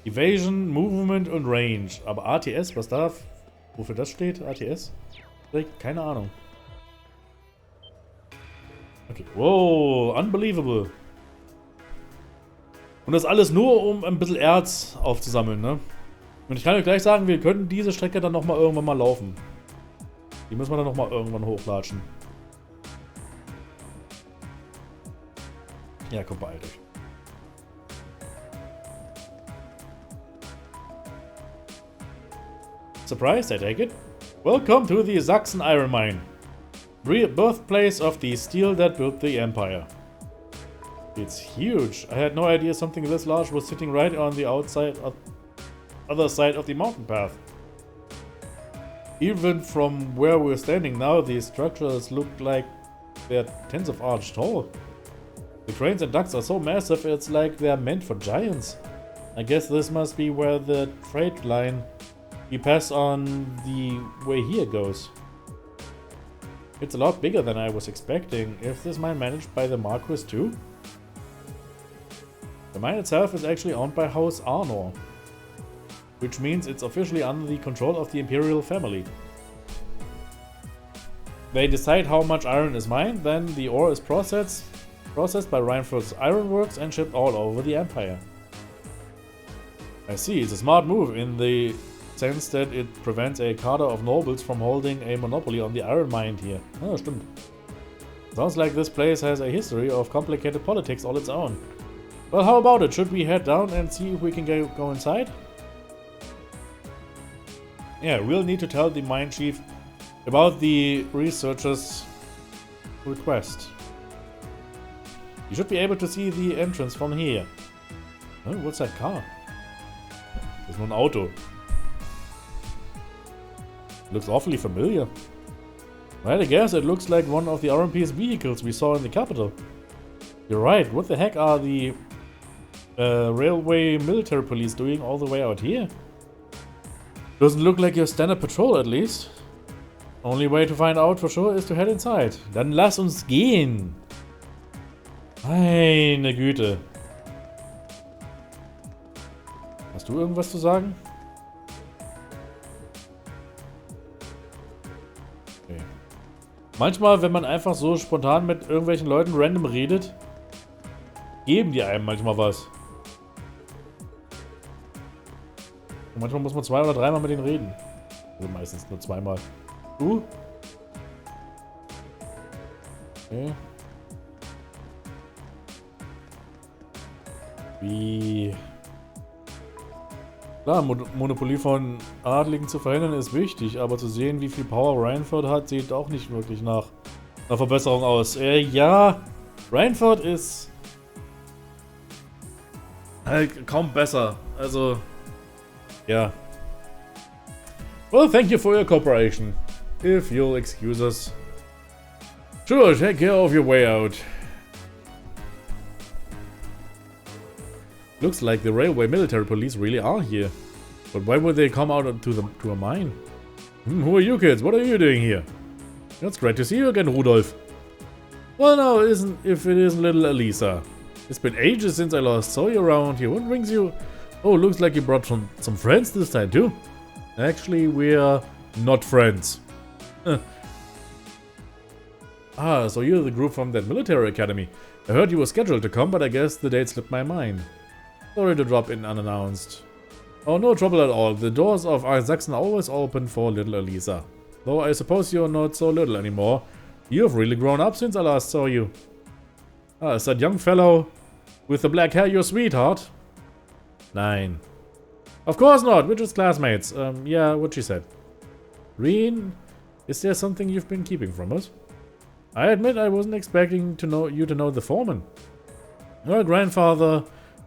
Evasion, Movement und Range. Aber ATS, was da, wofür das steht? ATS? Keine Ahnung. Okay. Wow, unbelievable. Und das alles nur, um ein bisschen Erz aufzusammeln, ne? Und ich kann euch gleich sagen, wir können diese Strecke dann nochmal irgendwann mal laufen. Die müssen wir dann nochmal irgendwann hochlatschen. Ja, komm, beeilt euch. Surprised, I take it? Welcome to the Sachsen Iron Mine. Birthplace of the steel that built the empire. It's huge. I had no idea something this large was sitting right on the other side of the mountain path. Even from where we're standing now, these structures look like they're tens of arch tall. The cranes and ducts are so massive, it's like they're meant for giants. I guess this must be where the freight line we pass on the way here goes. It's a lot bigger than I was expecting. Is this mine managed by the Marquis too? The mine itself is actually owned by House Arnor, which means it's officially under the control of the Imperial family. They decide how much iron is mined, then the ore is processed by Reinfeldt's ironworks and shipped all over the Empire. I see, it's a smart move in the sense that it prevents a cadre of nobles from holding a monopoly on the iron mine here. Oh, stimmt. Sounds like this place has a history of complicated politics all its own. Well, how about it? Should we head down and see if we can go inside? Yeah, we'll need to tell the mine chief about the researcher's request. You should be able to see the entrance from here. Oh, what's that car? There's no auto. Looks awfully familiar. Well, I guess it looks like one of the RMP's vehicles we saw in the capital. You're right, what the heck are the railway military police doing all the way out here? Doesn't look like your standard patrol at least. Only way to find out for sure is to head inside. Dann lass uns gehen. Meine Güte. Hast du irgendwas zu sagen? Okay. Manchmal, wenn man einfach so spontan mit irgendwelchen Leuten random redet, geben die einem manchmal was. Und manchmal muss man 2 oder 3 Mal mit denen reden. Also meistens nur 2 Mal. Du? Okay. Wie? Klar, Monopolie von Adligen zu verhindern ist wichtig, aber zu sehen, wie viel Power Reinfeld hat, sieht auch nicht wirklich nach einer Verbesserung aus. Ja, Reinfeld ist halt kaum besser. Also, ja. Well, thank you for your cooperation. If you'll excuse us. Sure, take care of your way out. Looks like the railway military police really are here. But why would they come out to a mine? Who are you kids? What are you doing here? It's great to see you again, Rudolph. Well, no, if it isn't little Elisa. It's been ages since I last saw you around here. What brings you? Oh, looks like you brought some friends this time too. Actually, we're not friends. Ah, so you're the group from that military academy. I heard you were scheduled to come, but I guess the date slipped my mind. Sorry to drop in unannounced. Oh, no trouble at all. The doors of Sachsen are always open for little Elisa. Though I suppose you're not so little anymore. You've really grown up since I last saw you. Ah, is that young fellow with the black hair your sweetheart? Nein. Of course not, we're just classmates. Yeah, what she said. Rean, is there something you've been keeping from us? I admit I wasn't expecting you to know the foreman. Your grandfather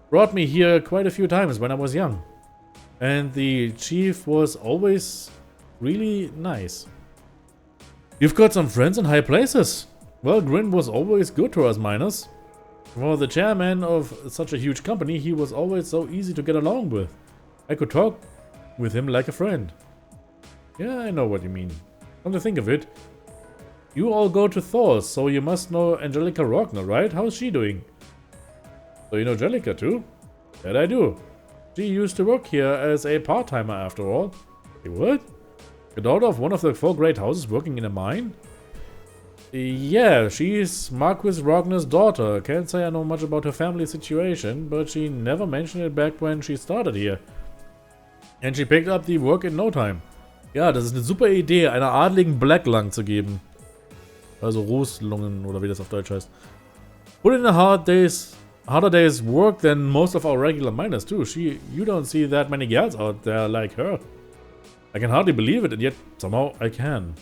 brought me here quite a few times when I was young. And the chief was always really nice. You've got some friends in high places. Well, Grin was always good to us miners. For the chairman of such a huge company, he was always so easy to get along with. I could talk with him like a friend. Yeah, I know what you mean. Come to think of it, you all go to Thor's, so you must know Angelica Rockner, right? How's she doing? So you know Angelica too? That I do. She used to work here as a part-timer after all. You what? The daughter of one of the 4 great houses working in a mine? Yeah, she's Marquis Rockner's daughter. Can't say I know much about her family situation, but she never mentioned it back when she started here. And she picked up the work in no time. Ja, das ist eine super Idee, einer adligen Black Lung zu geben. Also Rußlungen oder wie das auf Deutsch heißt. Put in a harder day's work than most of our regular miners too. You don't see that many girls out there like her. I can hardly believe it, and yet somehow I can.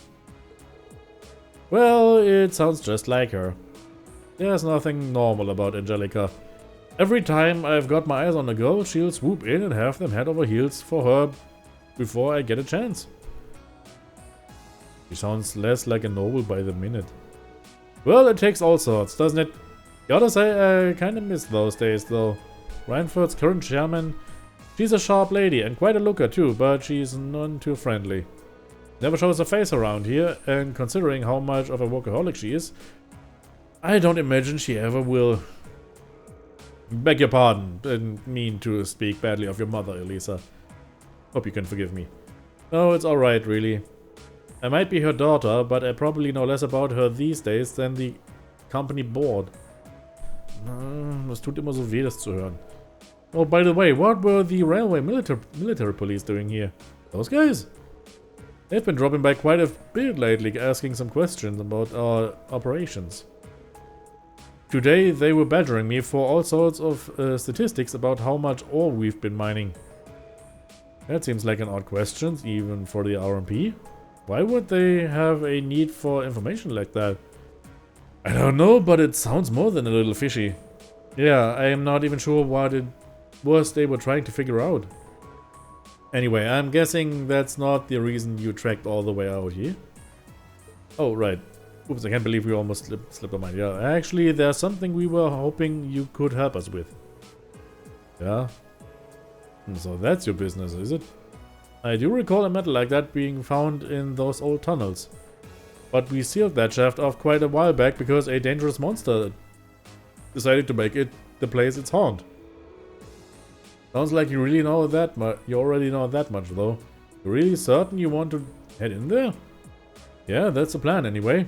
Well, it sounds just like her. There's nothing normal about Angelica. Every time I've got my eyes on a girl, she'll swoop in and have them head over heels for her before I get a chance. She sounds less like a noble by the minute. Well, it takes all sorts, doesn't it? Gotta say, I kinda miss those days though. Reinfeldt's current chairman, she's a sharp lady and quite a looker too, but she's none too friendly. Never shows her face around here, and considering how much of a workaholic she is, I don't imagine she ever will. Beg your pardon, didn't mean to speak badly of your mother, Elisa. Hope you can forgive me. No, it's alright, really. I might be her daughter, but I probably know less about her these days than the company board. Das tut immer so weh, das zu hören. Oh, by the way, what were the railway military police doing here? Those guys? They've been dropping by quite a bit lately, asking some questions about our operations. Today they were badgering me for all sorts of statistics about how much ore we've been mining. That seems like an odd question, even for the RMP. Why would they have a need for information like that? I don't know, but it sounds more than a little fishy. Yeah, I am not even sure what it was they were trying to figure out. Anyway, I'm guessing that's not the reason you trekked all the way out here. Oh, right. Oops, I can't believe we almost slipped our mind. Yeah, actually, there's something we were hoping you could help us with. Yeah? So that's your business, is it? I do recall a metal like that being found in those old tunnels. But we sealed that shaft off quite a while back because a dangerous monster decided to make it the place its haunt. Sounds like you really know that much. You already know that much, though. You're really certain you want to head in there? Yeah, that's the plan anyway.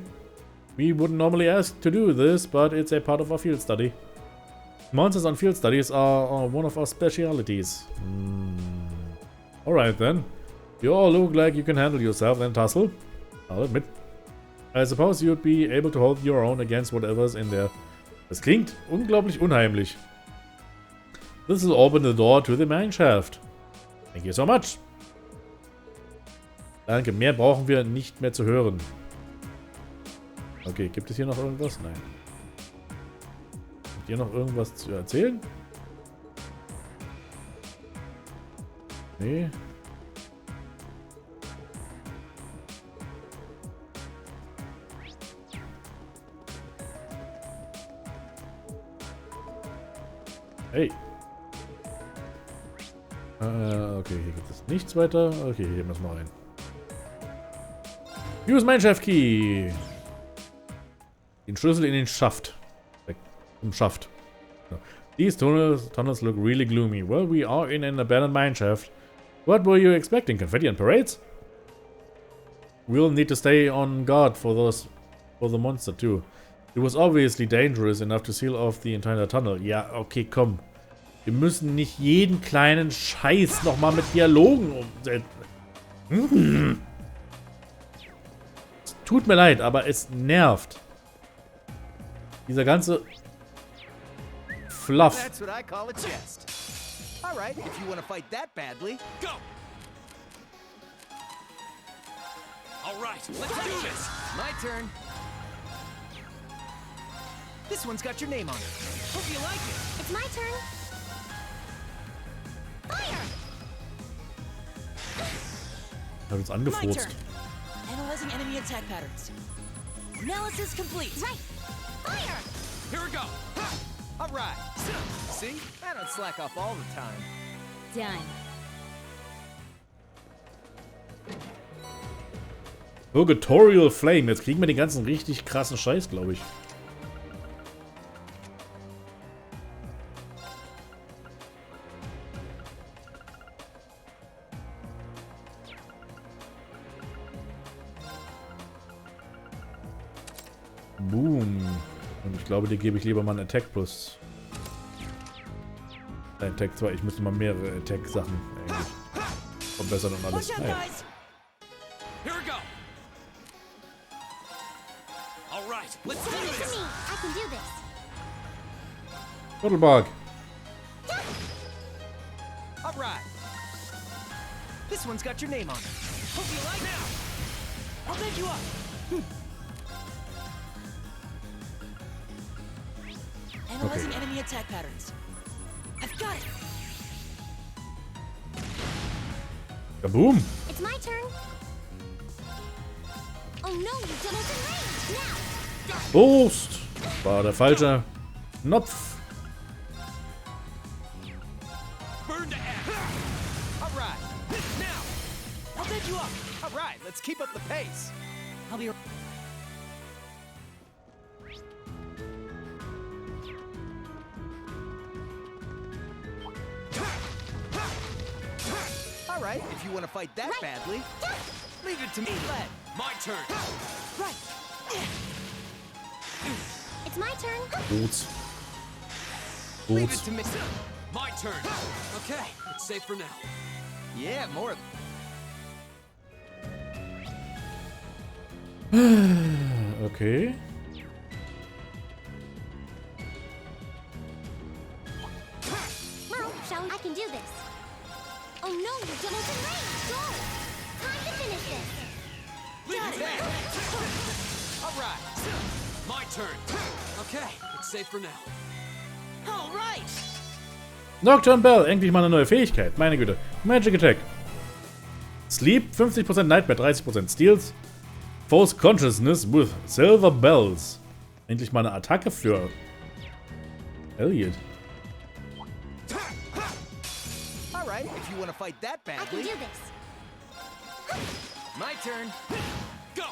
We wouldn't normally ask to do this, but it's a part of our field study. Monsters on field studies are one of our specialities. Alright then. You all look like you can handle yourself then, Tussle. I'll admit. I suppose you'd be able to hold your own against whatever's in there. Das klingt unglaublich unheimlich. This will open the door to the mine shaft. Thank you so much. Danke, mehr brauchen wir nicht mehr zu hören. Okay, gibt es hier noch irgendwas? Nein. Habt ihr noch irgendwas zu erzählen? Nee. Hey. Okay, hier gibt es nichts weiter. Okay, hier müssen wir rein. Use Mineshaft Key. Den Schlüssel in den Schaft. Im Schaft. No. These tunnels look really gloomy. Well, we are in an abandoned mineshaft. What were you expecting? Confetti and parades? We'll need to stay on guard for the monster too. It was obviously dangerous enough to seal off the entire tunnel. Ja, okay, komm. Wir müssen nicht jeden kleinen Scheiß nochmal mit Dialogen umsetzen. Es tut mir leid, aber es nervt. Dieser ganze Fluff. That's what I call a chest. All right, if you want to fight that badly, go. All right, let's do this. My turn. This one's got your name on it. Hope you like it. It's my turn. Fire! Hat uns angefurzt. Analyzing enemy attack patterns. Analysis complete. Right. Fire! Here we go. All right. See? I don't slack off all the time. Done. Purgatorial Flame. Jetzt kriegen wir den ganzen richtig krassen Scheiß, glaube ich. Boom. Und ich glaube, die gebe ich lieber mal einen Attack plus. Attack 2. Ich müsste mal mehrere Attack-Sachen eigentlich verbessern und alles. Hey. Here we go. All right, let's do this. I can do this. Turtlebug. All right. This one's got your name on it. Hope you like now. I'll take you up. Analyzing enemy attack patterns. I've got it. Kaboom. It's my turn. Oh no, you doubled in range. Now. Boost. War der falsche Knopf. Burn to F. All right. Now. I'll take you up. All right, let's keep up the pace. I'll be. All right, if you want to fight that badly, Leave it to me. Let. My turn. Right. It's my turn. Gut. Leave Gut. it to me. My turn. Okay, it's safe for now. Yeah, more. Okay. Merle, shall we? I can do this. Oh no, you Jonathan Ray! Go! Time to finish this. Leave it to me. All right. My turn. Okay, it's safe for now. All right. Nocturne Bell, endlich mal eine neue Fähigkeit. Meine Güte. Magic Attack. Sleep, 50% Nightmare, 30% Steals. Force Consciousness with Silver Bells. Endlich mal eine Attacke für Elliot. All right, if you want to fight that I can badly. do this. My turn. Go.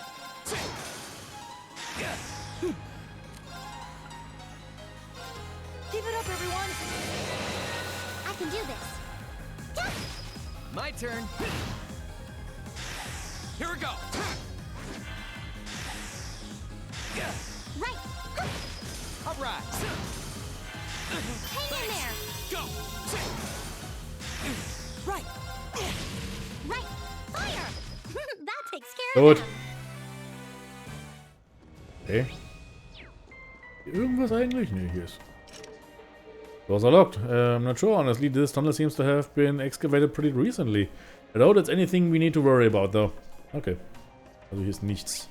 Keep it up, everyone. I can do this. My turn. Here we go. Right. All right. Hang in there. Go. Right. Right. Fire. That takes care Gut. of them. Okay. Irgendwas eigentlich? Nee, hier ist. Doors are locked. Not sure, honestly. This tunnel seems to have been excavated pretty recently. I doubt it's anything we need to worry about, though. Okay. Also hier ist nichts.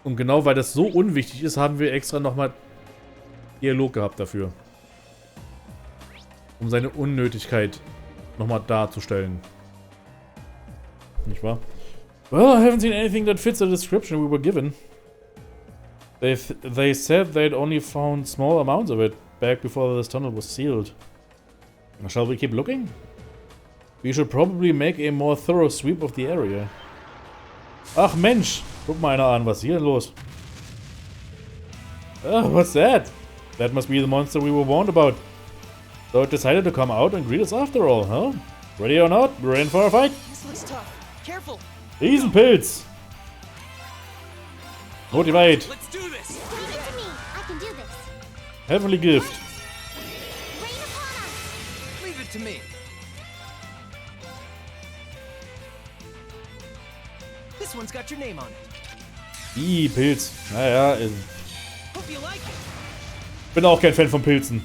Und genau weil das so unwichtig ist, haben wir extra nochmal Dialog gehabt dafür. Um seine Unnötigkeit nochmal darzustellen. Nicht wahr? Well, I haven't seen anything that fits the description we were given. They said they'd only found small amounts of it back before this tunnel was sealed. Shall we keep looking? We should probably make a more thorough sweep of the area. Ach Mensch, guck mal einer an, was ist hier los? Oh, what's that? That must be the monster we were warned about. So it decided to come out and greet us after all, huh? Ready or not, we're in for a fight. This looks tough. Careful. Riesenpilz! Motivate! Let's do this. Leave it to me. I can do this. Heavenly Gift! Rain upon us. Leave it to me. This one's got your name on it. Ih, Pilz. Naja, Hope you like it. bin auch kein Fan von Pilzen.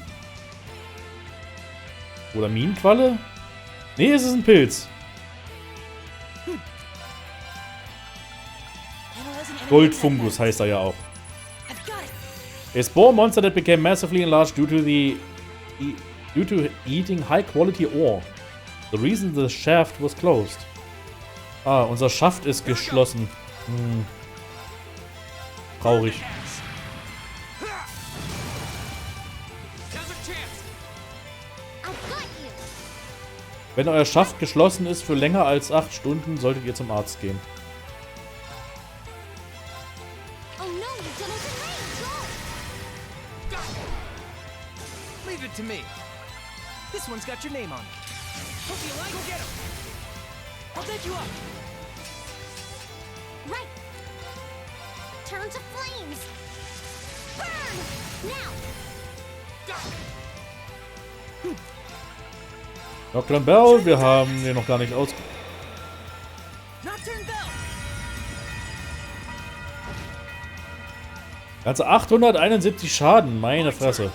Oder Minenqualle? Nee, es ist ein Pilz. Goldfungus heißt er ja auch. A spore monster that became massively enlarged due to eating high quality ore. The reason the shaft was closed. Ah, unser Schaft ist geschlossen. Hm. Traurig. Wenn euer Schaft geschlossen ist für länger als 8 Stunden, solltet ihr zum Arzt gehen. Leave it to me. This one's got your name on it. Hope you like. Go get him. I'll take you up. Right. Turn to flames. Burn! Now. Dr. Bell, wir haben den noch gar nicht aus... Ganze 871 Schaden, meine Fresse.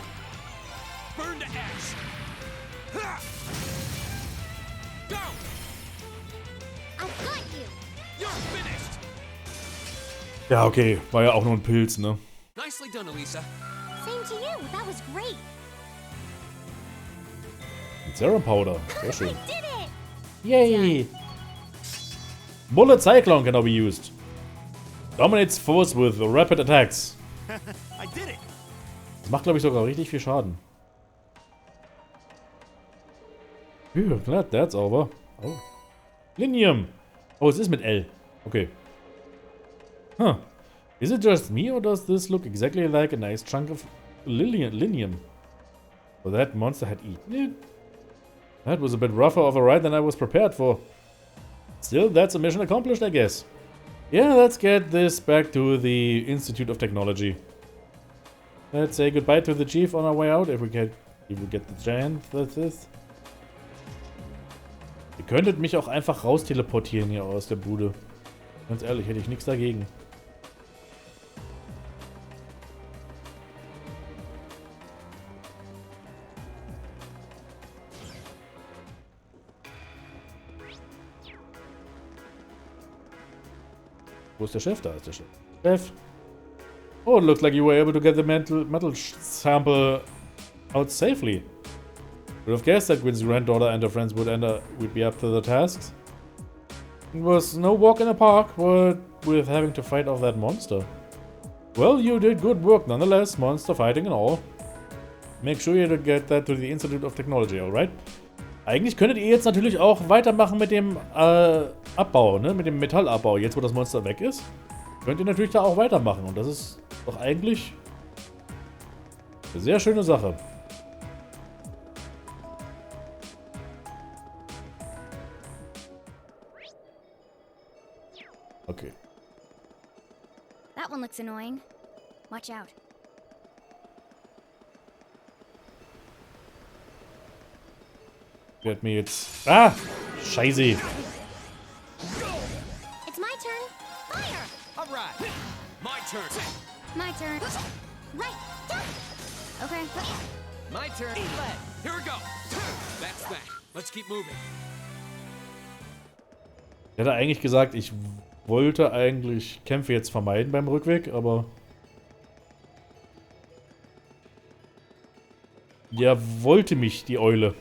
Ja, okay, war ja auch nur ein Pilz, ne? Nicely done, Elisa. Same to you. That was great. Serum Powder, sehr schön. We did it. Yay! Bullet Cyclone can now be used. Dominates foes with rapid attacks. I did it. Das macht, glaube ich, sogar richtig viel Schaden. Phew, glad that's over. Oh. Linium. Oh, es ist mit L. Okay. Huh. Is it just me or does this look exactly like a nice chunk of linium? Well, that monster had eaten it? That was a bit rougher of a ride than I was prepared for. Still, that's a mission accomplished, I guess. Yeah, let's get this back to the Institute of Technology. Let's say goodbye to the chief on our way out, if we get the chance. That's this. Ihr könntet mich auch einfach raus teleportieren hier aus der Bude. Ganz ehrlich, hätte ich nichts dagegen. Wo ist der Chef? Da ist der Chef. Chef! Oh, it looks like you were able to get the metal sample out safely. Would have guessed that Gwyn's granddaughter and her friends would be up to the tasks. It was no walk in the park, but with having to fight off that monster. Well, you did good work nonetheless, monster fighting and all. Make sure you get that to the Institute of Technology, alright? Eigentlich könntet ihr jetzt natürlich auch weitermachen mit dem Abbau, ne? Mit dem Metallabbau, jetzt wo das Monster weg ist. Könnt ihr natürlich da auch weitermachen und das ist doch eigentlich eine sehr schöne Sache. Okay. That one looks annoying. Watch out. Wird mir jetzt... Ah! Scheiße! It's my turn. Fire! Alright. My turn. My turn. Right. Jump. Okay. My turn. Here we go. That's that. Let's keep moving. Ich hätte eigentlich gesagt, ich wollte eigentlich Kämpfe jetzt vermeiden beim Rückweg, aber... Ja, wollte mich die Eule.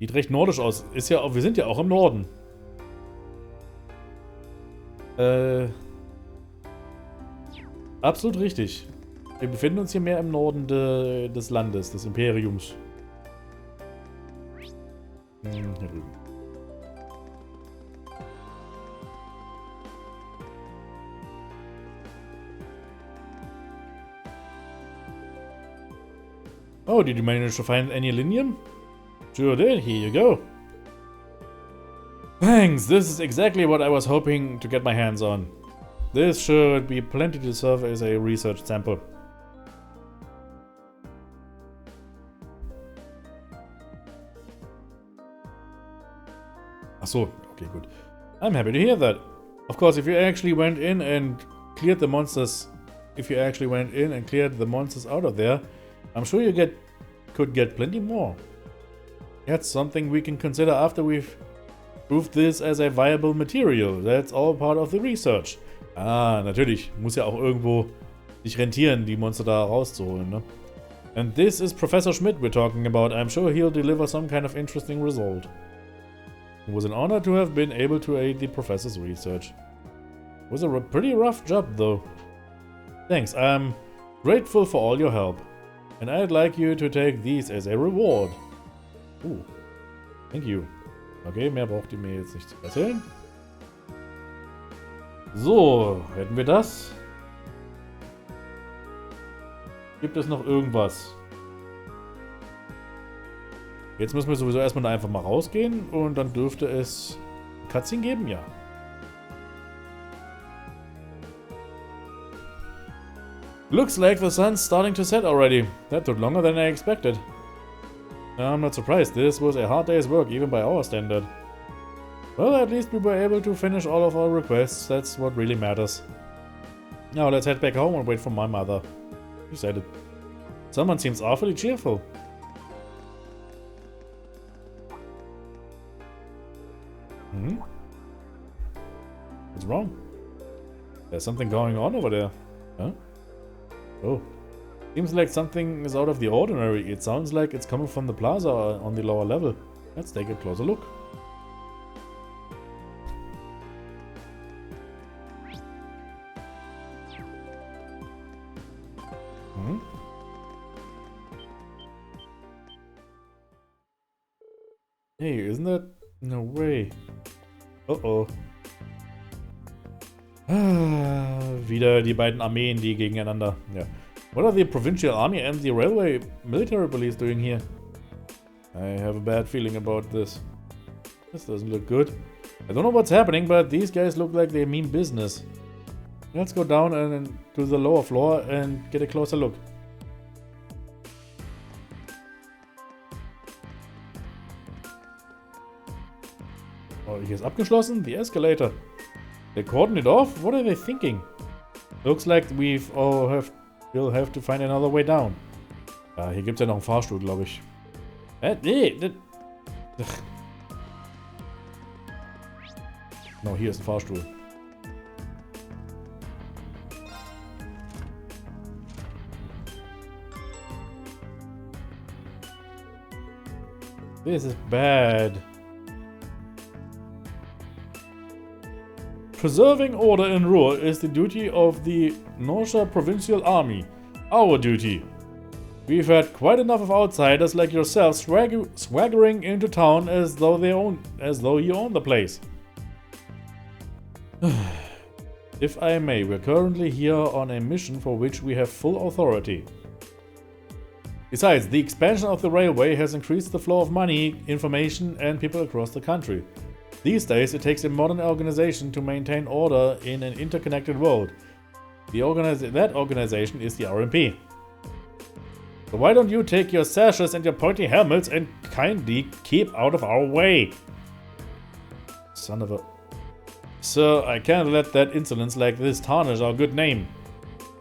Sieht recht nordisch aus. Ist ja, wir sind ja auch im Norden. Absolut richtig. Wir befinden uns hier mehr im Norden des Landes, des Imperiums. Hier drüben. Oh, did you manage to find any Linium? Sure did, here you go. Thanks, this is exactly what I was hoping to get my hands on. This should be plenty to serve as a research sample. Ach so, okay, good. I'm happy to hear that. Of course, if you actually went in and cleared the monsters, out of there, I'm sure you could get plenty more. That's something we can consider after we've proved this as a viable material. That's all part of the research. Ah, natürlich. Muss ja auch irgendwo sich rentieren, die Monster da rauszuholen, ne? And this is Professor Schmidt we're talking about. I'm sure he'll deliver some kind of interesting result. It was an honor to have been able to aid the professor's research. It was a pretty rough job, though. Thanks, I'm grateful for all your help. And I'd like you to take these as a reward. Thank you. Okay, mehr braucht ihr mir jetzt nicht zu erzählen. So, hätten wir das. Gibt es noch irgendwas? Jetzt müssen wir sowieso erstmal da einfach mal rausgehen und dann dürfte es Cutscene geben, ja. Looks like the sun's starting to set already. That took longer than I expected. I'm not surprised. This was a hard day's work, even by our standard. Well, at least we were able to finish all of our requests. That's what really matters. Now let's head back home and wait for my mother. You said it. Someone seems awfully cheerful. What's wrong? There's something going on over there. Huh? Oh. Seems like something is out of the ordinary. It sounds like it's coming from the plaza on the lower level. Let's take a closer look. Hey, isn't that... No way. Oh. Wieder die beiden Armeen, die gegeneinander... Ja. What are the provincial army and the railway military police doing here? I have a bad feeling about this. This doesn't look good. I don't know what's happening, but these guys look like they mean business. Let's go down and to the lower floor and get a closer look. Oh, hier ist abgeschlossen. The escalator. They cordoned it off? What are they thinking? Looks like we'll have to find another way down. Ja, hier gibt es ja noch einen Fahrstuhl, glaube ich. Nee. No, hier ist ein Fahrstuhl. This is bad. Preserving order in Ruhr is the duty of the Norsha Provincial Army. Our duty. We've had quite enough of outsiders like yourself swaggering into town as though you own the place. If I may, we're currently here on a mission for which we have full authority. Besides, the expansion of the railway has increased the flow of money, information, and people across the country. These days, it takes a modern organization to maintain order in an interconnected world. That organization is the RMP. So why don't you take your sashes and your pointy helmets and kindly keep out of our way? Son of a... Sir, I can't let that insolence like this tarnish our good name.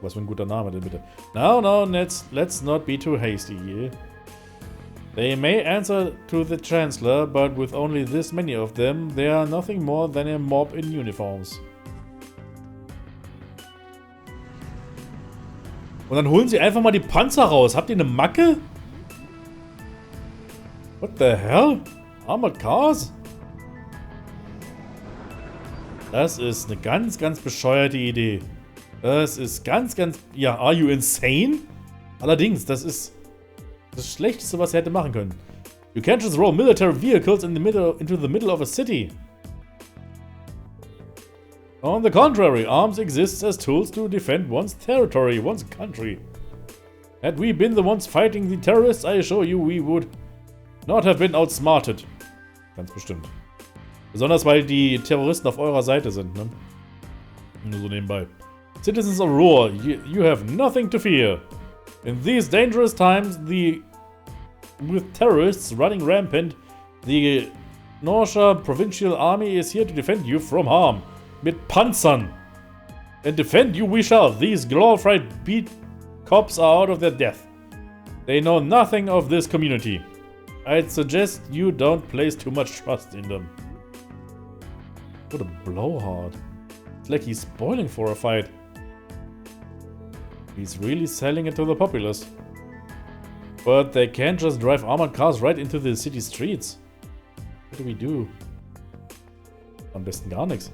Was für ein guter Name denn bitte? No, let's not be too hasty here. They may answer to the Chancellor, but with only this many of them, they are nothing more than a mob in uniforms. Und dann holen sie einfach mal die Panzer raus. Habt ihr eine Macke? What the hell? Armored cars? Das ist eine ganz, ganz bescheuerte Idee. Das ist ganz... Ja, are you insane? Allerdings, das ist das Schlechteste, was er hätte machen können. You can't just roll military vehicles into the middle of a city. On the contrary, arms exist as tools to defend one's territory, one's country. Had we been the ones fighting the terrorists, I assure you we would not have been outsmarted. Ganz bestimmt. Besonders weil die Terroristen auf eurer Seite sind, ne? Nur so nebenbei. Citizens of Ruhr, you have nothing to fear. In these dangerous times, with terrorists running rampant, the Norsha Provincial Army is here to defend you from harm. Mit Panzern. And defend you we shall. These glorified beat cops are out of their depth. They know nothing of this community. I'd suggest you don't place too much trust in them. What a blowhard. It's like he's spoiling for a fight. He's really selling it to the populace. But they can't just drive armored cars right into the city streets. What do we do? Am besten gar nichts.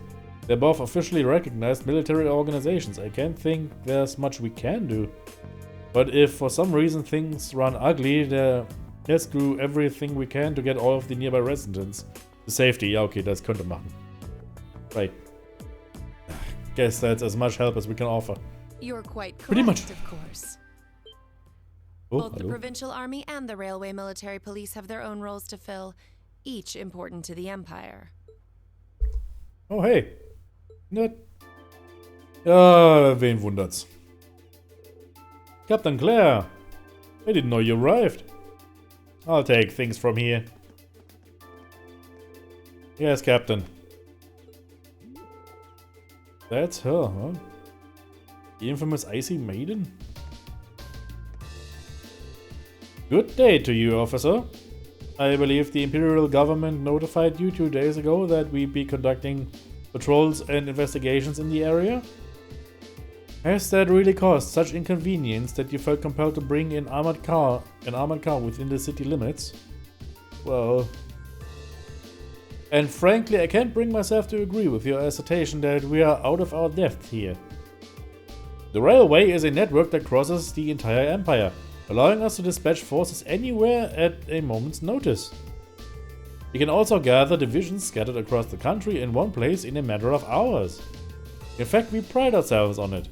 They're both officially recognized military organizations. I can't think there's much we can do. But if for some reason things run ugly, let's do everything we can to get all of the nearby residents to safety. Ja, okay, das könnte machen. Right. Guess that's as much help as we can offer. You're quite Pretty much. correct, of course. Oh, Both the hello. provincial army and the railway military police have their own roles to fill, each important to the Empire. Oh, hey. Nett. Ja, wen wundert's? Captain Claire. I didn't know you arrived. I'll take things from here. Yes, Captain. That's her, huh? The infamous Icy Maiden? Good day to you, officer. I believe the Imperial government notified you 2 days ago that we'd be conducting patrols and investigations in the area? Has that really caused such inconvenience that you felt compelled to bring an armored car within the city limits? Well... And frankly, I can't bring myself to agree with your assertion that we are out of our depth here. The railway is a network that crosses the entire empire, allowing us to dispatch forces anywhere at a moment's notice. We can also gather divisions scattered across the country in one place in a matter of hours. In fact, we pride ourselves on it.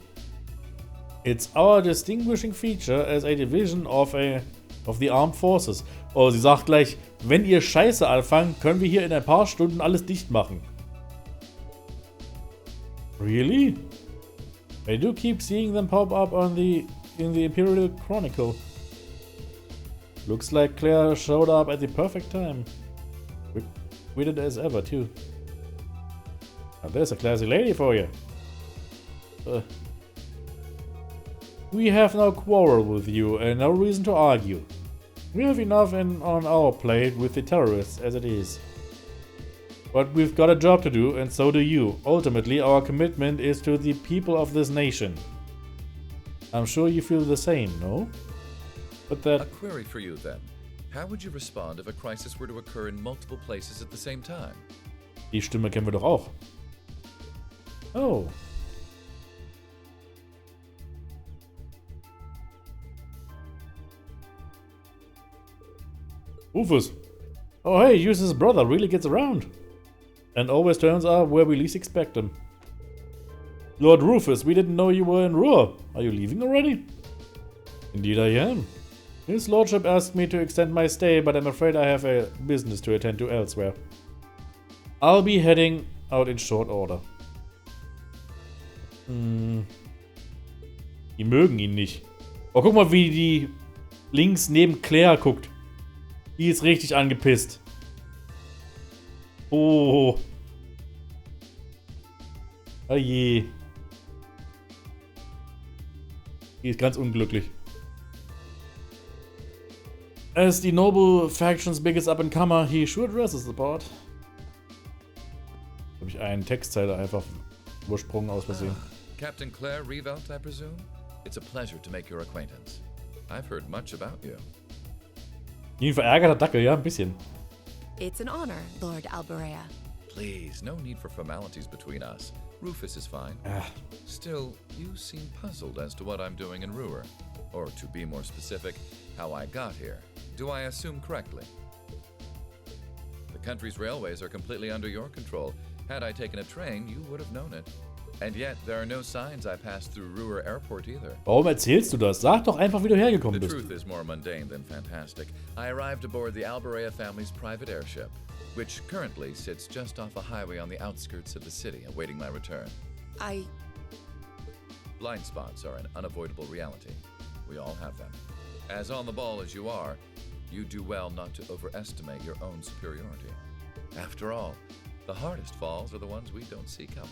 It's our distinguishing feature as a division of the armed forces. Oh, sie sagt gleich, wenn ihr Scheiße anfangt, können wir hier in ein paar Stunden alles dicht machen. Really? I do keep seeing them pop up in the Imperial Chronicle. Looks like Claire showed up at the perfect time. Witted as ever, too. Now there's a classy lady for you. We have no quarrel with you and no reason to argue. We have enough on our plate with the terrorists as it is. But we've got a job to do, and so do you. Ultimately, our commitment is to the people of this nation. I'm sure you feel the same, no? But that... A query for you, then. How would you respond if a crisis were to occur in multiple places at the same time? Die Stimme kennen wir doch auch. Oh. Rufus. Oh hey, Yusa's brother really gets around. And always turns up where we least expect him. Lord Rufus, we didn't know you were in Ruhr. Are you leaving already? Indeed I am. His lordship asked me to extend my stay, but I'm afraid I have a business to attend to elsewhere. I'll be heading out in short order. Die mögen ihn nicht. Oh, guck mal, wie die links neben Claire guckt. Die ist richtig angepisst. Oh. Oh je. Die ist ganz unglücklich. As the noble faction's biggest up-and-comer, he sure dresses the part. Habe ich einen Textzeile einfach übersprungen aus Versehen. Captain Claire Reevelt, I presume? It's a pleasure to make your acquaintance. I've heard much about you. Wie ein verärgerter Dackel, ja, ein bisschen. It's an honor, Lord Alberea. Please, no need for formalities between us. Rufus is fine. Still, you seem puzzled as to what I'm doing in Ruhr. Or to be more specific, how I got here. Do I assume correctly? The country's railways are completely under your control. Had I taken a train, you would have known it. And yet, there are no signs I passed through Ruhr Airport either. Warum erzählst du das? Sag doch einfach, wie du hergekommen bist. The truth is more mundane than fantastic. I arrived aboard the Alberea family's private airship, which currently sits just off a highway on the outskirts of the city, awaiting my return. Blind spots are an unavoidable reality. We all have them. As on the ball as you are, you do well not to overestimate your own superiority. After all, the hardest falls are the ones we don't see coming.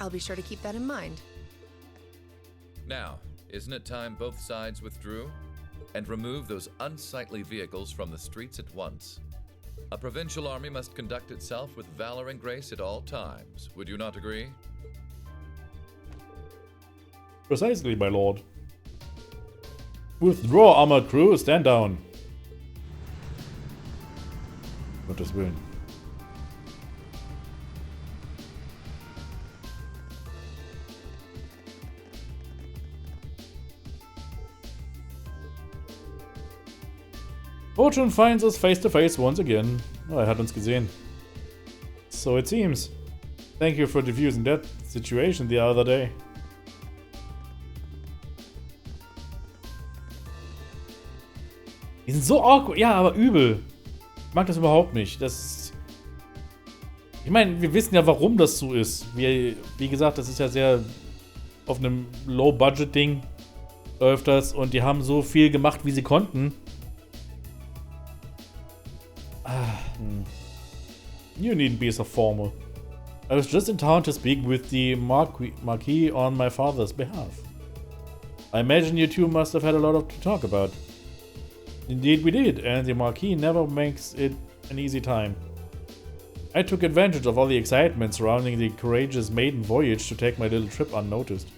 I'll be sure to keep that in mind. Now, isn't it time both sides withdrew? And remove those unsightly vehicles from the streets at once? A provincial army must conduct itself with valor and grace at all times. Would you not agree? Precisely, my lord. Withdraw, armored crew. Stand down. Gottes Willen. Fortune finds us face to face once again. Oh, er hat uns gesehen. So it seems. Thank you for diffusing that situation the other day. Die sind so awkward. Ja, aber übel. Ich mag das überhaupt nicht. Ich meine, wir wissen ja, warum das so ist. Wie gesagt, das ist ja sehr auf einem Low-Budget-Ding läuft das. Und die haben so viel gemacht, wie sie konnten. You needn't be so formal. I was just in town to speak with the Marquis on my father's behalf. I imagine you two must have had a lot to talk about. Indeed we did, and the Marquis never makes it an easy time. I took advantage of all the excitement surrounding the courageous maiden voyage to take my little trip unnoticed.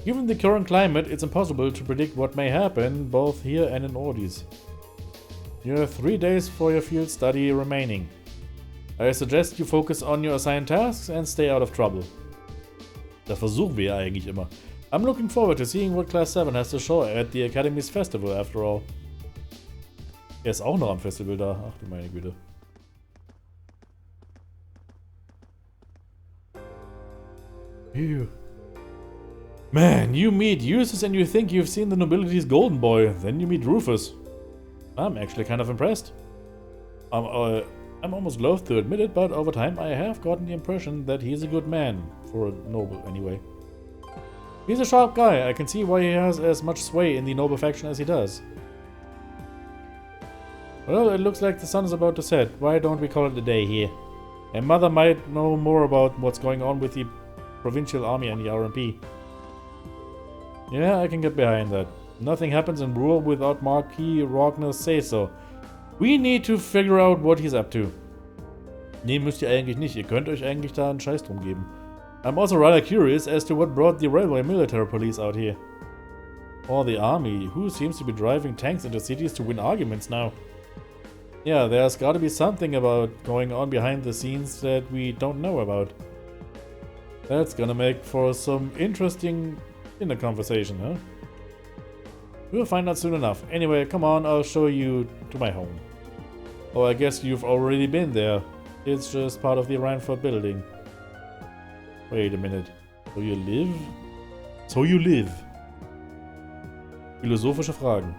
Given the current climate, it's impossible to predict what may happen, both here and in Ordis. You have 3 days for your field study remaining. I suggest you focus on your assigned tasks and stay out of trouble. Das versuchen wir ja eigentlich immer. I'm looking forward to seeing what Class 7 has to show at the Academy's Festival, after all. Er ist auch noch am Festival da. Ach du meine Güte. Phew. Man, you meet Eustace and you think you've seen the nobility's golden boy. Then you meet Rufus. I'm actually kind of impressed. I'm almost loath to admit it, but over time I have gotten the impression that he's a good man. For a noble, anyway. He's a sharp guy. I can see why he has as much sway in the noble faction as he does. Well, it looks like the sun is about to set. Why don't we call it a day here? And Mother might know more about what's going on with the provincial army and the RMP. Yeah, I can get behind that. Nothing happens in Ruhr without Marquis Rogner's say-so. We need to figure out what he's up to. Nee, müsst ihr eigentlich nicht. Ihr könnt euch eigentlich da einen Scheiß drum geben. I'm also rather curious as to what brought the railway military police out here. Or the army. Who seems to be driving tanks into cities to win arguments now? Yeah, there's gotta be something about going on behind the scenes that we don't know about. That's gonna make for some interesting dinner conversation, huh? We'll find out soon enough. Anyway, come on, I'll show you to my home. Oh, I guess you've already been there. It's just part of the Rheinford building. Wait a minute. So you live? So you live. Philosophische Fragen.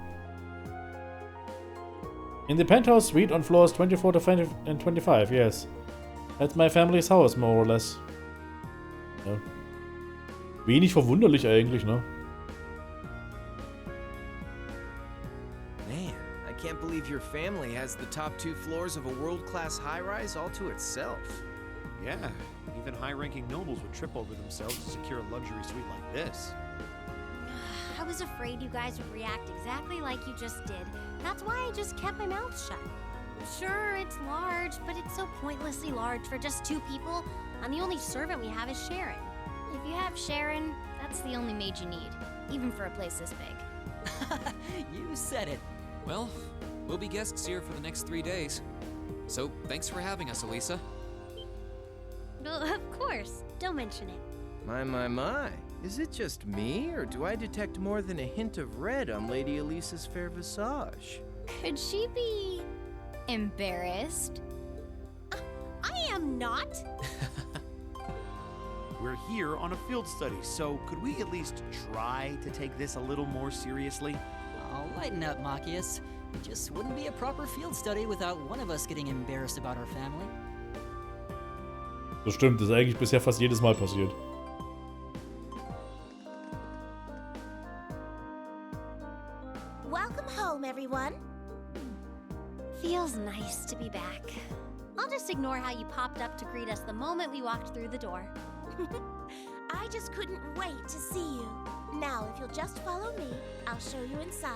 In the penthouse suite on floors 24 to 20 and 25, yes. That's my family's house, more or less. Ja. Wenig verwunderlich eigentlich, ne? Man, I can't believe your family has the top 2 floors of a world-class high-rise all to itself. Yeah, even high-ranking nobles would trip over themselves to secure a luxury suite like this. I was afraid you guys would react exactly like you just did. That's why I just kept my mouth shut. Sure, it's large, but it's so pointlessly large for just 2 people, and the only servant we have is Sharon. If you have Sharon, that's the only maid you need, even for a place this big. You said it. Well, we'll be guests here for the next 3 days. So, thanks for having us, Elisa. Well, of course. Don't mention it. My. Is it just me, or do I detect more than a hint of red on Lady Elisa's fair visage? Could she be embarrassed? I am not. We're here on a field study, so could we at least try to take this a little more seriously? Oh, lighten up, Machias. It just wouldn't be a proper field study without one of us getting embarrassed about our family. Das stimmt, das ist eigentlich bisher fast jedes Mal passiert. Welcome home, everyone. Feels nice to be back. I'll just ignore how you popped up to greet us the moment we walked through the door. I just couldn't wait to see you. Now, if you'll just follow me, I'll show you inside.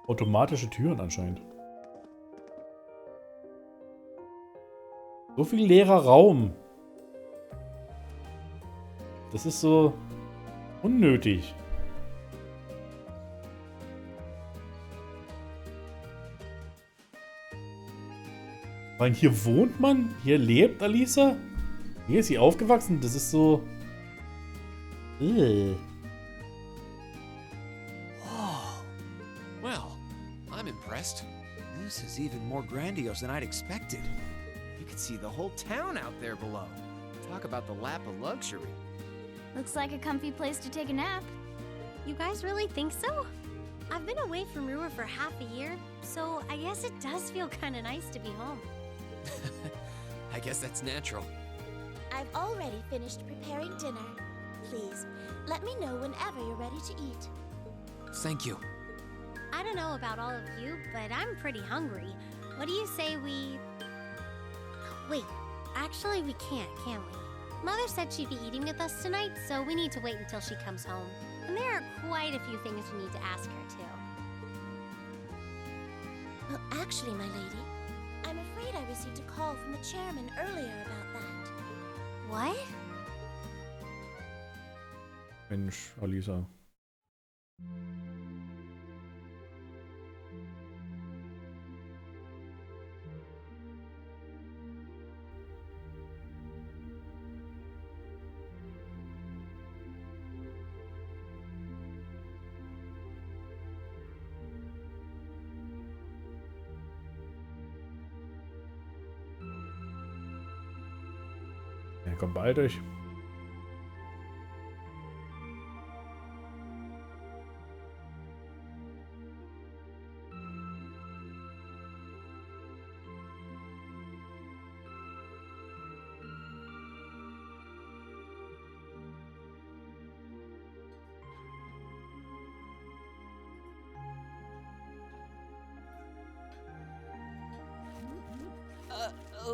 Automatische Türen anscheinend. So viel leerer Raum. Das ist so unnötig. Weil hier wohnt man? Hier lebt Alisa? Hier ist sie aufgewachsen? Das ist so... Well, I'm impressed. This is even more grandiose than I'd expected. You can see the whole town out there below. Talk about the lap of luxury. Looks like a comfy place to take a nap. You guys really think so? I've been away from Ruhr for half a year, so I guess it does feel kind of nice to be home. I guess that's natural. I've already finished preparing dinner. Please, let me know whenever you're ready to eat. Thank you. I don't know about all of you, but I'm pretty hungry. What do you say we... Wait, actually we can we? Mother said she'd be eating with us tonight, so we need to wait until she comes home. And there are quite a few things we need to ask her, too. Well, actually, my lady, I'm afraid I received a call from the chairman earlier about that. What? Mensch, Alisa. komm, beeilt euch.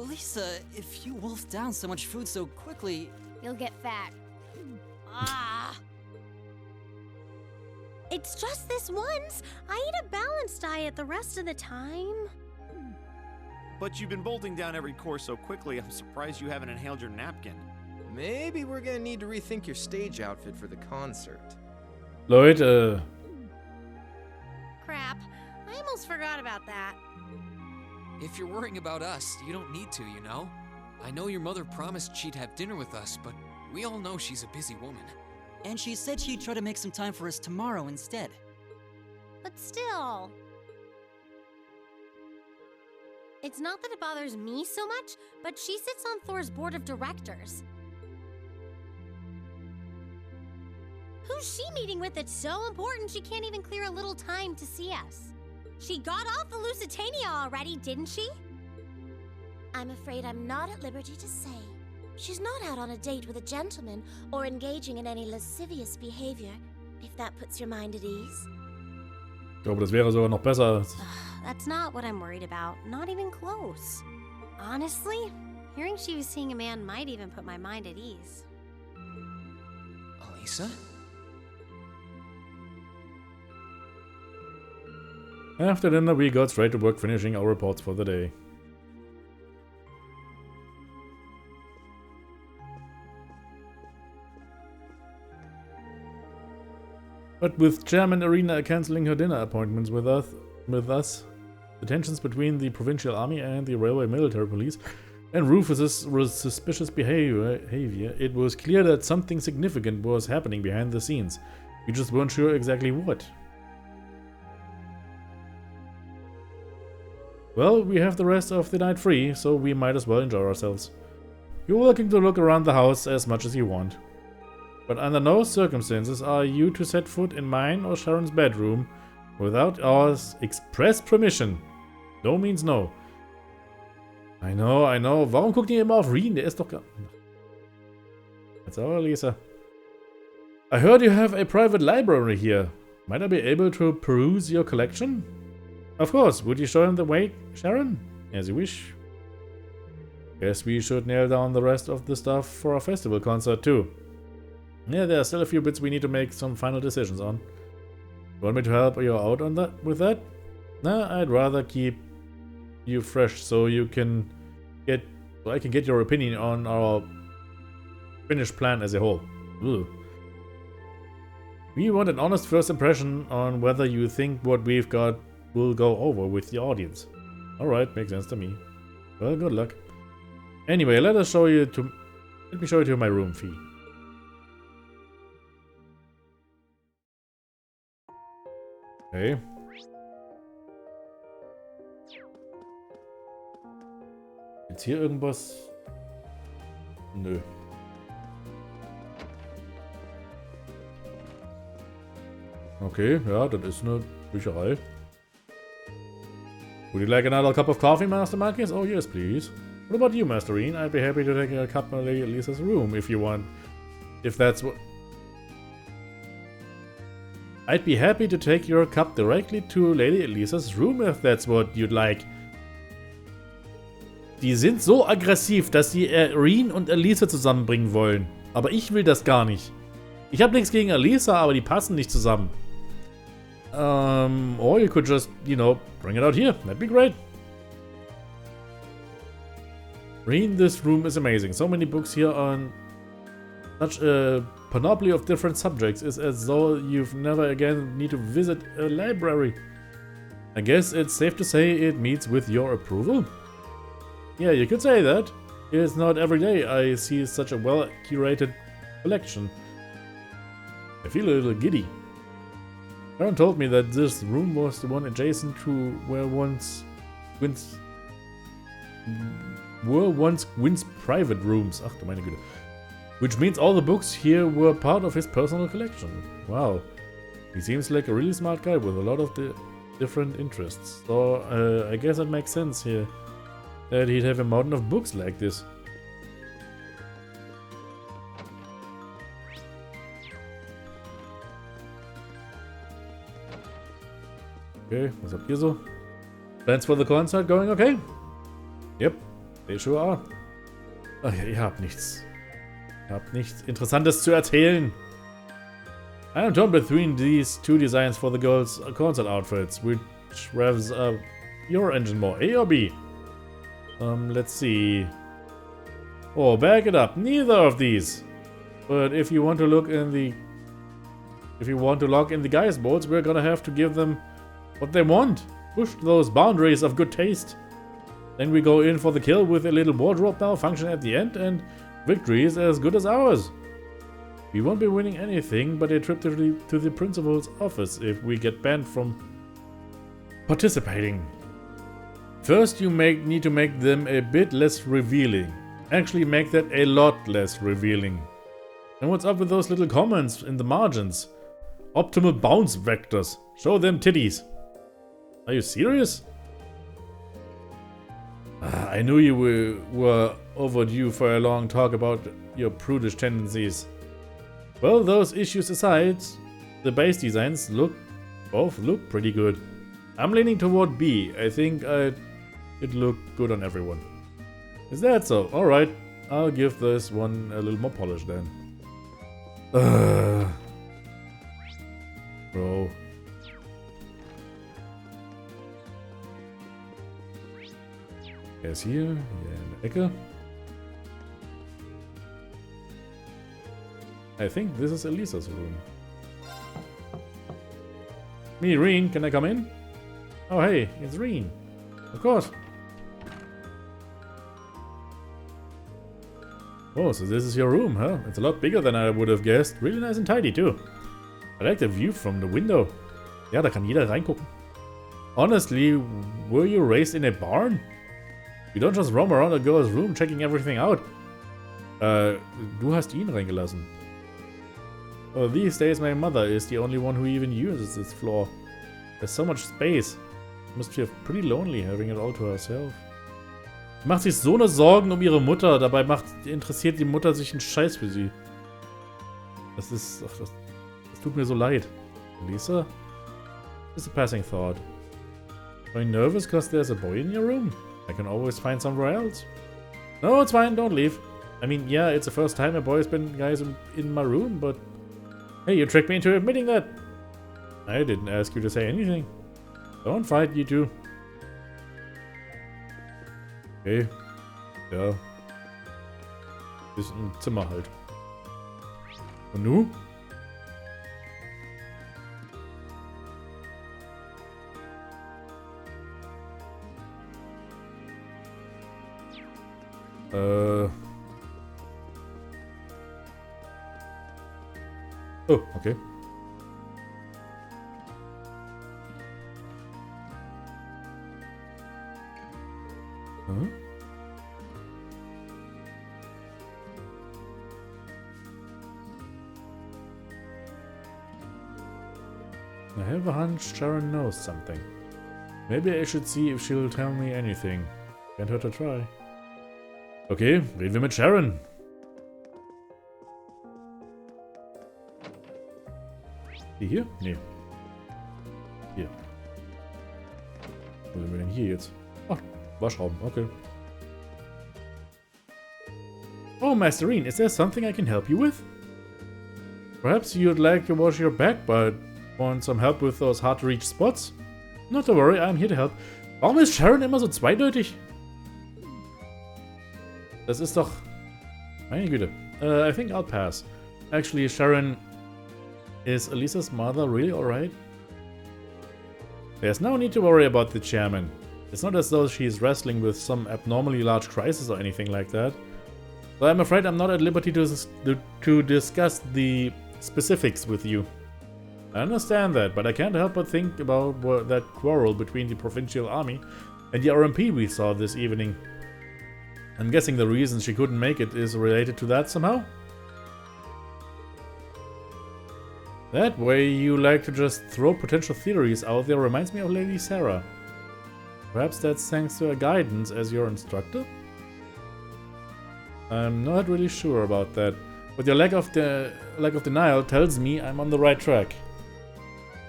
Lisa, if you wolf down so much food so quickly... You'll get fat. Ah! It's just this once. I eat a balanced diet the rest of the time. But you've been bolting down every course so quickly, I'm surprised you haven't inhaled your napkin. Maybe we're gonna need to rethink your stage outfit for the concert. Leute. Crap. I almost forgot about that. If you're worrying about us, you don't need to, you know? I know your mother promised she'd have dinner with us, but we all know she's a busy woman. And she said she'd try to make some time for us tomorrow instead. But still... It's not that it bothers me so much, but she sits on Thor's board of directors. Who's she meeting with that's so important she can't even clear a little time to see us? She got off the Lusitania already, didn't she? I'm afraid I'm not at liberty to say. She's not out on a date with a gentleman or engaging in any lascivious behavior, if that puts your mind at ease. Ich glaube, das wäre sogar noch besser. That's not what I'm worried about. Not even close. Honestly, hearing she was seeing a man might even put my mind at ease. Elisa? After dinner, we got straight to work finishing our reports for the day. But with Chairman Arena cancelling her dinner appointments with us, the tensions between the provincial army and the railway military police, and Rufus's suspicious behavior, it was clear that something significant was happening behind the scenes. We just weren't sure exactly what. Well, we have the rest of the night free, so we might as well enjoy ourselves. You're welcome to look around the house as much as you want. But under no circumstances are you to set foot in mine or Sharon's bedroom without our express permission. No means no. I know. Warum guckt ihr immer auf Rean? Der ist doch gar... That's all, Lisa. I heard you have a private library here. Might I be able to peruse your collection? Of course. Would you show him the way, Sharon? As you wish. Guess we should nail down the rest of the stuff for our festival concert too. Yeah, there are still a few bits we need to make some final decisions on. Want me to help you out on that? With that? Nah, I'd rather keep you fresh so you can get... So I can get your opinion on our finished plan as a whole. Ugh. We want an honest first impression on whether you think what we've got will go over with the audience. Alright, makes sense to me. Well, good luck. Anyway, let me show you to my room, Fee. Okay. Jetzt hier irgendwas? Nö. Okay, ja, das ist eine Bücherei. Would you like another cup of coffee, Master Marcus? Oh, yes, please. What about you, Master Rean? I'd be happy to take a cup in Lady Elisa's room if you want. If that's what... I'd be happy to take your cup directly to Lady Elisa's room if that's what you'd like. Die sind so aggressiv, dass sie Rean und Elisa zusammenbringen wollen. Aber ich will das gar nicht. Ich habe nichts gegen Elisa, aber die passen nicht zusammen. Or you could just, you know, bring it out here. That'd be great. Rean, this room is amazing. So many books here on such a panoply of different subjects. It's as though you've never again need to visit a library. I guess it's safe to say it meets with your approval? Yeah, you could say that. It's not every day I see such a well-curated collection. I feel a little giddy. Sharon told me that this room was the one adjacent to where once were once Gwyn's private rooms. Ach du meine Güte. Which means all the books here were part of his personal collection. Wow. He seems like a really smart guy with a lot of different interests. So I guess it makes sense here that he'd have a mountain of books like this. Okay, was habt ihr so? Plans for the concert going okay? Yep, they sure are. Ach ja, ihr habt nichts. Ihr habt nichts Interessantes zu erzählen. I am torn between these two designs for the girls' concert outfits. Which revs up your engine more, A or B? Let's see. Oh, back it up. Neither of these. But if you want to look in the... If you want to lock in the guys' boats, we're gonna have to give them what they want. Push those boundaries of good taste. Then we go in for the kill with a little wardrobe malfunction at the end, and victory is as good as ours. We won't be winning anything but a trip to the principal's office if we get banned from participating. First, you need to make them a bit less revealing. Actually, make that a lot less revealing. And what's up with those little comments in the margins? Optimal bounce vectors. Show them titties. Are you serious? I knew you were overdue for a long talk about your prudish tendencies. Well, those issues aside, the base designs both look pretty good. I'm leaning toward B. I think it looked good on everyone. Is that so? Alright, I'll give this one a little more polish then. Bro. Er ist hier in der Ecke. I think this is Elisa's room. Me, Rean, can I come in? Oh hey, it's Rean. Of course. Oh, so this is your room, huh? It's a lot bigger than I would have guessed. Really nice and tidy too. I like the view from the window. Ja, da kann jeder reingucken. Honestly, were you raised in a barn? You don't just roam around a girl's room checking everything out. Du hast ihn reingelassen. Well, these days my mother is the only one who even uses this floor. There's so much space. Must feel pretty lonely having it all to herself. Sie macht sich so eine Sorgen um ihre Mutter, dabei interessiert die Mutter sich einen Scheiß für sie. Das ist... Ach, das tut mir so leid. Lisa? Just a passing thought. Are you nervous because there's a boy in your room? I can always find somewhere else. No, it's fine, don't leave. I mean, yeah, it's the first time a boy's been in my room, but... Hey, you tricked me into admitting that. I didn't ask you to say anything. Don't fight, you two. Okay. Ja. Ist ein Zimmer halt. Und nu? Oh, okay. Huh? I have a hunch Sharon knows something. Maybe I should see if she'll tell me anything. Can't hurt to try. Okay, reden wir mit Sharon. Die hier? Nee. Hier. Wo sind wir denn hier jetzt? Ach, Waschraum, okay. Oh, Master Rean, is there something I can help you with? Perhaps you'd like to wash your back, but want some help with those hard-to-reach spots? Not to worry, I'm here to help. Warum ist Sharon immer so zweideutig? Das ist doch... Meine Güte. I think I'll pass. Actually, Sharon... Is Elisa's mother really alright? There's no need to worry about the chairman. It's not as though she's wrestling with some abnormally large crisis or anything like that. But I'm afraid I'm not at liberty to discuss the specifics with you. I understand that, but I can't help but think about that quarrel between the provincial army and the RMP we saw this evening. I'm guessing the reason she couldn't make it is related to that somehow? That way you like to just throw potential theories out there reminds me of Lady Sarah. Perhaps that's thanks to her guidance as your instructor? I'm not really sure about that, but your lack of denial tells me I'm on the right track.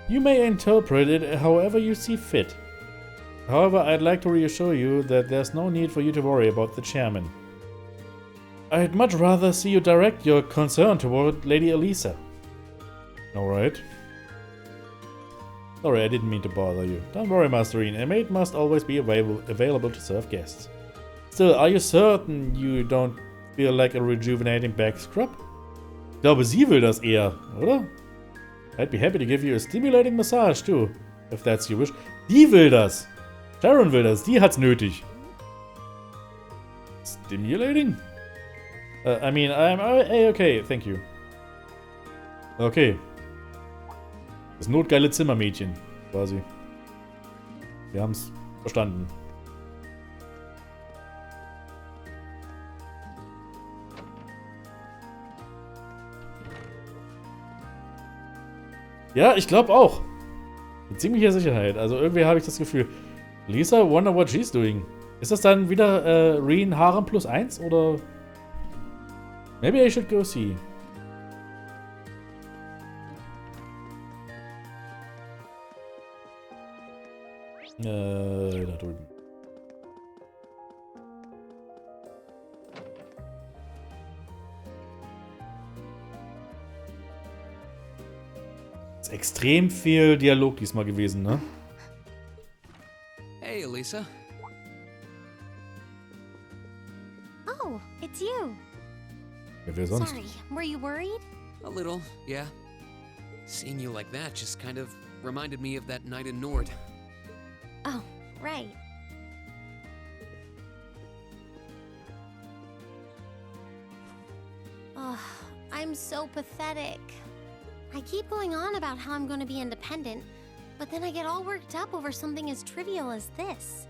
You may interpret it however you see fit. However, I'd like to reassure you that there's no need for you to worry about the chairman. I'd much rather see you direct your concern toward Lady Elisa. Alright. Sorry, I didn't mean to bother you. Don't worry, Master Rean. A maid must always be available to serve guests. Still, are you certain you don't feel like a rejuvenating back scrub? Ich glaube, sie will das eher, oder? I'd be happy to give you a stimulating massage too, if that's your wish. Die will das! Sharon will das, die hat's nötig. Stimulating? I mean, I'm okay, thank you. Okay. Das notgeile Zimmermädchen, quasi. Wir haben's verstanden. Ja, ich glaube auch. Mit ziemlicher Sicherheit. Also irgendwie habe ich das Gefühl. Lisa, wonder what she's doing. Ist das dann wieder Rean Harem plus 1 oder? Maybe I should go see. Da drüben. Ist extrem viel Dialog diesmal gewesen, ne? Hey, Elisa. Oh, it's you. Ja, wer sonst? Sorry, were you worried? A little, yeah. Seeing you like that just kind of reminded me of that night in Nord. Oh, right. Oh, I'm so pathetic. I keep going on about how I'm going to be independent, but then I get all worked up over something as trivial as this.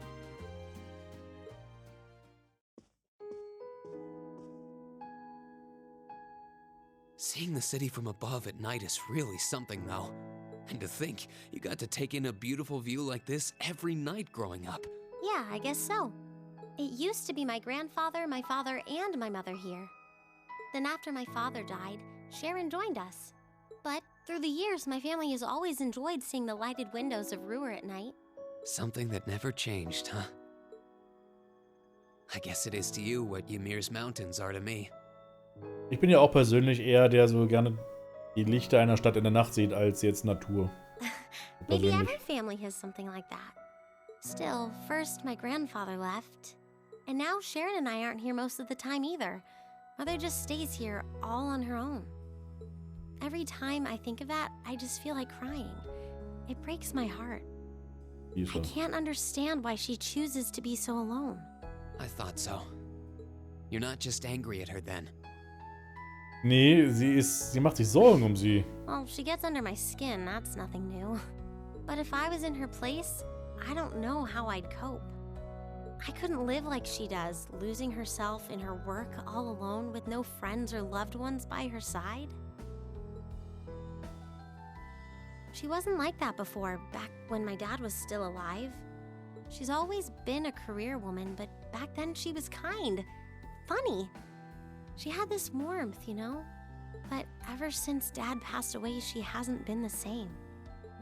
Seeing the city from above at night is really something, though. And to think, you got to take in a beautiful view like this every night growing up. Yeah, I guess so. It used to be my grandfather, my father, and my mother here. Then after my father died, Sharon joined us. But through the years, my family has always enjoyed seeing the lighted windows of Ruhr at night. Something that never changed, huh? I guess it is to you what Ymir's mountains are to me. Ich bin ja auch persönlich eher der, so gerne die Lichter einer Stadt in der Nacht sieht, als jetzt Natur. Maybe every family has something like that. Still, first my grandfather left. And now Sharon and I aren't here most of the time either. Mother just stays here all on her own. Every time I think of that, I just feel like crying. It breaks my heart. I can't understand why she chooses to be so alone. I thought so. You're not just angry at her then. Nee, sie macht sich Sorgen um sie. Well, she gets under my skin, that's nothing new. But if I was in her place, I don't know how I'd cope. I couldn't live like she does, losing herself in her work all alone with no friends or loved ones by her side. She wasn't like that before, back when my dad was still alive. She's always been a career woman, but back then she was kind, funny. She had this warmth, you know? But ever since Dad passed away, she hasn't been the same.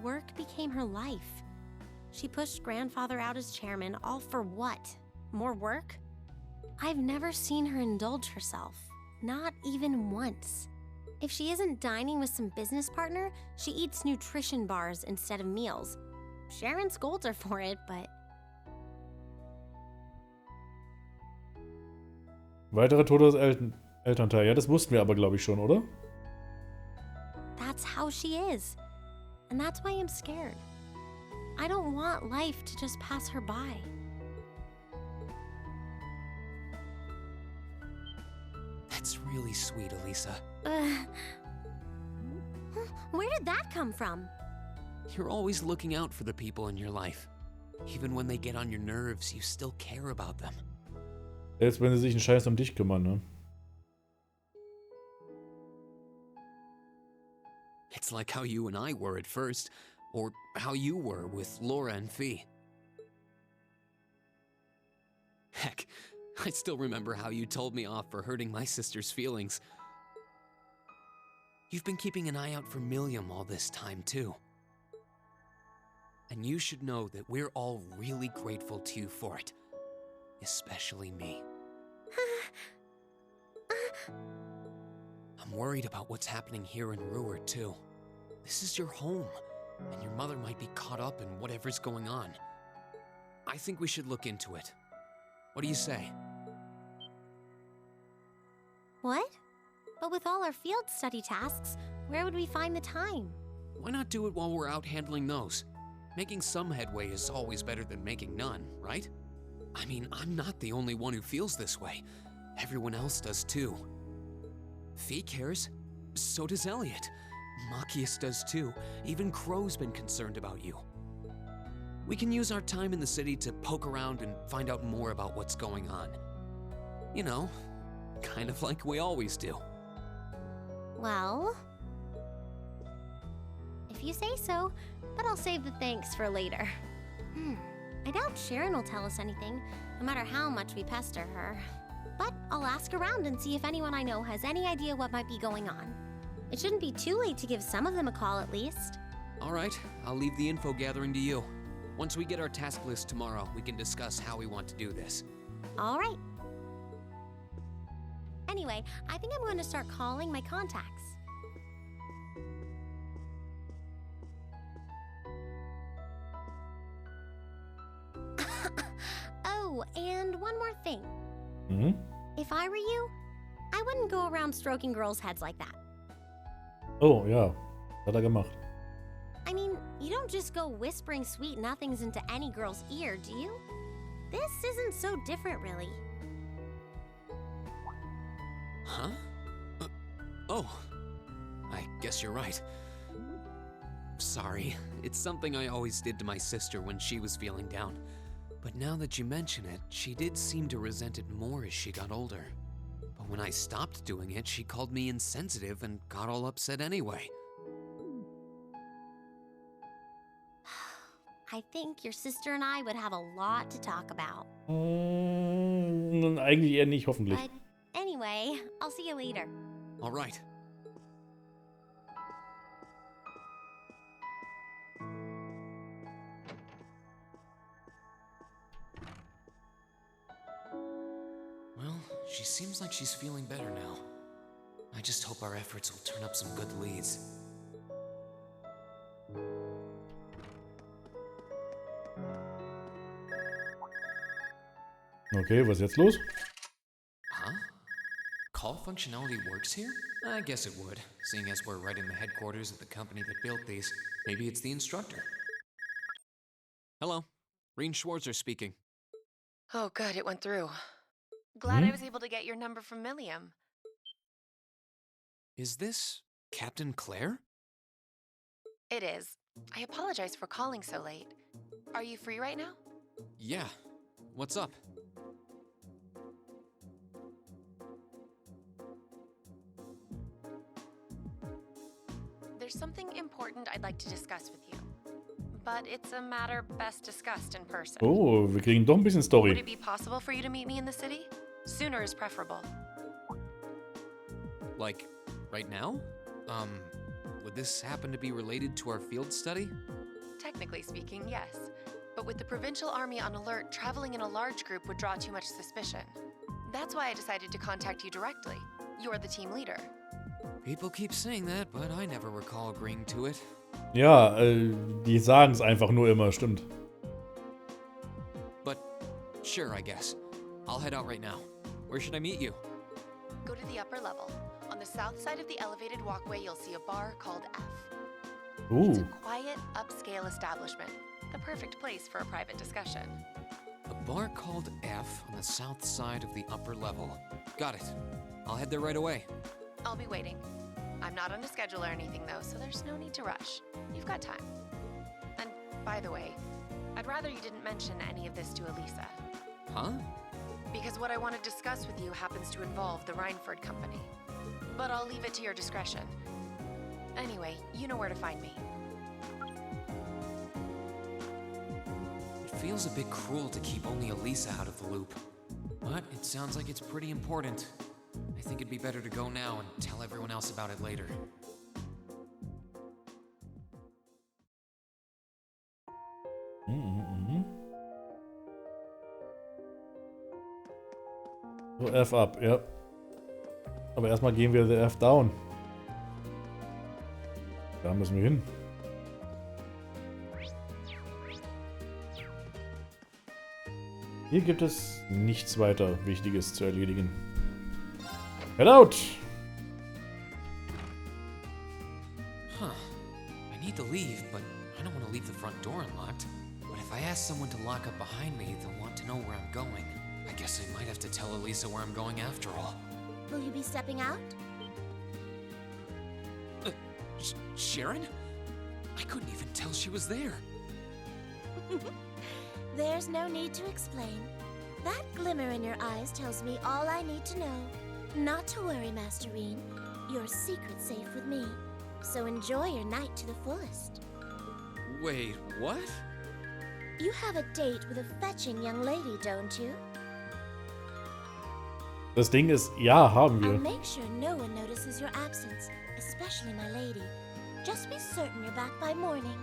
Work became her life. She pushed Grandfather out as chairman, all for what? More work? I've never seen her indulge herself, not even once. If she isn't dining with some business partner, she eats nutrition bars instead of meals. Sharon scolds her for it, but... Weitere Tote des Elternteil. Ja, das wussten wir aber, glaube ich, schon, oder? That's how she is. And that's why I'm scared. I don't want life to just pass her by. That's really sweet, Elisa. Where did that come from? You're always looking out for the people in your life. Even when they get on your nerves, you still care about them. Selbst wenn sie sich einen Scheiß um dich kümmern, ne? It's like how you and I were at first, or how you were with Laura and Fee. Heck, I still remember how you told me off for hurting my sister's feelings. You've been keeping an eye out for Milliam all this time, too. And you should know that we're all really grateful to you for it. Especially me. I'm worried about what's happening here in Ruhr, too. This is your home, and your mother might be caught up in whatever's going on. I think we should look into it. What do you say? What? But with all our field study tasks, where would we find the time? Why not do it while we're out handling those? Making some headway is always better than making none, right? I mean, I'm not the only one who feels this way. Everyone else does too. Fee cares. So does Elliot. Machias does too. Even Crow's been concerned about you. We can use our time in the city to poke around and find out more about what's going on. You know, kind of like we always do. Well, if you say so, but I'll save the thanks for later. I doubt Sharon will tell us anything, no matter how much we pester her. But I'll ask around and see if anyone I know has any idea what might be going on. It shouldn't be too late to give some of them a call at least. All right, I'll leave the info gathering to you. Once we get our task list tomorrow, we can discuss how we want to do this. All right. Anyway, I think I'm going to start calling my contacts. Oh, and one more thing. If I were you, I wouldn't go around stroking girls' heads like that. Oh, ja. Hat er gemacht. I mean, you don't just go whispering sweet nothings into any girl's ear, do you? This isn't so different, really. Huh? Oh, I guess you're right. Sorry, it's something I always did to my sister when she was feeling down. But now that you mention it, she did seem to resent it more as she got older. But when I stopped doing it, she called me insensitive and got all upset anyway. I think your sister and I would have a lot to talk about. Eigentlich eher nicht, hoffentlich. But anyway, I'll see you later. All right. Well, she seems like she's feeling better now. I just hope our efforts will turn up some good leads. Okay, was ist jetzt los? Huh? Call functionality works here? I guess it would, seeing as we're right in the headquarters of the company that built these. Maybe it's the instructor. Hello, Rean Schwarzer speaking. Oh, good, it went through. Glad I was able to get your number from Milliam. Is this Captain Claire? It is. I apologize for calling so late. Are you free right now? Yeah. What's up? There's something important I'd like to discuss with you. But it's a matter best discussed in person. Oh, wir kriegen doch ein bisschen Story. Would it be possible for you to meet me in the city? Sooner is preferable. Like, right now? Would this happen to be related to our field study? Technically speaking, yes. But with the provincial army on alert, traveling in a large group would draw too much suspicion. That's why I decided to contact you directly. You're the team leader. People keep saying that, but I never recall agreeing to it. Ja, die sagen es einfach nur immer, stimmt. But sure, I guess. I'll head out right now. Where should I meet you? Go to the upper level. On the south side of the elevated walkway, you'll see a bar called F. It's a quiet, upscale establishment. The perfect place for a private discussion. A bar called F on the south side of the upper level. Got it. I'll head there right away. I'll be waiting. I'm not on a schedule or anything, though, so there's no need to rush. You've got time. And by the way, I'd rather you didn't mention any of this to Elisa. Huh? Because as what I want to discuss with you happens to involve the Rhineford Company. But I'll leave it to your discretion. Anyway, you know where to find me. It feels a bit cruel to keep only Elisa out of the loop. But it sounds like it's pretty important. I think it'd be better to go now and tell everyone else about it later. So, F up, ja. Aber erstmal gehen wir the F down. Da müssen wir hin. Hier gibt es nichts weiter Wichtiges zu erledigen. Head out! Huh. I need to leave, but I don't want to leave the front door unlocked. But if I ask someone to lock up behind me, they'll want to know where I'm going. I guess I might have to tell Elisa where I'm going after all. Will you be stepping out? Sharon? I couldn't even tell she was there. There's no need to explain. That glimmer in your eyes tells me all I need to know. Not to worry, Master Rean. Your secret's safe with me. So enjoy your night to the fullest. Wait, what? You have a date with a fetching young lady, don't you? Das Ding ist, ja, haben I'll wir. make sure no one notices your absence, especially my lady. Just be certain you're back by morning.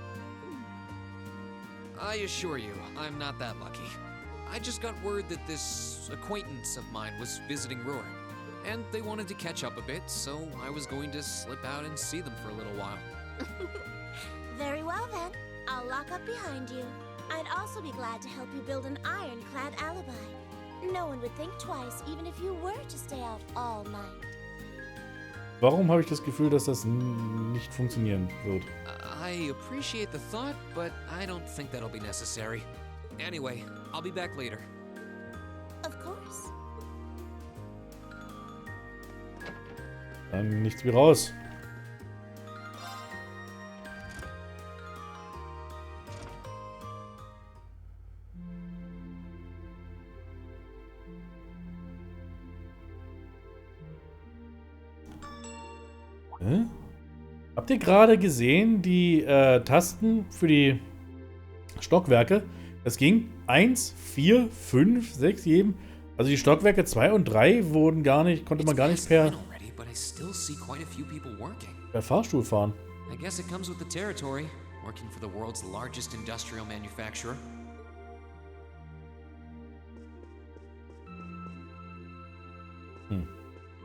I assure you, I'm not that lucky. I just got word that this acquaintance of mine was visiting Ruhr, and they wanted to catch up a bit, so I was going to slip out and see them for a little while. Very well then. I'll lock up behind you. I'd also be glad to help you build an ironclad alibi. No one would think twice, even if you were to stay out all night. Warum habe ich das Gefühl, dass das nicht funktionieren wird? I appreciate the thought, but I don't think that'll be necessary. Anyway, I'll be back later. Of course. Dann nichts wie raus. Habt ihr gerade gesehen, die Tasten für die Stockwerke? Das ging 1, 4, 5, 6 jedem. Also die Stockwerke 2 und 3 wurden gar nicht, konnte man gar nicht per Fahrstuhl fahren. I guess it comes with the territory, working for the world's largest industrial manufacturer.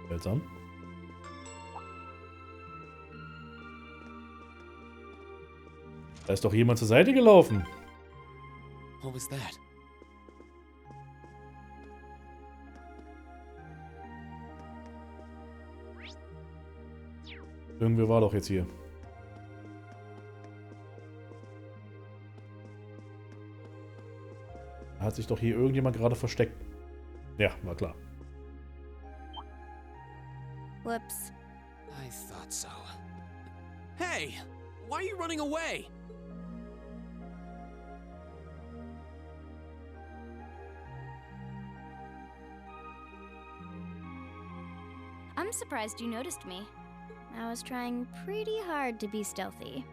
Seltsam. Da ist doch jemand zur Seite gelaufen. What was that? Irgendwer war doch jetzt hier. Da hat sich doch hier irgendjemand gerade versteckt. Ja, war klar. Whoops. I thought so. Hey! Why are you running away? I'm surprised you noticed me. I was trying pretty hard to be stealthy.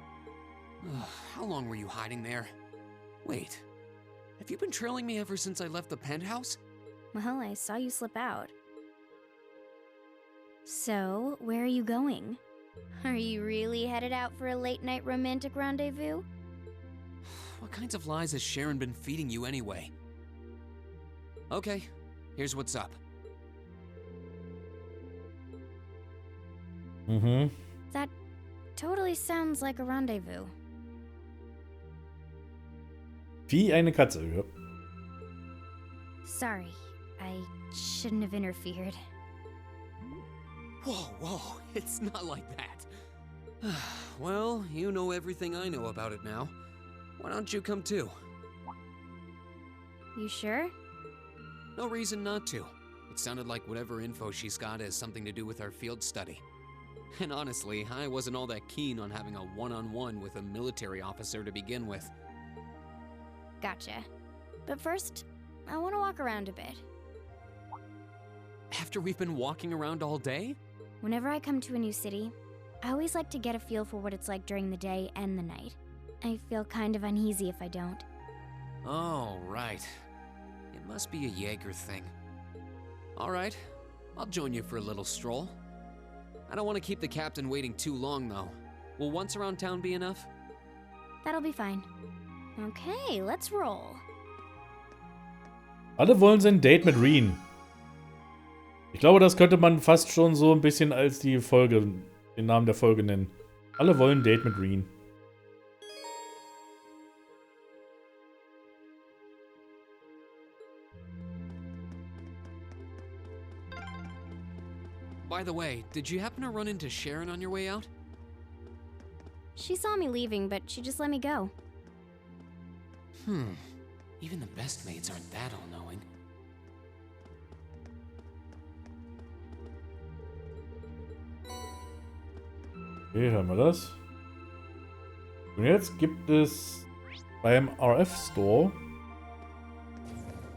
How long were you hiding there? Wait, have you been trailing me ever since I left the penthouse? Well, I saw you slip out. So, where are you going? Are you really headed out for a late-night romantic rendezvous? What kinds of lies has Sharon been feeding you anyway? Okay, here's what's up. That totally sounds like a rendezvous. Wie eine Katze, ja. Sorry, I shouldn't have interfered. Whoa, it's not like that. Well, you know everything I know about it now. Why don't you come too? You sure? No reason not to. It sounded like whatever info she's got has something to do with our field study. And honestly, I wasn't all that keen on having a one-on-one with a military officer to begin with. Gotcha. But first, I want to walk around a bit. After we've been walking around all day? Whenever I come to a new city, I always like to get a feel for what it's like during the day and the night. I feel kind of uneasy if I don't. Oh, right. It must be a Jaeger thing. All right, I'll join you for a little stroll. I don't want to keep the captain waiting too long, though. Will once around town be enough? That'll be fine. Okay, let's roll. Alle wollen sein Date mit Rean. Ich glaube, das könnte man fast schon so ein bisschen als die Folge, den Namen der Folge nennen. Alle wollen ein Date mit Rean. By the way, did you happen to run into Sharon on your way out? She saw me leaving, but she just let me go. Even the best maids aren't that all-knowing. Okay, haben wir das. Und jetzt gibt es beim RF Store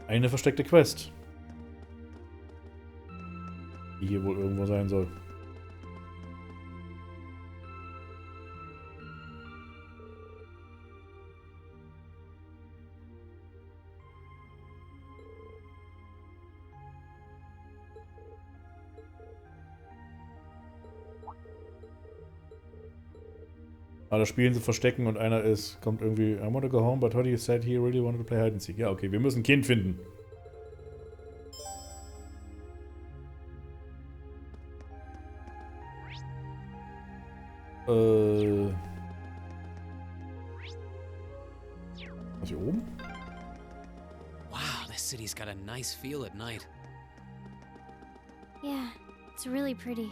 eine versteckte Quest, die hier wohl irgendwo sein soll. Alle spielen sie verstecken und einer kommt irgendwie, I want to go home, but Hoddy said he really wanted to play hide and seek. Ja, okay, wir müssen ein Kind finden. Was hier oben? Wow, this city's got a nice feel at night. Yeah, it's really pretty.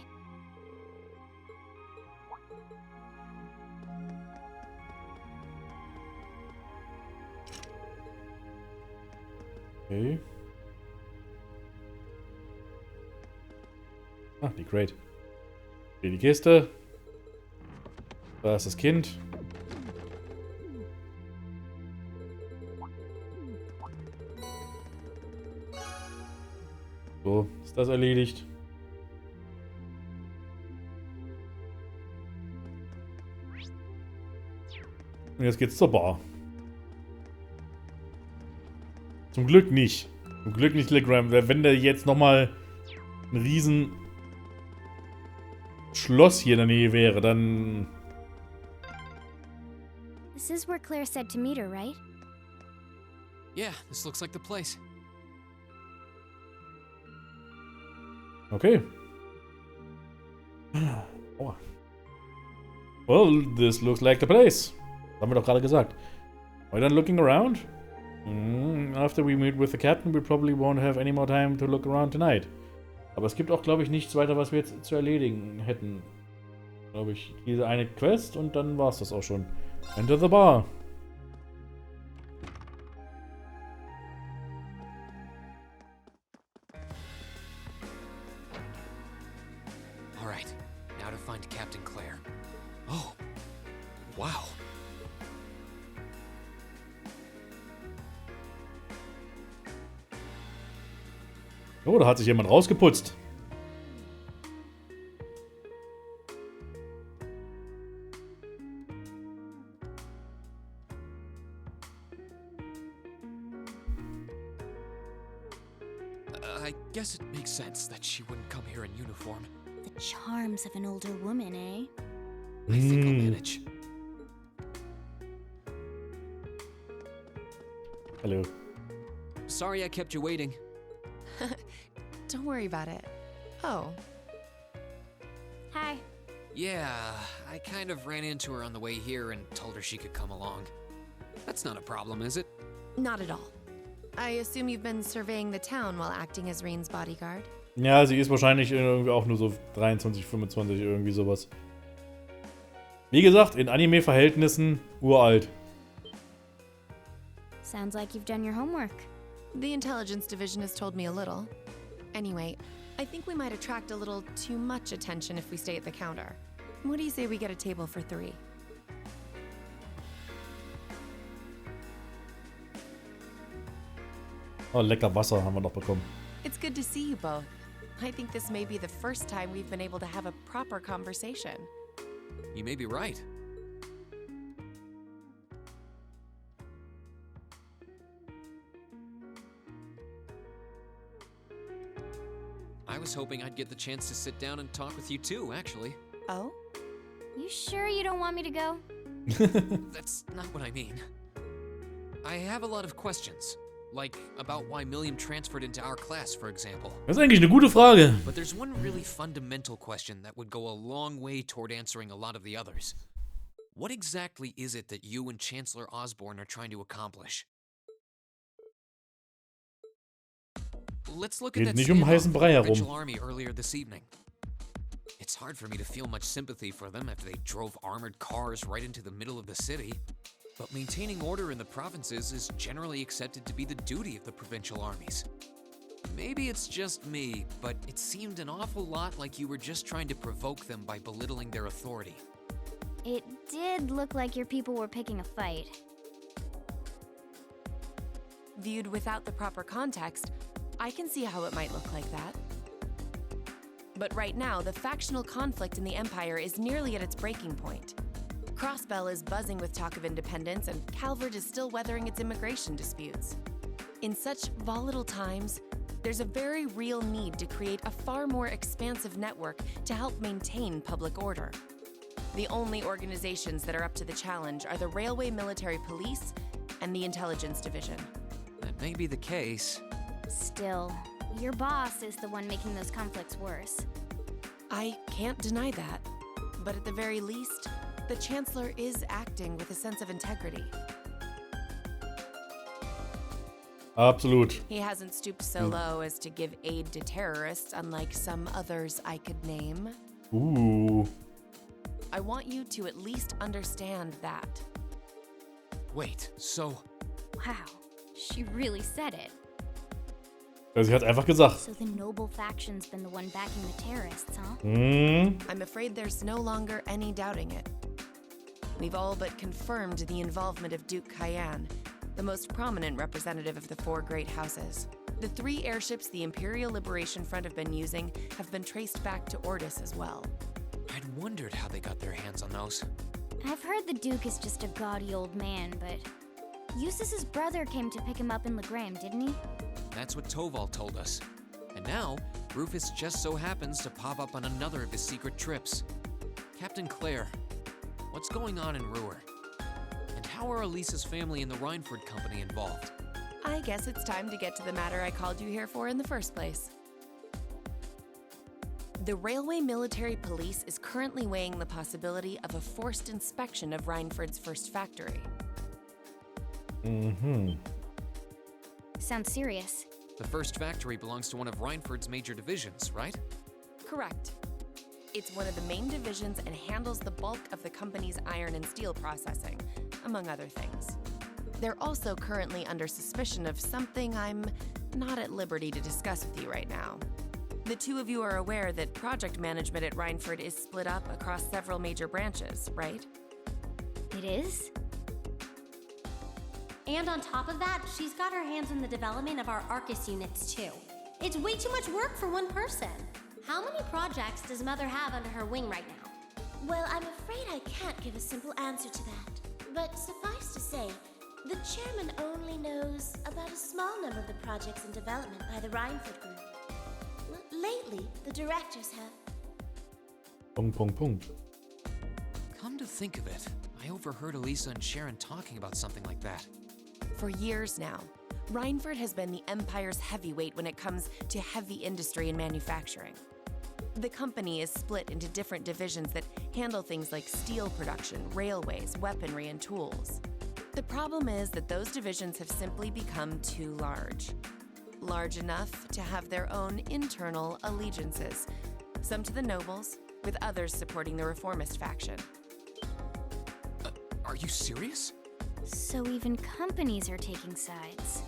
Okay. Ah, die Crate. Hier die Kiste. Da ist das Kind. So, ist das erledigt. Und jetzt geht's zur Bar. Zum Glück nicht. Zum Glück nicht Legram. Wenn da jetzt nochmal ein riesen Schloss hier in der Nähe wäre, dann... This is where Claire said to meet her, right? Yeah, this looks like the place. Okay. Oh. Well, this looks like the place. Das haben wir doch gerade gesagt. Are you done looking around? After we meet with the captain, we probably won't have any more time to look around tonight. Aber es gibt auch, glaube ich, nichts weiter, was wir jetzt zu erledigen hätten. Glaube ich, diese eine Quest und dann war es das auch schon. Enter the bar. All right, now to find Captain Claire. Oh, wow. Oh, da hat sich jemand rausgeputzt. I guess it makes sense that she wouldn't come here in uniform. The charms of an older woman, eh? I think I'll manage. Hello. Sorry I kept you waiting. Don't worry about it. Oh. Hi. Yeah, I kind of ran into her on the way here and told her she could come along. That's not a problem, is it? Not at all. I assume you've been surveying the town while acting as Rean's bodyguard? Ja, sie ist wahrscheinlich irgendwie auch nur so 23, 25, irgendwie sowas. Wie gesagt, in Anime-Verhältnissen uralt. Sounds like you've done your homework. The intelligence division has told me a little. Anyway, I think we might attract a little too much attention if we stay at the counter. What do you say we get a table for 3? Oh, lecker Wasser haben wir noch bekommen. It's good to see you both. I think this may be the first time we've been able to have a proper conversation. You may be right. I was hoping I'd get the chance to sit down and talk with you too, actually. Oh? You sure you don't want me to go? That's not what I mean. I have a lot of questions. Like, about why Milliam transferred into our class, for example. Das ist eigentlich eine gute Frage. But there's one really fundamental question that would go a long way toward answering a lot of the others. What exactly is it that you and Chancellor Osborne are trying to accomplish? Let's look at Geht that nicht heißen Brei herum. provincial army earlier this evening. It's hard for me to feel much sympathy for them after they drove armored cars right into the middle of the city. But maintaining order in the provinces is generally accepted to be the duty of the provincial armies. Maybe it's just me, but it seemed an awful lot like you were just trying to provoke them by belittling their authority. It did look like your people were picking a fight. Viewed without the proper context, I can see how it might look like that. But right now, the factional conflict in the Empire is nearly at its breaking point. Crossbell is buzzing with talk of independence, and Calvert is still weathering its immigration disputes. In such volatile times, there's a very real need to create a far more expansive network to help maintain public order. The only organizations that are up to the challenge are the Railway Military Police and the Intelligence Division. That may be the case. Still, your boss is the one making those conflicts worse. I can't deny that, but at the very least, the Chancellor is acting with a sense of integrity. Absolut. He hasn't stooped so low as to give aid to terrorists, unlike some others I could name. Ooh. I want you to at least understand that. Wait, so... Wow, she really said it. Sie hat einfach gesagt. So the noble faction's been the one backing the terrorists, huh? I'm afraid there's no longer any doubting it. We've all but confirmed the involvement of Duke Cayenne, the most prominent representative of the four great houses. The 3 airships the Imperial Liberation Front have been using have been traced back to Ordis as well. I'd wondered how they got their hands on those. I've heard the Duke is just a gaudy old man, but Eustace's brother came to pick him up in Legram, didn't he? That's what Toval told us. And now, Rufus just so happens to pop up on another of his secret trips. Captain Claire, what's going on in Ruhr? And how are Elisa's family and the Rhineford Company involved? I guess it's time to get to the matter I called you here for in the first place. The Railway Military Police is currently weighing the possibility of a forced inspection of Rhineford's first factory. Sounds serious. The first factory belongs to one of Rhineford's major divisions, right? Correct. It's one of the main divisions and handles the bulk of the company's iron and steel processing, among other things. They're also currently under suspicion of something I'm not at liberty to discuss with you right now. The 2 of you are aware that project management at Rhineford is split up across several major branches, right? It is? And on top of that, she's got her hands in the development of our Arcus units too. It's way too much work for one person. How many projects does Mother have under her wing right now? Well, I'm afraid I can't give a simple answer to that. But suffice to say, the chairman only knows about a small number of the projects in development by the Rhineford Group. Lately, the directors have... Punkt. Come to think of it, I overheard Elisa and Sharon talking about something like that. For years now, Rhineford has been the Empire's heavyweight when it comes to heavy industry and manufacturing. The company is split into different divisions that handle things like steel production, railways, weaponry, and tools. The problem is that those divisions have simply become too large. Large enough to have their own internal allegiances, some to the nobles, with others supporting the reformist faction. Are you serious? So even companies are taking sides.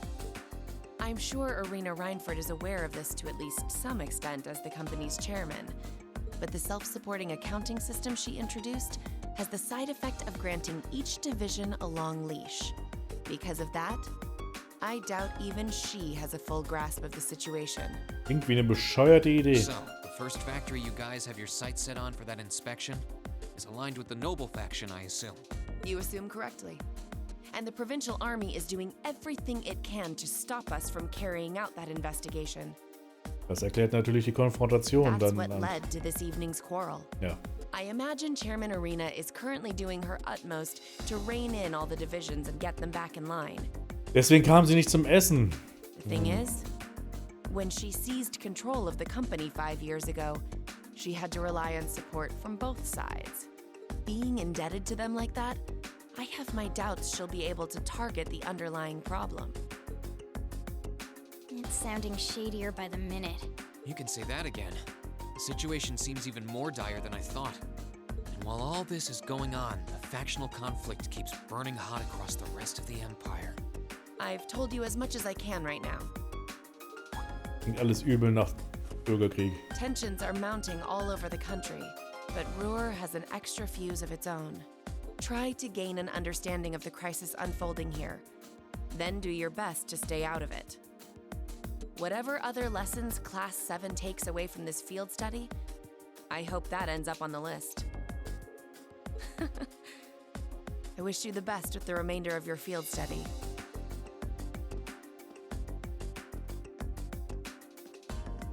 I'm sure Irina Rhineford is aware of this to at least some extent as the company's chairman, but the self-supporting accounting system she introduced has the side effect of granting each division a long leash. Because of that, I doubt even she has a full grasp of the situation. Klingt wie eine bescheuerte Idee. So, the first factory you guys have your sights set on for that inspection is aligned with the noble faction, I assume. You assume correctly. And the provincial army is doing everything it can to stop us from carrying out that investigation. Das erklärt natürlich die Konfrontation That's dann. what led to this evening's quarrel. Ja. I imagine Chairman Arena is currently doing her utmost to rein in all the divisions and get them back in line. Deswegen kam sie nicht zum Essen. The thing is, when she seized control of the company 5 years ago, she had to rely on support from both sides. Being indebted to them like that, I have my doubts she'll be able to target the underlying problem. It's sounding shadier by the minute. You can say that again. The situation seems even more dire than I thought. And while all this is going on, a factional conflict keeps burning hot across the rest of the Empire. I've told you as much as I can right now. Klingt alles übel nach Bürgerkrieg. Tensions are mounting all over the country, but Ruhr has an extra fuse of its own. Try to gain an understanding of the crisis unfolding here. Then do your best to stay out of it. Whatever other lessons Class 7 takes away from this field study, I hope that ends up on the list. I wish you the best with the remainder of your field study.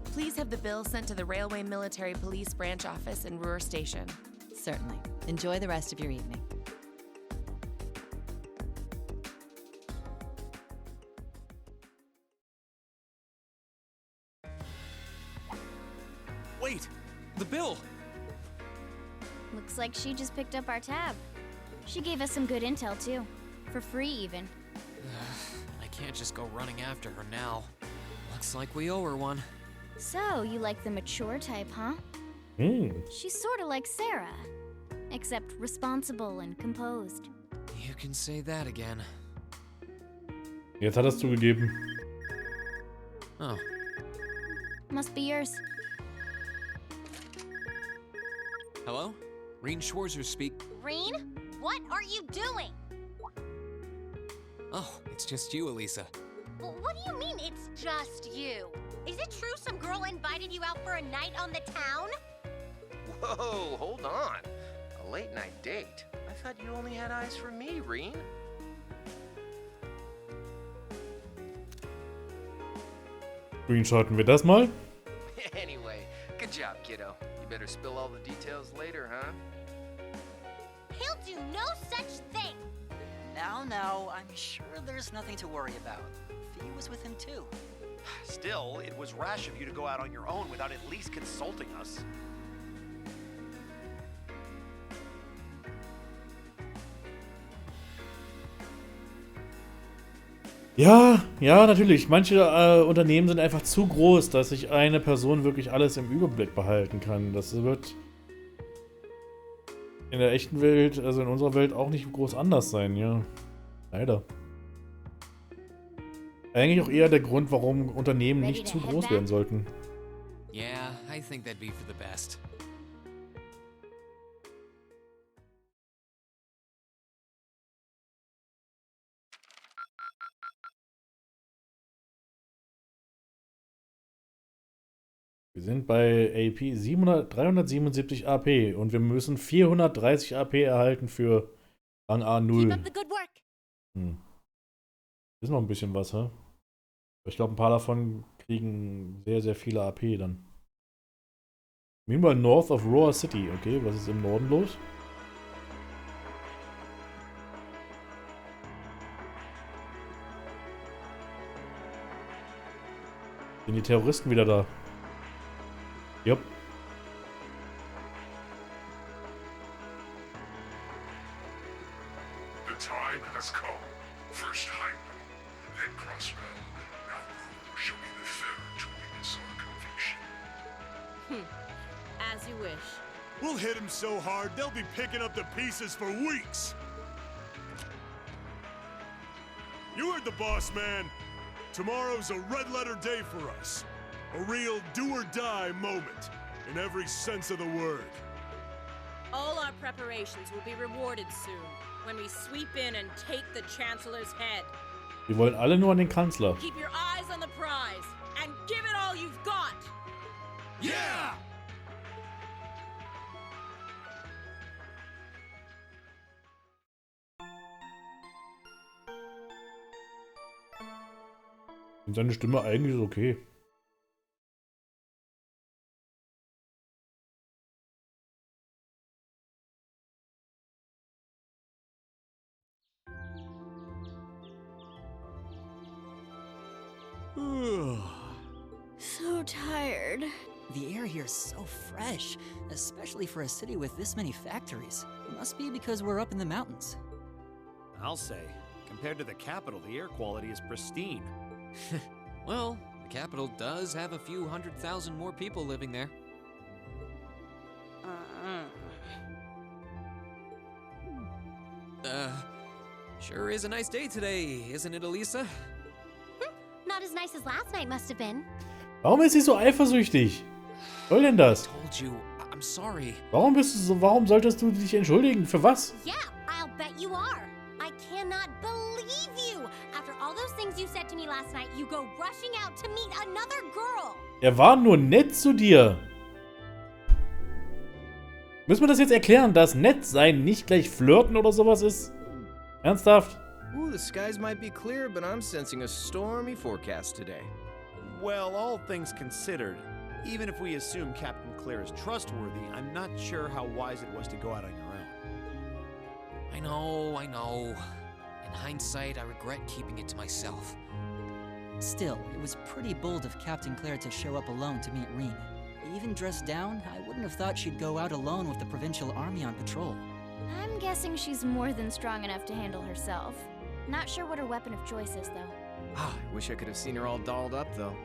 Please have the bill sent to the Railway Military Police Branch Office in Ruhr Station. Certainly. Enjoy the rest of your evening. Wait! The bill! Looks like she just picked up our tab. She gave us some good intel, too. For free, even. I can't just go running after her now. Looks like we owe her one. So, you like the mature type, huh? She's sort of like Sarah. Except responsible and composed. You can say that again. Jetzt hat er es zugegeben. Oh. Must be yours. Hello? Rean Schwarzer speak. Rean, what are you doing? Oh, it's just you, Elisa. What do you mean it's just you? Is it true some girl invited you out for a night on the town? Whoa, hold on. A late night date? I thought you only had eyes for me, Rean. Screenshotten wir das mal? Anyway, good job, kiddo. You better spill all the details later, huh? He'll do no such thing! Now, I'm sure there's nothing to worry about. Fee was with him too. Still, it was rash of you to go out on your own without at least consulting us. Ja, natürlich. Manche Unternehmen sind einfach zu groß, dass sich eine Person wirklich alles im Überblick behalten kann. Das wird in der echten Welt, also in unserer Welt, auch nicht groß anders sein, ja. Leider. Eigentlich auch eher der Grund, warum Unternehmen nicht zu groß werden sollten. Yeah, I think that'd be for the best. Wir sind bei AP 377 AP und wir müssen 430 AP erhalten für Rang A0. Ist noch ein bisschen was, hä? Ich glaube, ein paar davon kriegen sehr, sehr viele AP dann. Meanwhile, north of Roar City. Okay, was ist im Norden los? Sind die Terroristen wieder da? Jupp. The time has come. First Heimdall, then Crossrail. Now Ruler shall be the third to witness our conviction. As you wish. We'll hit him so hard, they'll be picking up the pieces for weeks. You heard the boss, man. Tomorrow's a red-letter day for us. A real do-or-die moment, in every sense of the word. All our preparations will be rewarded soon, when we sweep in and take the Chancellor's head. Wir wollen alle nur an den Kanzler. Keep your eyes on the prize and give it all you've got. Yeah! Und seine Stimme eigentlich ist okay. So tired. The air here is so fresh, especially for a city with this many factories. It must be because we're up in the mountains. I'll say, compared to the capital, the air quality is pristine. Well, the capital does have a few 100,000 more people living there. Sure is a nice day today, isn't it, Elisa? Not as nice as last night must have been. Warum ist sie so eifersüchtig? Was soll denn das? Told you, I'm sorry. Warum solltest du dich entschuldigen? Für was? Yeah, I'll bet you are. I cannot believe you. After all those things you said to me last night, you go rushing out to meet another girl. Er war nur nett zu dir. Müssen wir das jetzt erklären, dass nett sein nicht gleich flirten oder sowas ist? Ernsthaft? Ooh, the skies might be clear, but I'm sensing a stormy forecast today. Well, all things considered, even if we assume Captain Claire is trustworthy, I'm not sure how wise it was to go out on your own. I know. In hindsight, I regret keeping it to myself. Still, it was pretty bold of Captain Claire to show up alone to meet Rean. Even dressed down, I wouldn't have thought she'd go out alone with the provincial army on patrol. I'm guessing she's more than strong enough to handle herself. Not sure what her weapon of choice is, though. I wish I could have seen her all dolled up, though.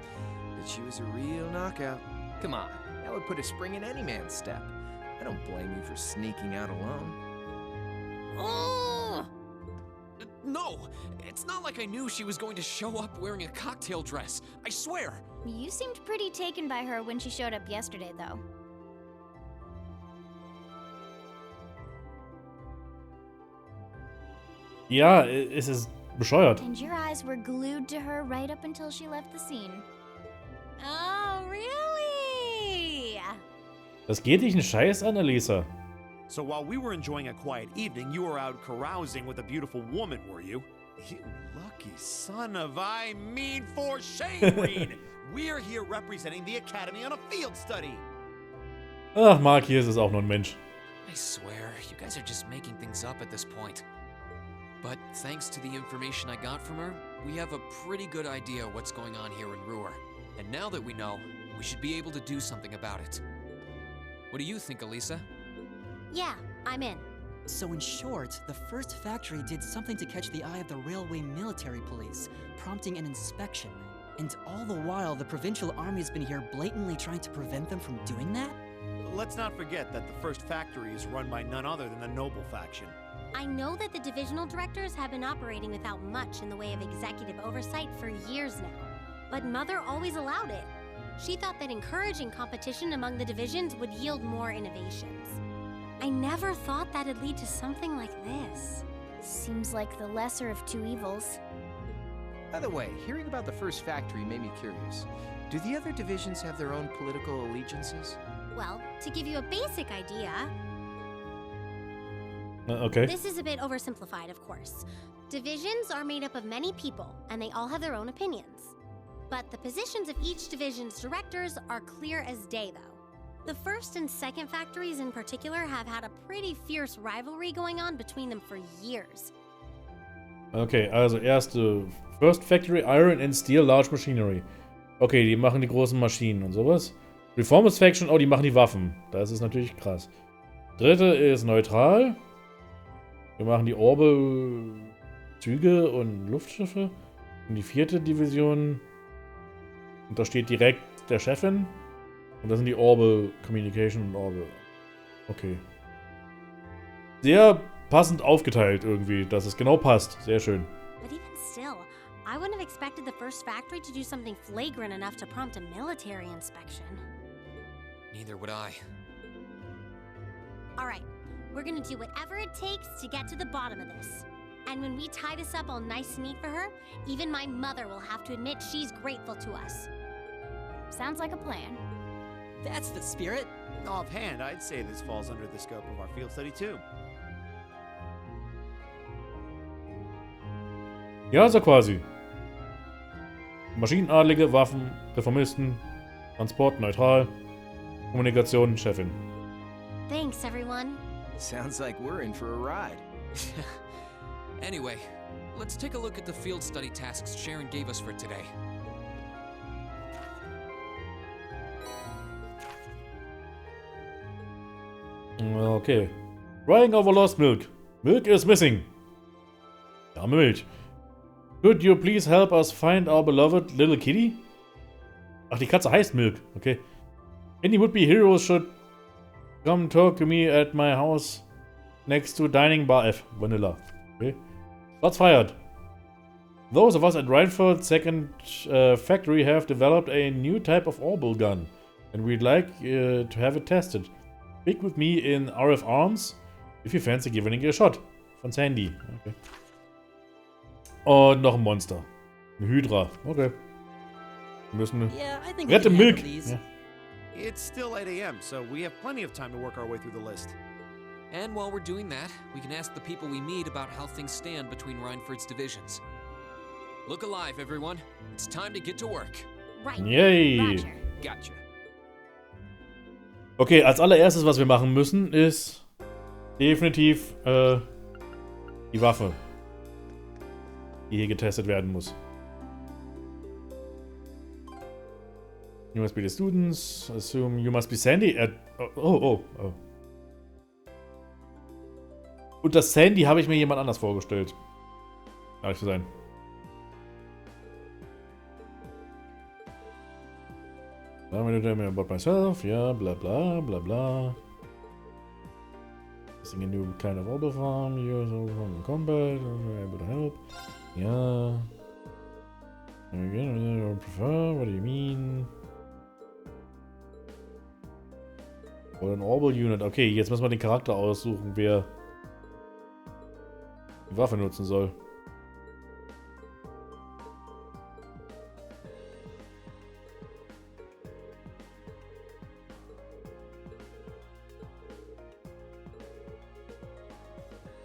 But she was a real knockout. Come on, that would put a spring in any man's step. I don't blame you for sneaking out alone. Oh! No! It's not like I knew she was going to show up wearing a cocktail dress. I swear! You seemed pretty taken by her when she showed up yesterday, though. Ja, es ist bescheuert. And your eyes were glued to her right up until she left the scene. Oh, really? Das geht dich einen Scheiß an, Elisa. So while we were enjoying a quiet evening, you were out carousing with a beautiful woman, were you? You lucky son of I mean for shame, Rean! We're here representing the Academy on a field study! Ach, Markius ist auch nur ein Mensch. I swear, you guys are just making things up at this point. But thanks to the information I got from her, we have a pretty good idea what's going on here in Ruhr. And now that we know, we should be able to do something about it. What do you think, Elisa? Yeah, I'm in. So in short, the first factory did something to catch the eye of the railway military police, prompting an inspection. And all the while, the provincial army has been here blatantly trying to prevent them from doing that? Let's not forget that the first factory is run by none other than the Noble faction. I know that the divisional directors have been operating without much in the way of executive oversight for years now, but Mother always allowed it. She thought that encouraging competition among the divisions would yield more innovations. I never thought that'd lead to something like this. Seems like the lesser of two evils. By the way, hearing about the first factory made me curious. Do the other divisions have their own political allegiances? Well, to give you a basic idea... Okay. This is a bit oversimplified, of course. Divisions are made up of many people, and they all have their own opinions. But the positions of each division's directors are clear as day, though. The first and second factories in particular have had a pretty fierce rivalry going on between them for years. Okay, also erste First Factory, Iron and Steel, Large Machinery. Okay, die machen die großen Maschinen und sowas. Reformers Faction, oh, die machen die Waffen. Das ist natürlich krass. Dritte ist Neutral. Wir machen die Orbe, Züge und Luftschiffe. Und die vierte Division. Und da steht direkt der Chefin. Und das sind die Orbe, Communication und Orbe. Okay. Sehr passend aufgeteilt irgendwie, dass es genau passt. Sehr schön. But even still, I wouldn't have expected the first factory to do something flagrant enough to prompt a military inspection. Neither would I. Alright, we're gonna do whatever it takes to get to the bottom of this. And when we tie this up all nice and neat for her, even my mother will have to admit she's grateful to us. Sounds like a plan. That's the spirit. Offhand, I'd say this falls under the scope of our field study too. Ja, so quasi. Maschinenadlige, Waffen, Reformisten, Transport neutral, Kommunikation, Chefin. Thanks, everyone. Sounds like we're in for a ride. Anyway, let's take a look at the field study tasks Sharon gave us for today. Okay. Crying over lost milk. Milk is missing. Ja, Milch. Could you please help us find our beloved little kitty? Ach, die Katze heißt Milk. Okay. Any would-be heroes should come talk to me at my house next to Dining Bar F. Vanilla. Okay. Shots fired. Those of us at Reinfeld's second factory have developed a new type of orbital gun. And we'd like to have it tested. Speak with me in RF Arms if you fancy giving it a shot. Von Sandy. Okay. Und noch ein Monster. Ein Hydra. Okay. Wir müssen... Rette Milk! Ja. It's still 8 a.m., so we have plenty of time to work our way through the list. And while we're doing that, we can ask the people we meet about how things stand between Reinford's divisions. Look alive, everyone. It's time to get to work. Right. Yay! Roger. Gotcha. Okay, als allererstes, was wir machen müssen, ist definitiv die Waffe, die hier getestet werden muss. You must be the students. Assume you must be Sandy. Oh. Und das Sandy habe ich mir jemand anders vorgestellt. Ehrlich zu sein. I'm gonna tell me about myself. Yeah, blah blah blah blah. Testing a new kind of orbital farm. You're from combat. Able to help. Yeah. Again, I don't prefer. What do you mean? Oder ein Orbital Unit. Okay, jetzt müssen wir den Charakter aussuchen, wer die Waffe nutzen soll.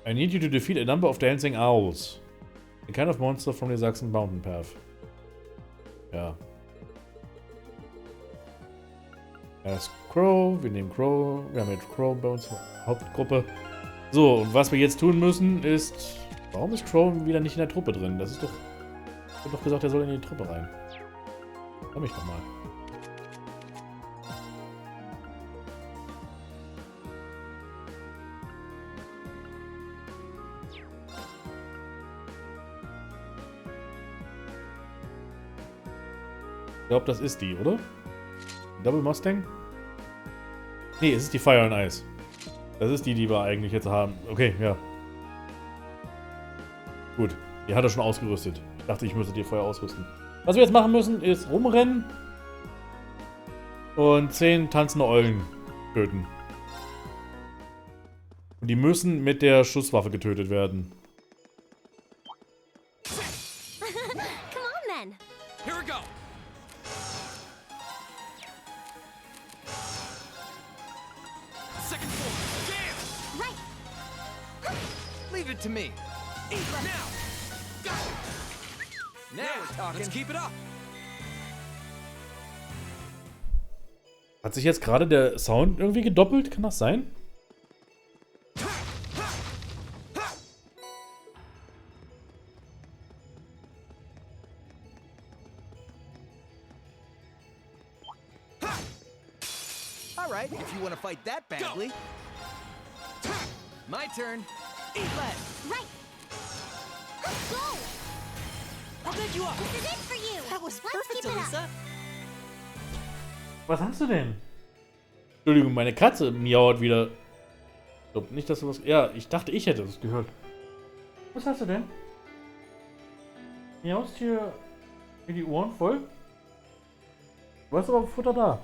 I need you to defeat a number of dancing owls. A kind of monster from the Saxon Mountain Path. Ja. Erst Crow, wir nehmen Crow, wir haben jetzt Crow bei uns Hauptgruppe. So, und was wir jetzt tun müssen ist... Warum ist Crow wieder nicht in der Truppe drin? Das ist doch... Ich hab doch gesagt, er soll in die Truppe rein. Komm ich doch mal. Ich glaube, das ist die, oder? Double Mustang? Nee, es ist die Fire and Ice. Das ist die wir eigentlich jetzt haben. Okay, ja. Gut, die hat er schon ausgerüstet. Ich dachte, ich müsste die vorher ausrüsten. Was wir jetzt machen müssen, ist rumrennen und 10 tanzende Eulen töten. Und die müssen mit der Schusswaffe getötet werden. Come on then. Here we go. Second floor. Damn. Right. Leave it to me. Eat now. Go. Now we're talking. Let's keep it up. Hat sich jetzt gerade der Sound irgendwie gedoppelt? Kann das sein? All right, if you want to fight that badly. My turn. Eat lead. Right. Go. I'll pick you up. This is it for you. That was Let's perfect, keep it up. Elisa. Was hast du denn? Entschuldigung, meine Katze miaut wieder. Ich glaube nicht, dass du was... Ja, ich dachte, ich hätte es gehört. Was hast du denn? Miaust hier die Ohren voll? Du hast aber Futter da.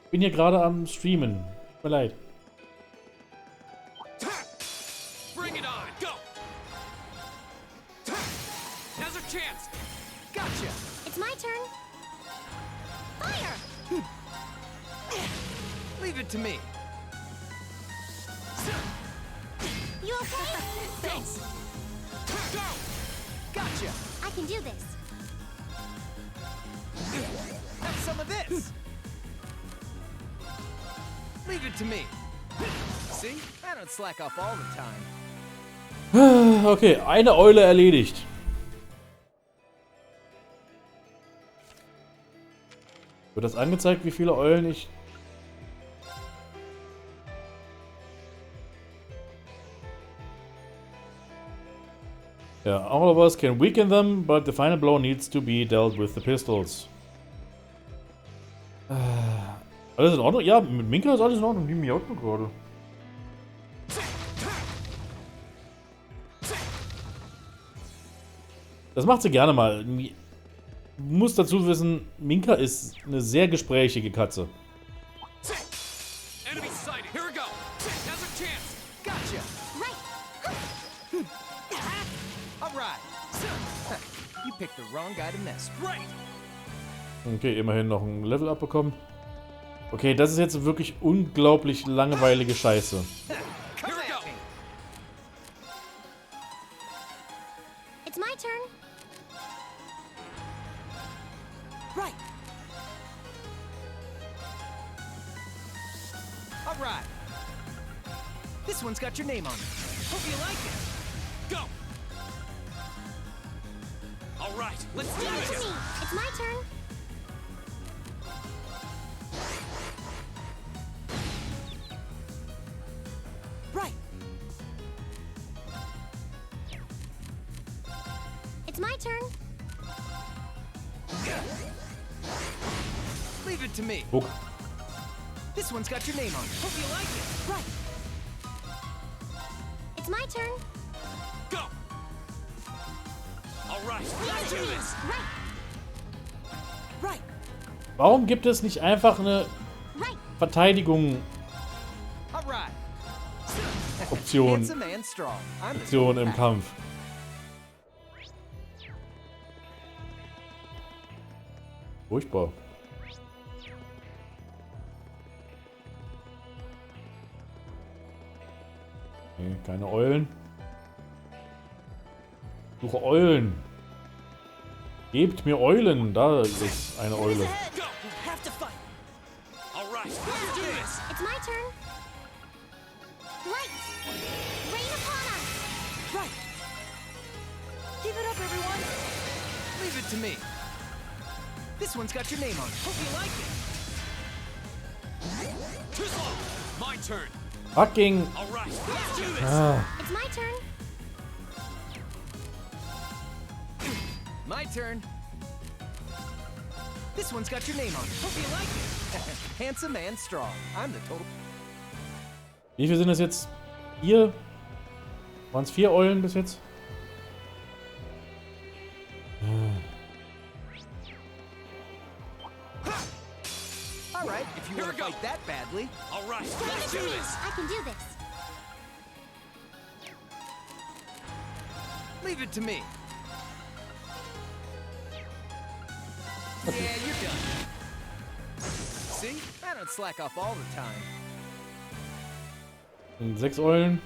Ich bin hier gerade am Streamen. Tut mir leid. Bring it on. Go. Fire! Leave it to me. You okay? Thanks. Go! Gotcha. I can do this. Have some of this. Leave it to me. See? I don't slack off all the time. Okay, eine Eule erledigt. Wird das angezeigt, wie viele Eulen ich... Yeah, all of us can weaken them, but the final blow needs to be dealt with the pistols. Alles in Ordnung? Ja, mit Minka ist alles in Ordnung. Die miaut nur gerade. Das macht sie gerne mal. Muss dazu wissen, Minka ist eine sehr gesprächige Katze. Enemy sighted. Here we go. Now's our chance. Gotcha. All right. You picked the wrong guy to mess with. Right. Okay, immerhin noch ein Level abbekommen. Okay, das ist jetzt wirklich unglaublich langweilige Scheiße. Here we go. It's my turn. Right. All right. This one's got your name on it. Hope you like it. Go. All right, let's do Give it to this. me. It's my turn. Right. It's my turn. Leave it to me. Guck. This one's got your name on it. Hope you like it. Right. It's my turn. Go. All right, let's do this. Right. Right. Warum gibt es nicht einfach eine Verteidigung All right. Option, Handsome and strong. I'm the Option im pack. Kampf? Furchtbar. Nee, keine Eulen. Suche Eulen. Gebt mir Eulen. Da ist eine Eule. Go. Have to fight. All right, let's do this. It's my turn. Light. Rain upon us. Right. Give it up, everyone. Leave it to me. This one's got your name on it. Hope you like it. Too slow. My turn. Fucking. All right, let's do this. It's my turn. My turn. This one's got your name on it. Hope you like it. Handsome and strong. I'm the total. Wie viel sind es jetzt? 4? Waren es 4 Eulen bis jetzt? All right, if you want to fight that badly. All right, Give let's it do to me. this. I can do this. Leave it to me. Yeah, you're done. See? I don't slack off all the time. Sind 6 Eulen.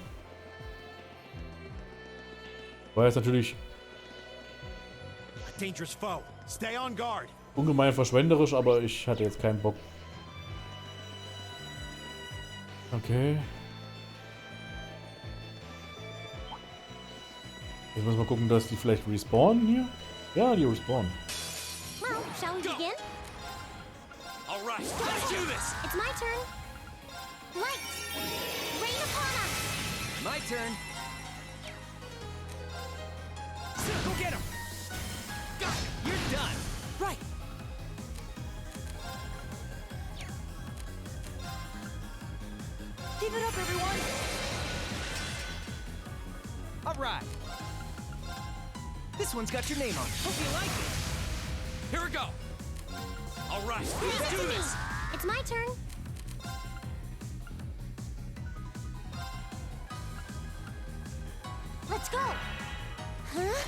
War jetzt natürlich A dangerous foe. Stay on guard. ungemein verschwenderisch, aber ich hatte jetzt keinen Bock. Okay. Jetzt müssen wir gucken, dass die vielleicht respawnen hier. Ja, die respawnen. Well, shall we begin? All right, let's do this. It's my turn. Light. Rain upon us. My turn. Go get him. Got it. You're done. Right. Give it up, everyone. All right. This one's got your name on it. Hope you like it. Here we go. All right, Give let's it do to me. this. It's my turn. Let's go. Huh?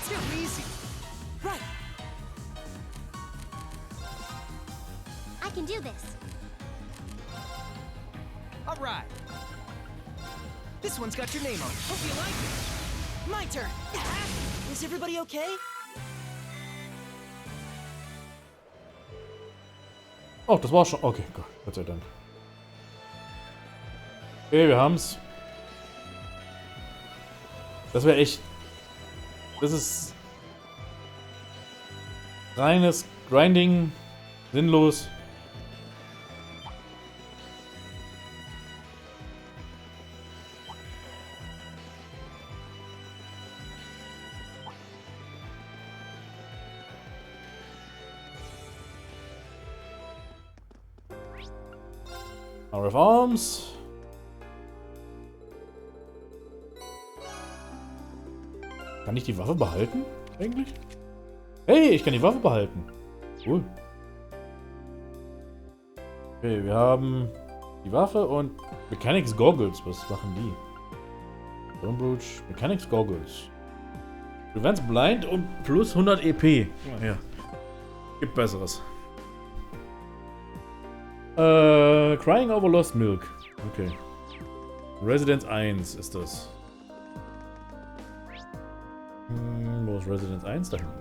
Too easy. Right. can do this. All right. This one's got your name on it. Hope you like it. My turn. Is everybody okay? Oh, das war's schon. Okay, Gott sei Dank. Okay, wir haben's. Das wäre echt... Das ist... reines Grinding. Sinnlos. Power of Arms. Kann ich die Waffe behalten? Eigentlich? Hey, ich kann die Waffe behalten. Cool. Okay, wir haben die Waffe und Mechanics Goggles. Was machen die? Stonebrooch, Mechanics Goggles. Prevents Blind und plus 100 EP. Ja. Gibt Besseres. Crying over Lost Milk. Okay. Residence 1 ist das. Wo ist Residence 1? Da hinten.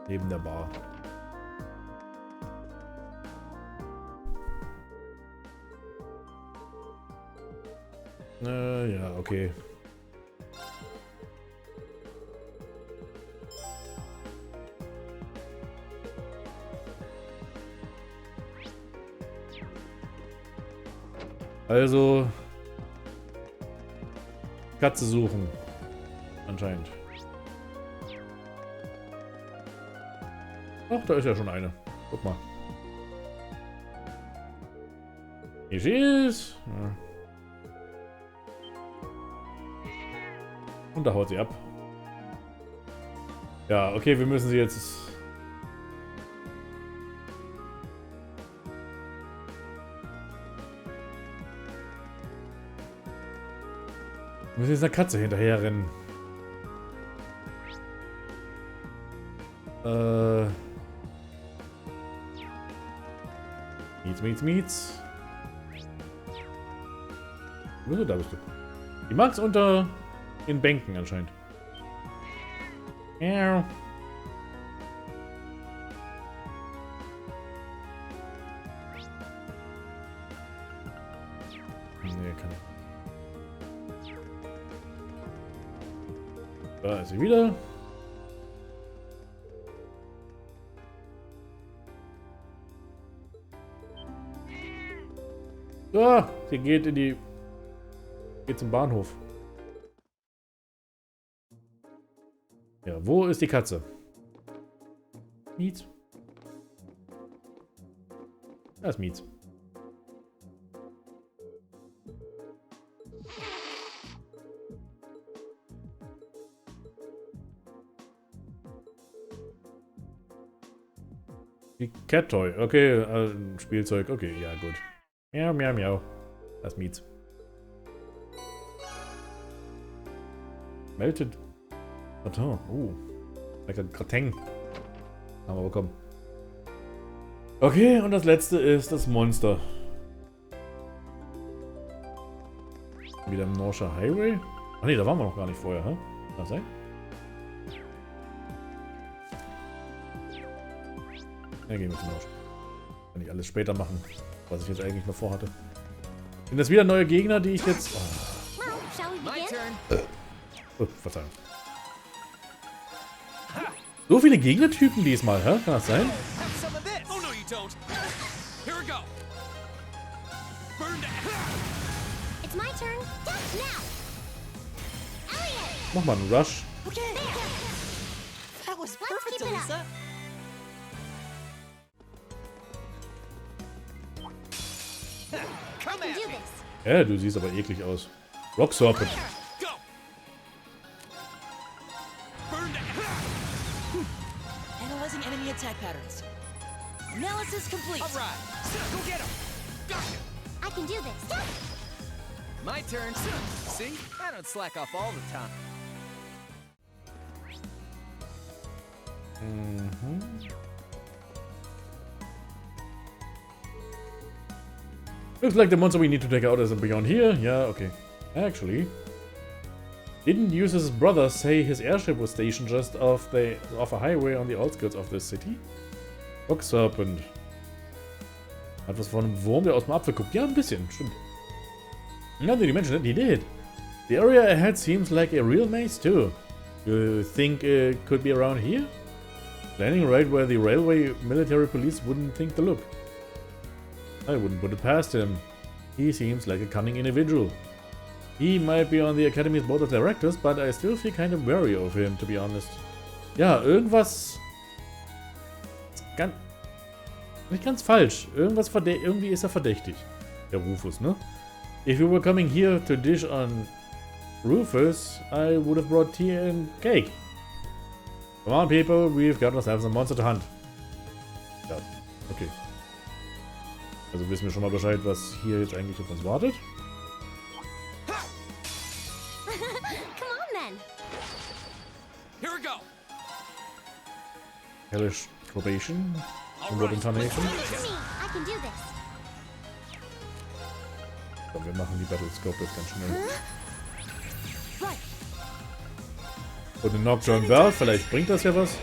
Neben der Bar. Ja, okay. Also Katze suchen. Anscheinend. Ach, da ist ja schon eine. Guck mal. Hier sie ist. Ja. Und da haut sie ab. Ja, okay, wir müssen sie jetzt... Wir müssen jetzt einer Katze hinterher rennen. Miets. Wo bist du? Da bist du. Die mag's unter den Bänken anscheinend. Ja. Nee, kann ich. Da ist sie wieder. Ah, sie geht in die... Geht zum Bahnhof. Ja, wo ist die Katze? Miets. Da ist Miets. Die Cat Toy. Okay, Spielzeug. Okay, ja, gut. Miau, miau, miau. Das ist Miets. Melted. Gratin. Lecker Gratin. Haben wir bekommen. Okay, und das letzte ist das Monster. Wieder im Norscher Highway. Ach ne, da waren wir noch gar nicht vorher, hä? Kann das sein? Ja, gehen wir zum Norsch. Kann ich alles später machen, was ich jetzt eigentlich noch vorhatte. Sind das wieder neue Gegner, die ich jetzt... Oh, Verzeihung. So viele Gegnertypen diesmal, hä? Kann das sein? Mach mal einen Rush. Okay. That was perfect, Elisa. Ja, du siehst aber eklig aus. Rock Serpent. Analyzing enemy attack patterns. Analysis complete. All right, go get him. Gotcha. I can do this. My turn. See, I don't slack off all the time. Looks like the monster we need to take out is beyond here. Yeah, okay. Actually, didn't Yusa's brother say his airship was stationed just off a highway on the outskirts of the city? Rock Serpent. Hat was von einem Wurm, der aus dem Apfel guckt. Ja, ein bisschen, stimmt. Now that you mention it, he did. The area ahead seems like a real maze too. You think it could be around here? Landing right where the railway military police wouldn't think to look. I wouldn't put it past him. He seems like a cunning individual. He might be on the Academy's board of directors, but I still feel kind of wary of him, to be honest. Ja, irgendwas... Nicht ganz falsch. Irgendwie ist er verdächtig. Der Rufus, ne? If you were coming here to dish on Rufus, I would have brought tea and cake. Come on, people, we've got ourselves a monster to hunt. Ja, okay. Also wissen wir schon mal Bescheid, was hier jetzt eigentlich auf uns wartet. Come on then. Here we go. Hellish Probation. Word Incarnation. I can do this. Komm, wir machen die Battle Scope jetzt ganz schnell. Und eine Nocturne Bell, vielleicht bringt das ja was.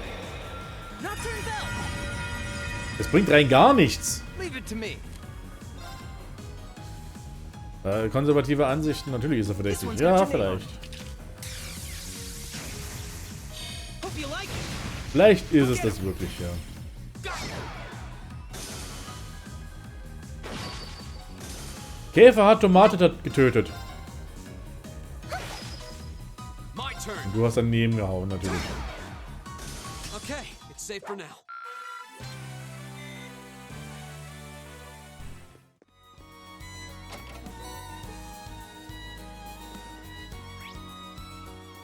Es bringt rein gar nichts. Konservative Ansichten, natürlich ist er verdächtig. Ja, vielleicht. Vielleicht ist es das wirklich, ja. Käfer hat Tomate getötet. Und du hast daneben gehauen, natürlich. Okay, it's safe for now.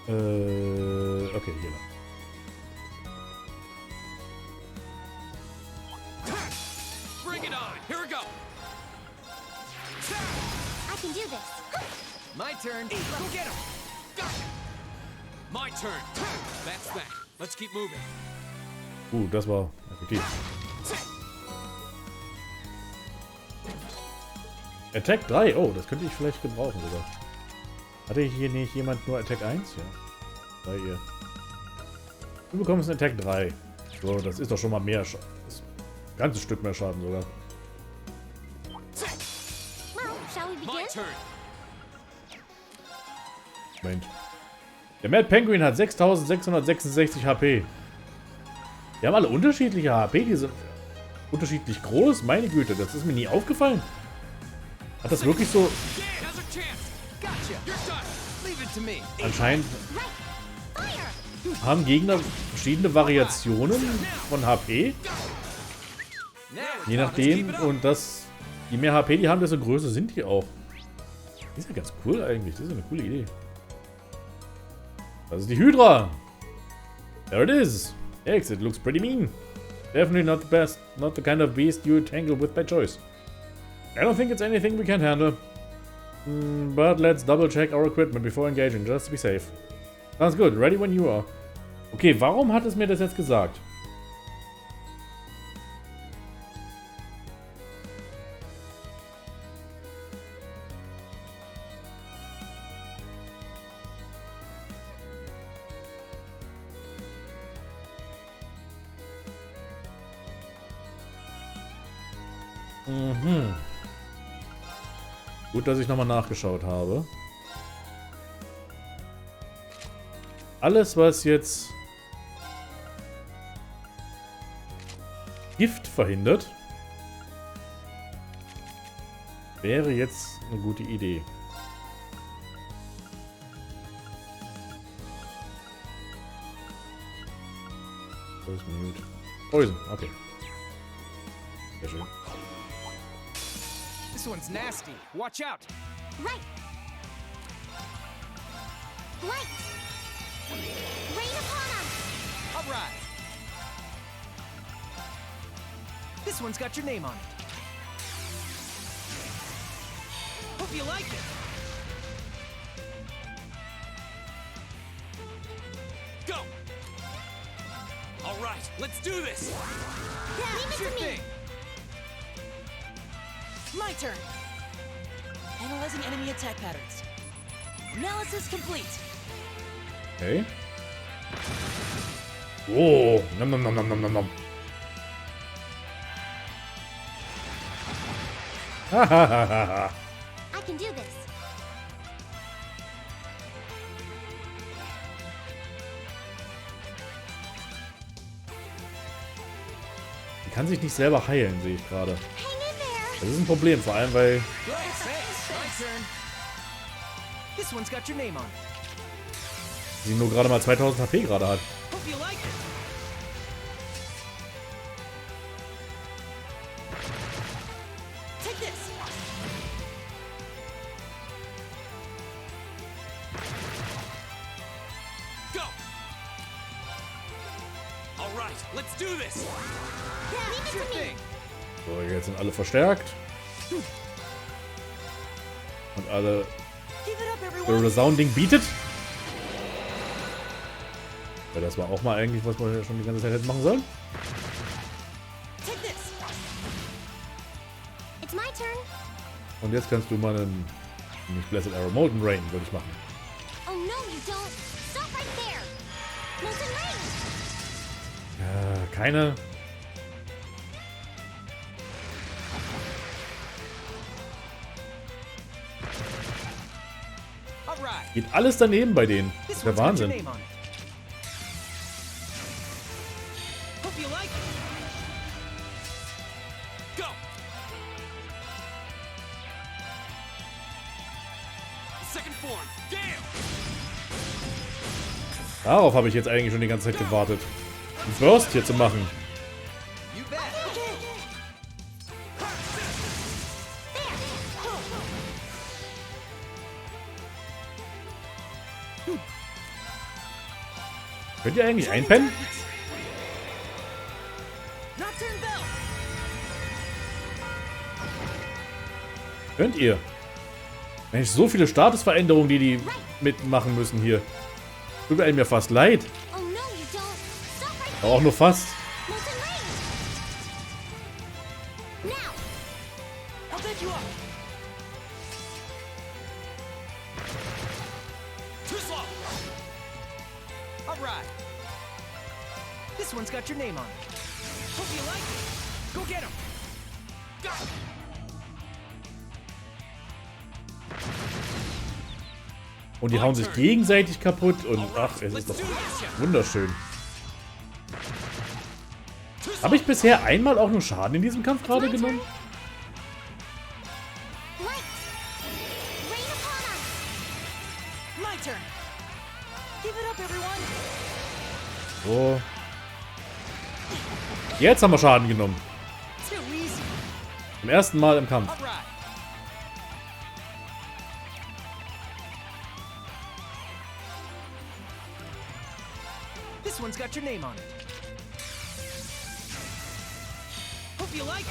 Okay, hier lang. Bring it on. Here we go. I can do this. My turn. Go get him. My turn. That's that. Let's keep moving. Das war effektiv. Attack 3. Oh, das könnte ich vielleicht gebrauchen sogar. Hatte hier nicht jemand nur Attack 1? Ja. Bei ihr. Du bekommst einen Attack 3. So, das ist doch schon mal mehr Schaden. Ein ganzes Stück mehr Schaden sogar. Well, shall we begin? Moment. Der Mad Penguin hat 6666 HP. Die haben alle unterschiedliche HP, die sind unterschiedlich groß. Meine Güte, das ist mir nie aufgefallen. Hat das wirklich so... Anscheinend haben Gegner verschiedene Variationen von HP. Je nachdem, und das... Je mehr HP die haben, desto größer sind die auch. Die ist ja ganz cool eigentlich, das ist eine coole Idee. Das ist die Hydra. There it is. X, it looks pretty mean. Definitely not the best, not the kind of beast you tangle with by choice. I don't think it's anything we can't handle. But let's double check our equipment before engaging, just to be safe. Sounds good, ready when you are. Okay, warum hat es mir das jetzt gesagt? Gut, dass ich nochmal nachgeschaut habe. Alles, was jetzt Gift verhindert, wäre jetzt eine gute Idee. Poison, okay. Sehr schön. This one's nasty. Watch out. Right. Light. Rain upon us. All right. This one's got your name on it. Hope you like it. Go. All right. right, let's do this. Leave Sure it to me. thing. My turn. Analyzing enemy attack patterns. Analysis complete. Okay. Oh, nom nom nom nom nom nom nom. Hahaha. I can do this. Die kann sich nicht selber heilen, sehe ich gerade. Das ist ein Problem, vor allem weil This one's got your name on it. sie nur gerade mal 2000 HP gerade hat. Hope you like it. Take this. Go. All right, let's do this. Leave it to me. So, jetzt sind alle verstärkt. Und alle Resounding bietet. Weil das war auch mal eigentlich, was wir schon die ganze Zeit hätten machen sollen. Take this. It's my turn. Und jetzt kannst du mal einen, nicht Blessed Arrow, Molten Rain würde ich machen. Oh no, you don't. Stop right there. Molten Rain. Keine. All right. Geht alles daneben bei denen. Das This ist der one's got your Wahnsinn. name on it. Hope you like it. Go. Second form. Damn. Darauf habe ich jetzt eigentlich schon die ganze Zeit gewartet. Einen Burst hier zu machen. You bet. Könnt ihr eigentlich einpennen? Nocturne Bell. Könnt ihr? Mensch, so viele Statusveränderungen, die mitmachen müssen hier. Tut einem ja fast leid. Oh no, you don't. Stop right Aber auch nur fast. Molten Rain. Now. I'll back you up. Too slow. All right. This one's got your name on it. Hope you like it. Go get him. Go. Und die hauen sich gegenseitig kaputt und ach, es ist doch wunderschön. Habe ich bisher einmal auch nur Schaden in diesem Kampf gerade genommen? My turn. Give it up, everyone. So. Jetzt haben wir Schaden genommen. Too easy. Zum ersten Mal im Kampf. All right. This one's got your name on it. Hope you like it.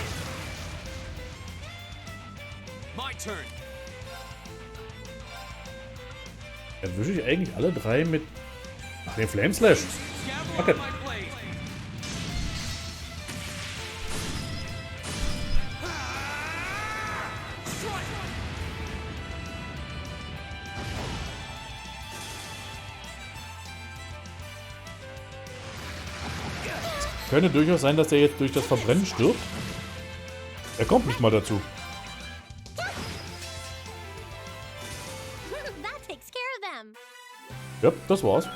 My turn. Erwische ich eigentlich alle drei mit... Ach, den Flame Slash. Okay. Könnte durchaus sein, dass der jetzt durch das Verbrennen stirbt. Er kommt nicht mal dazu. That takes care of them. Ja, das war's.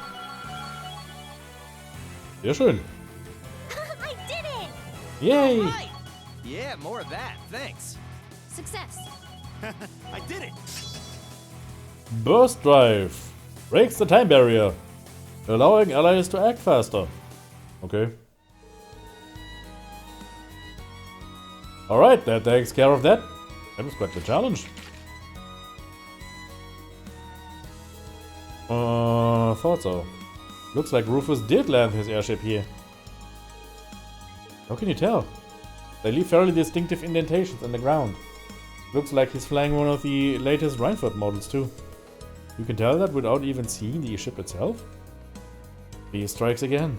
Sehr schön. I did it. Yay! Right. Yeah, more of that. Thanks. Success. I did it! Burst Drive. Breaks the time barrier. Allowing allies to act faster. Okay. Alright, that takes care of that. That was quite the challenge. Thought so. Looks like Rufus did land his airship here. How can you tell? They leave fairly distinctive indentations in the ground. Looks like he's flying one of the latest Reinfeld models too. You can tell that without even seeing the ship itself. He strikes again.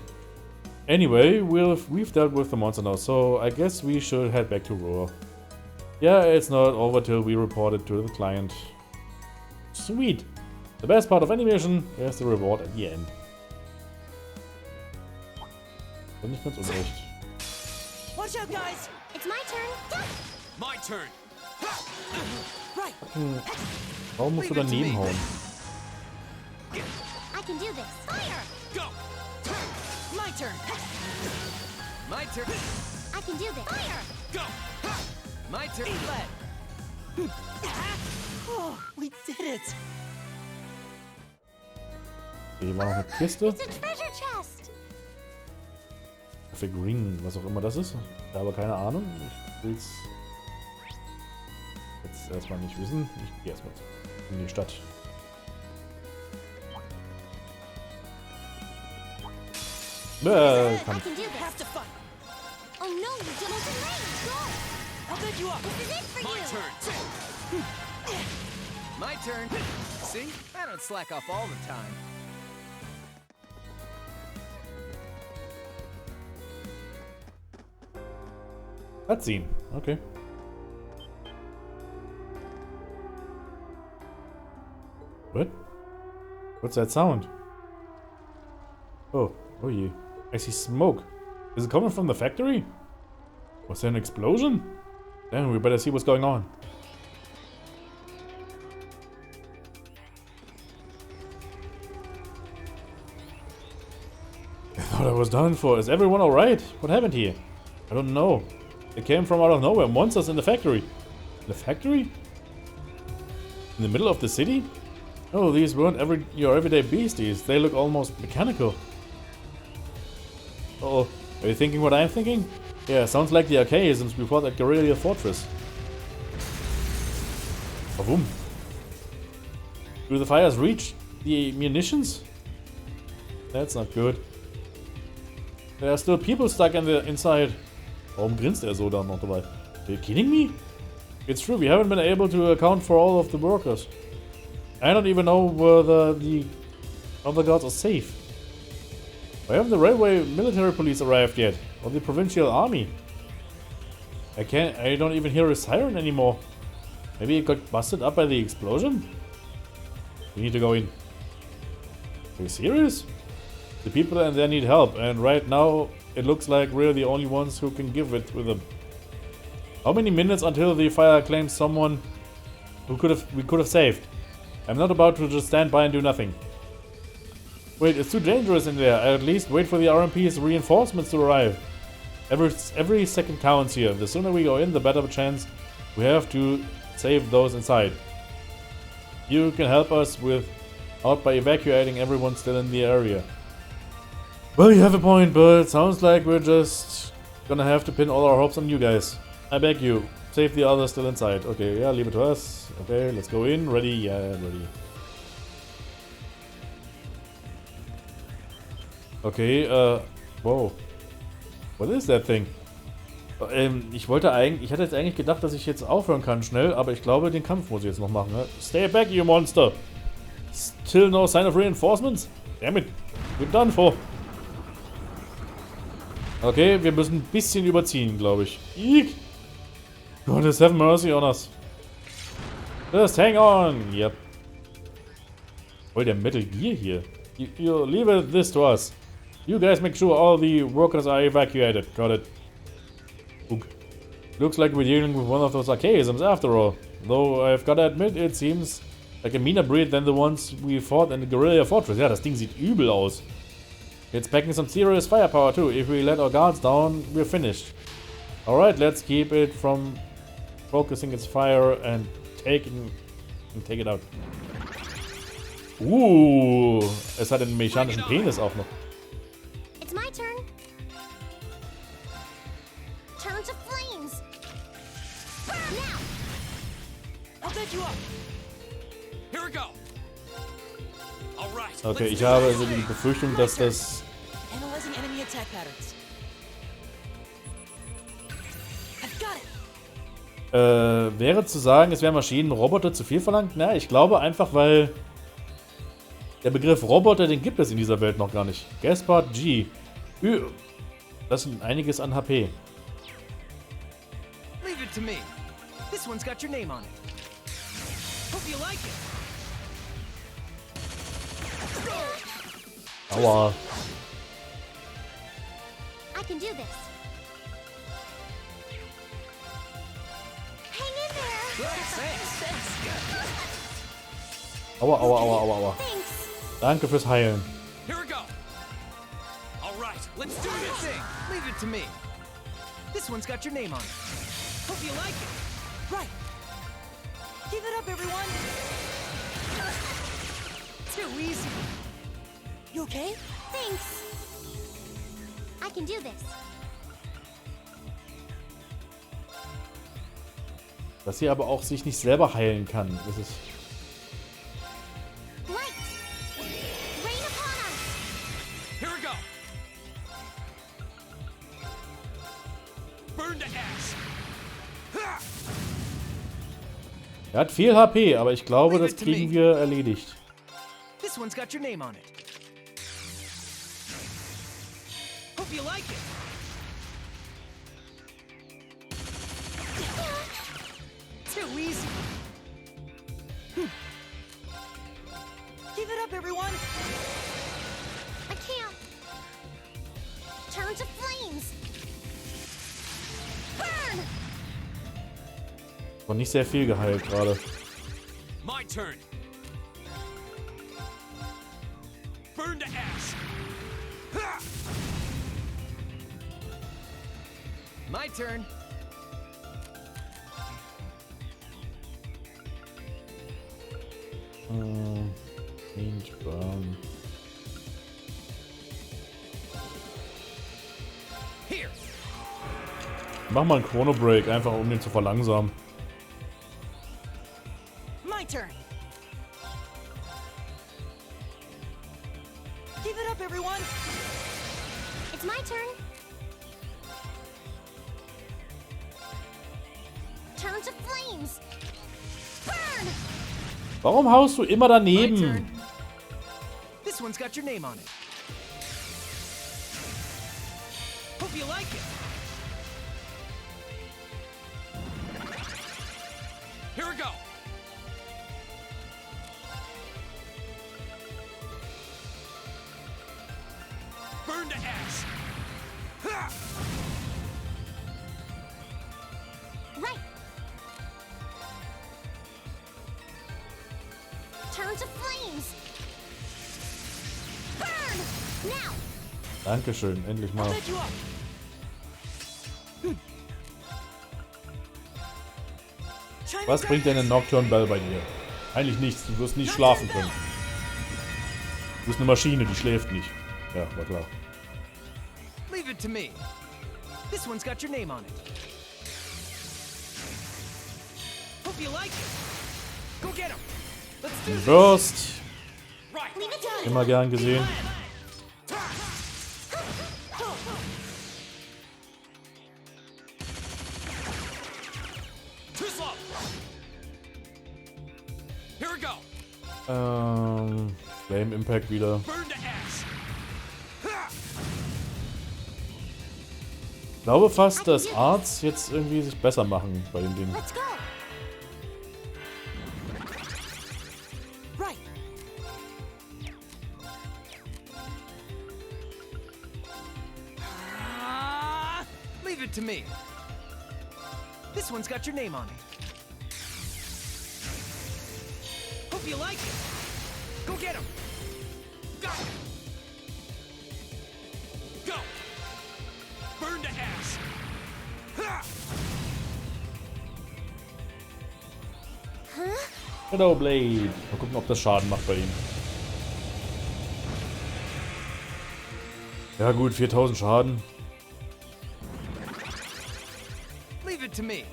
Anyway, we've dealt with the monster now, so I guess we should head back to Roar. Yeah, it's not over till we report it to the client. Sweet! The best part of any mission is the reward at the end. Bin ich ganz unrecht. Watch out, guys! It's my turn. My turn. Right. Warum musst du daneben hauen? I can do this. Fire! Go! My turn. My turn. I can do this. Fire! Go! My turn. Let. Oh, we did it! Hier war noch eine Kiste. It's a treasure chest. Green, was auch immer das ist. Ich habe keine Ahnung. Ich will es jetzt erstmal nicht wissen. Ich gehe erstmal in die Stadt. Kann ich. Oh no, you didn't range. Go! I'll pick you up. This is it for My you. turn. My turn. See? I don't slack off all the time. Cutscene. Okay. What? What's that sound? Oh yeah. I see smoke. Is it coming from the factory? Was there an explosion? Damn, we better see what's going on. I thought I was done for. Is everyone alright? What happened here? I don't know. They came from out of nowhere. Monsters in the factory. In the factory? In the middle of the city? Oh, these weren't your everyday beasties. They look almost mechanical. Uh-oh. Are you thinking what I'm thinking? Yeah, sounds like the archaisms before that guerrilla fortress. Boom. Do the fires reach the munitions? That's not good. There are still people stuck inside. Warum grinst er so dann noch dabei? Are you kidding me? It's true, we haven't been able to account for all of the workers. I don't even know whether the other guards are safe. Why haven't the railway military police arrived yet? Or the provincial army? I don't even hear a siren anymore. Maybe it got busted up by the explosion? We need to go in. Are you serious? The people in there need help, and right now it looks like we're the only ones who can give it with them. How many minutes until the fire claims someone we could have saved? I'm not about to just stand by and do nothing. Wait, it's too dangerous in there. I'll at least wait for the RMP's reinforcements to arrive. Every second counts here. The sooner we go in, the better chance we have to save those inside. You can help us out by evacuating everyone still in the area. Well, you have a point, but it sounds like we're just gonna have to pin all our hopes on you guys. I beg you, save the others still inside. Okay, yeah, leave it to us. Okay, let's go in. Ready? Yeah, ready. Okay, wow. What is that thing? Ich hatte jetzt eigentlich gedacht, dass ich jetzt aufhören kann schnell, aber ich glaube, den Kampf muss ich jetzt noch machen. Ne? Stay back, you monster! Still no sign of reinforcements? Damn it, we're done for. Okay, wir müssen ein bisschen überziehen, glaube ich. Eek! God, just have mercy on us. Just hang on! Yep. Voll der Metal Gear hier. You leave this to us. You guys make sure all the workers are evacuated. Got it. Ook. Looks like we're dealing with one of those archaisms after all. Though I've gotta admit, it seems like a meaner breed than the ones we fought in the guerrilla fortress. Ja, das Ding sieht übel aus. It's packing some serious firepower too. If we let our guards down, we're finished. Alright, let's keep it from focusing its fire and take it out. Es hat einen mechanischen Penis auch noch. It's my turn. Turn to flames. Burn now. I'll pick you up. Here we go. All right. Okay, ich habe also die Befürchtung, dass das... Analyzing enemy attack patterns. I've got it. Wäre zu sagen, es wären Maschinenroboter zu viel verlangt? Na, ich glaube einfach, weil der Begriff Roboter, den gibt es in dieser Welt noch gar nicht. Guest Part G. Das sind einiges an HP. Leave it to me. This one's got your name on it. Hope you like it. Aua. I can do this. Hang in there. Aua, aua, aua, aua, aua. Danke fürs Heilen. Here we go. All right, let's do this thing. Leave it to me. This one's got your name on it. Hope you like it. Right. Give it up, everyone. Too easy. You okay? Thanks. I can do this. Dass sie aber auch sich nicht selber heilen kann. Das ist... Here we go. Burn to ash. Er hat viel HP, aber ich glaube, das kriegen wir erledigt. This one's got your name on it. Hope you like it. Too easy. Give it up, everyone. I can't. Turn to flames. Burn! War nicht sehr viel geheilt gerade. My turn. Burn to ash. My turn. Here. Mach mal einen Chrono Break, einfach um den zu verlangsamen. My turn. Give it up, everyone. It's my turn. Turn to flames. Burn! Warum haust du immer daneben? This one's got your name on it. Hope you like it. Here we go. Burn to ash. Right. Turn to flames. Burn! Now. Dankeschön, endlich mal. Was bringt denn ein Nocturne Bell bei dir? Eigentlich nichts, du wirst nicht schlafen können. Du bist eine Maschine, die schläft nicht. Ja, war klar. Leave it to me. This one's got your name on it. Hope you like it. Go get him. Let's do this. Burst. Right. Immer gern gesehen. Too slow. Here we go. Flame Impact wieder. Burn to ash. Ich glaube fast, dass Arts jetzt irgendwie sich besser machen bei dem Ding. Let's go. Right. Leave it to me. This one's got your name on it. Hope you like it. Go get him. Got it. Go. Burn to ash. Shadow Blade. Mal gucken, ob das Schaden macht bei ihm. Ja gut, 4000 Schaden. Leave it to me.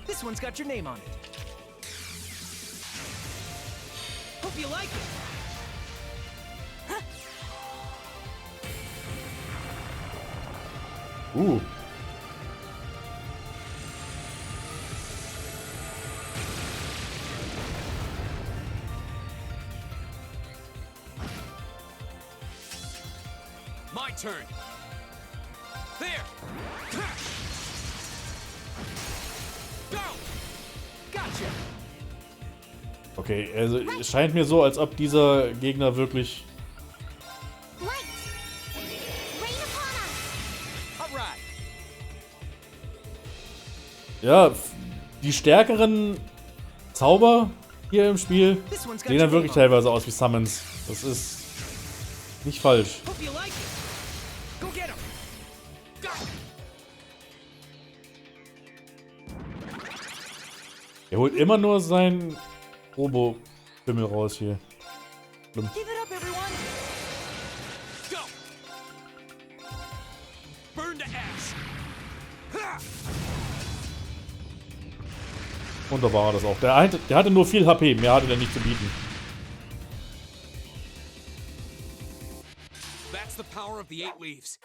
This one's got your name on it. Hope you like it. My turn. There. Go. Gotcha. Okay, also es scheint mir so, als ob dieser Gegner wirklich... Ja, die stärkeren Zauber hier im Spiel sehen dann wirklich teilweise aus wie Summons. Das ist nicht falsch. Er holt immer nur seinen Robo-Fimmel raus hier. Schlimm. Und da war das auch. Der hatte nur viel HP, mehr hatte er nicht zu bieten. That's the power of the 8 leaves.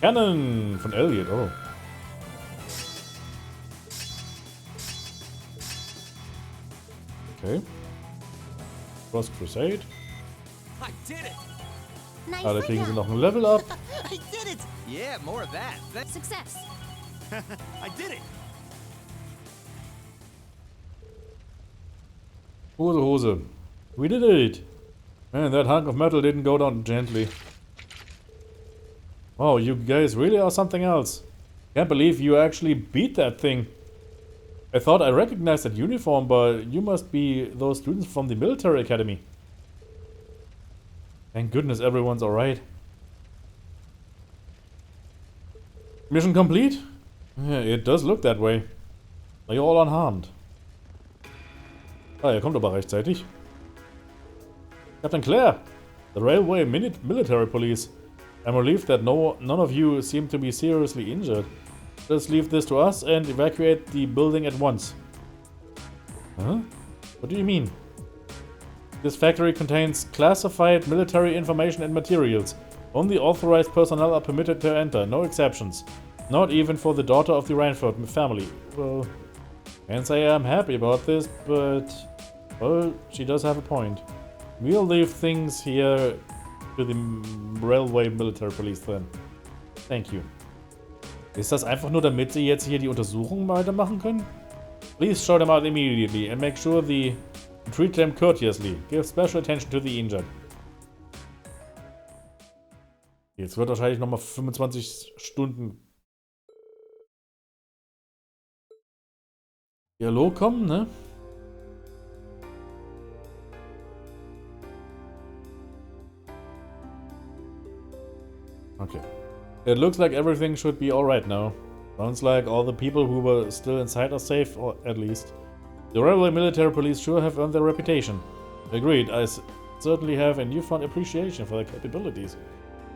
Cannon von Elliot, oh. Okay. Cross Crusade. I did it. Ah, da kriegen sie noch ein Level up. I did it. Yeah, more of that. That's success. I did it. Hose. We did it. Man, that hunk of metal didn't go down gently. Wow, you guys really are something else. Can't believe you actually beat that thing. I thought I recognized that uniform, but you must be those students from the military academy. Thank goodness everyone's alright. Mission complete? Yeah, it does look that way. Are you all unharmed? Ah, er kommt aber rechtzeitig. Captain Claire, the railway military police. I'm relieved that none of you seem to be seriously injured. Just leave this to us and evacuate the building at once. Huh? What do you mean? This factory contains classified military information and materials. Only authorized personnel are permitted to enter, no exceptions. Not even for the daughter of the Ranford family. Well, can't say I'm happy about this, but... well, she does have a point. We'll leave things here to the railway military police then. Thank you. Ist das einfach nur, damit sie jetzt hier die Untersuchung weitermachen können? Please show them out immediately and make sure they treat them courteously. Give special attention to the injured. Jetzt wird wahrscheinlich nochmal 25 Stunden Dialog kommen, ne? Okay. It looks like everything should be alright now. Sounds like all the people who were still inside are safe, or at least. The railway military police sure have earned their reputation. Agreed, I certainly have a newfound appreciation for their capabilities.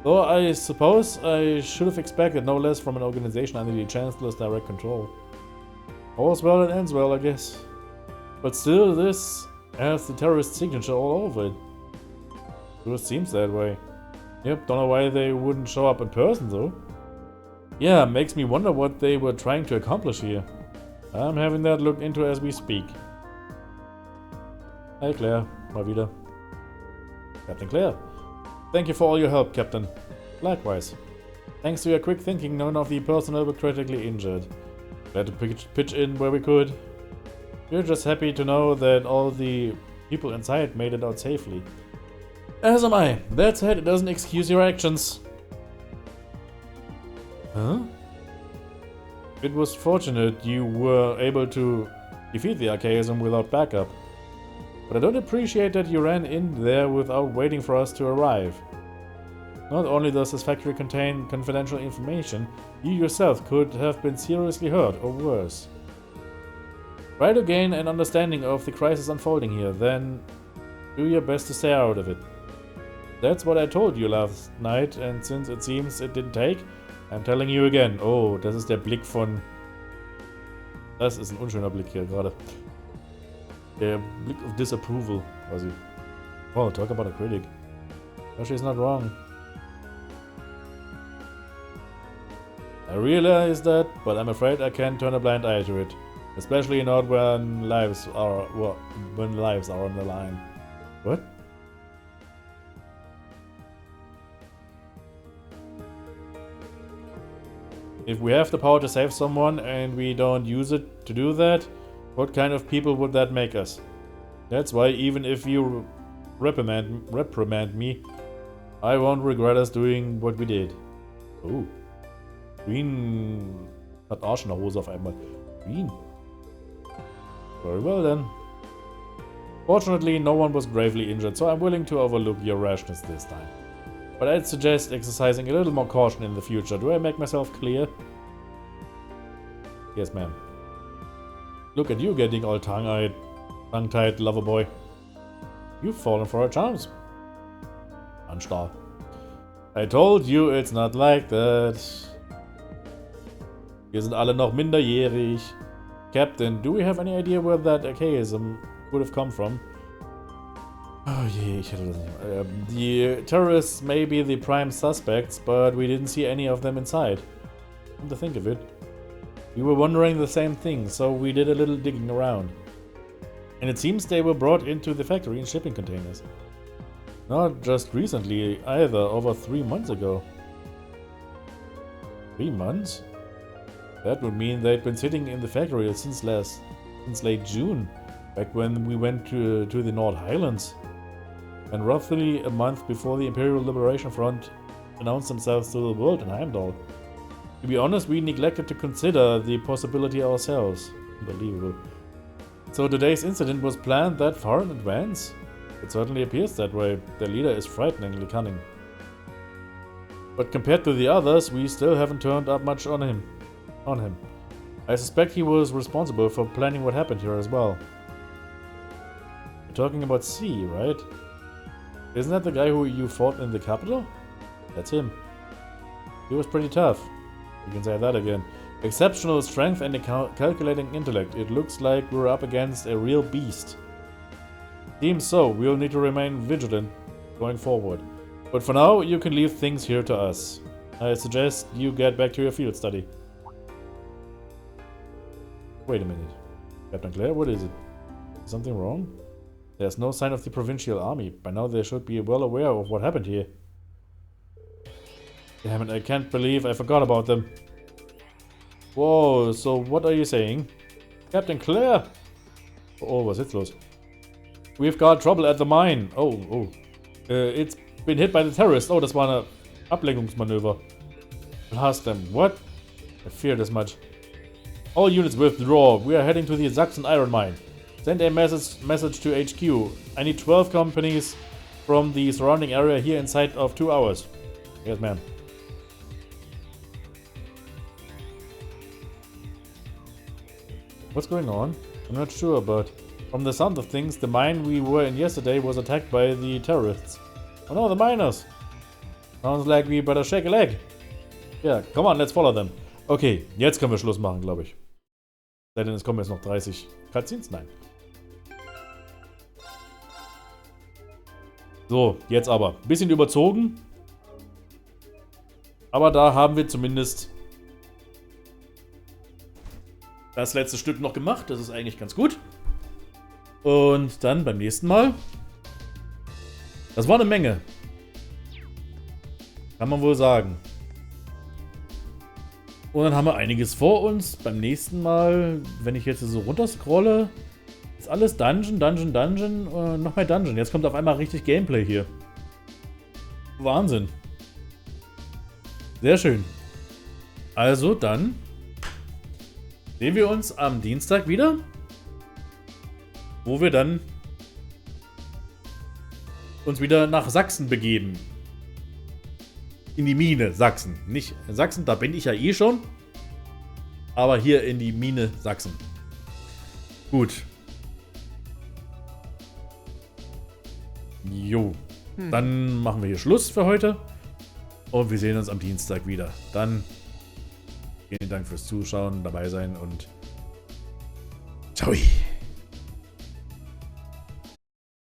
Though I suppose I should have expected no less from an organization under the Chancellor's direct control. All's well that ends well, I guess. But still, this has the terrorist signature all over it. Sure seems that way. Yep, don't know why they wouldn't show up in person though. Yeah, makes me wonder what they were trying to accomplish here. I'm having that looked into as we speak. Hi Claire, mal wieder. Captain Claire. Thank you for all your help, Captain. Likewise. Thanks to your quick thinking, none of the personnel were critically injured. Glad to pitch in where we could. We're just happy to know that all the people inside made it out safely. As am I. That said, it doesn't excuse your actions. Huh? It was fortunate you were able to defeat the archaism without backup. But I don't appreciate that you ran in there without waiting for us to arrive. Not only does this factory contain confidential information, you yourself could have been seriously hurt, or worse. Try to gain an understanding of the crisis unfolding here, then do your best to stay out of it. That's what I told you last night, and since it seems it didn't take, I'm telling you again. Oh, das ist der Blick von... Das ist ein unschöner Blick hier gerade. Der Blick of disapproval, quasi. Oh, talk about a critic. No, she's not wrong. I realize that, but I'm afraid I can't turn a blind eye to it. Especially not when lives are on the line. What? If we have the power to save someone and we don't use it to do that, what kind of people would that make us? That's why even if you reprimand me, I won't regret us doing what we did. Oh. Rean hat Arsch in der Hose auf einmal. Rean. Very well then. Fortunately, no one was gravely injured, so I'm willing to overlook your rashness this time. But I'd suggest exercising a little more caution in the future. Do I make myself clear? Yes, ma'am. Look at you getting all tongue-tied, lover boy. You've fallen for our charms. Anstar. I told you it's not like that. Wir sind alle noch minderjährig. Captain, do we have any idea where that archaism would have come from? Oh je, ich hätte das nicht. The terrorists may be the prime suspects, but we didn't see any of them inside. Come to think of it. We were wondering the same thing, so we did a little digging around. And it seems they were brought into the factory in shipping containers. Not just recently either, over 3 months ago. 3 months? That would mean they'd been sitting in the factory since late June, back when we went to the North Highlands. And roughly a month before the Imperial Liberation Front announced themselves to the world in Heimdall. To be honest, we neglected to consider the possibility ourselves. Unbelievable. So today's incident was planned that far in advance? It certainly appears that way. Their leader is frighteningly cunning. But compared to the others, we still haven't turned up much on him. I suspect he was responsible for planning what happened here as well. You're talking about C, right? Isn't that the guy who you fought in the capital? That's him. He was pretty tough. You can say that again. Exceptional strength and a calculating intellect. It looks like we're up against a real beast. Seems so. We'll need to remain vigilant going forward. But for now, you can leave things here to us. I suggest you get back to your field study. Wait a minute. Captain Claire, what is it? Is something wrong? There's no sign of the provincial army. By now they should be well aware of what happened here. Damn it, I can't believe I forgot about them. Whoa, so what are you saying? Captain Claire! Oh, was ist los? We've got trouble at the mine. Oh. It's been hit by the terrorists. Oh, das war eine Ablenkungsmanöver. Blast them. What? I feared as much. All units withdraw. We are heading to the Saxon iron mine. Send a message to HQ. I need 12 companies from the surrounding area here inside of 2 hours. Yes, ma'am. What's going on? I'm not sure, but from the sound of things, the mine we were in yesterday was attacked by the terrorists. Oh no, the miners! Sounds like we better shake a leg. Yeah, come on, let's follow them. Okay, jetzt können wir Schluss machen, glaube ich. Denn es kommen jetzt noch 30 Cutscenes? Nein. So, jetzt aber. Bisschen überzogen. Aber da haben wir zumindest das letzte Stück noch gemacht. Das ist eigentlich ganz gut. Und dann beim nächsten Mal. Das war eine Menge. Kann man wohl sagen. Und dann haben wir einiges vor uns. Beim nächsten Mal, wenn ich jetzt so runterscrolle, ist alles Dungeon, noch mehr Dungeon. Jetzt kommt auf einmal richtig Gameplay hier. Wahnsinn. Sehr schön. Also dann sehen wir uns am Dienstag wieder, wo wir dann uns wieder nach Sachsen begeben. In die Mine Sachsen. Nicht Sachsen, da bin ich ja eh schon. Aber hier in die Mine Sachsen. Gut. Jo. Dann machen wir hier Schluss für heute. Und wir sehen uns am Dienstag wieder. Dann vielen Dank fürs Zuschauen, dabei sein und ciao.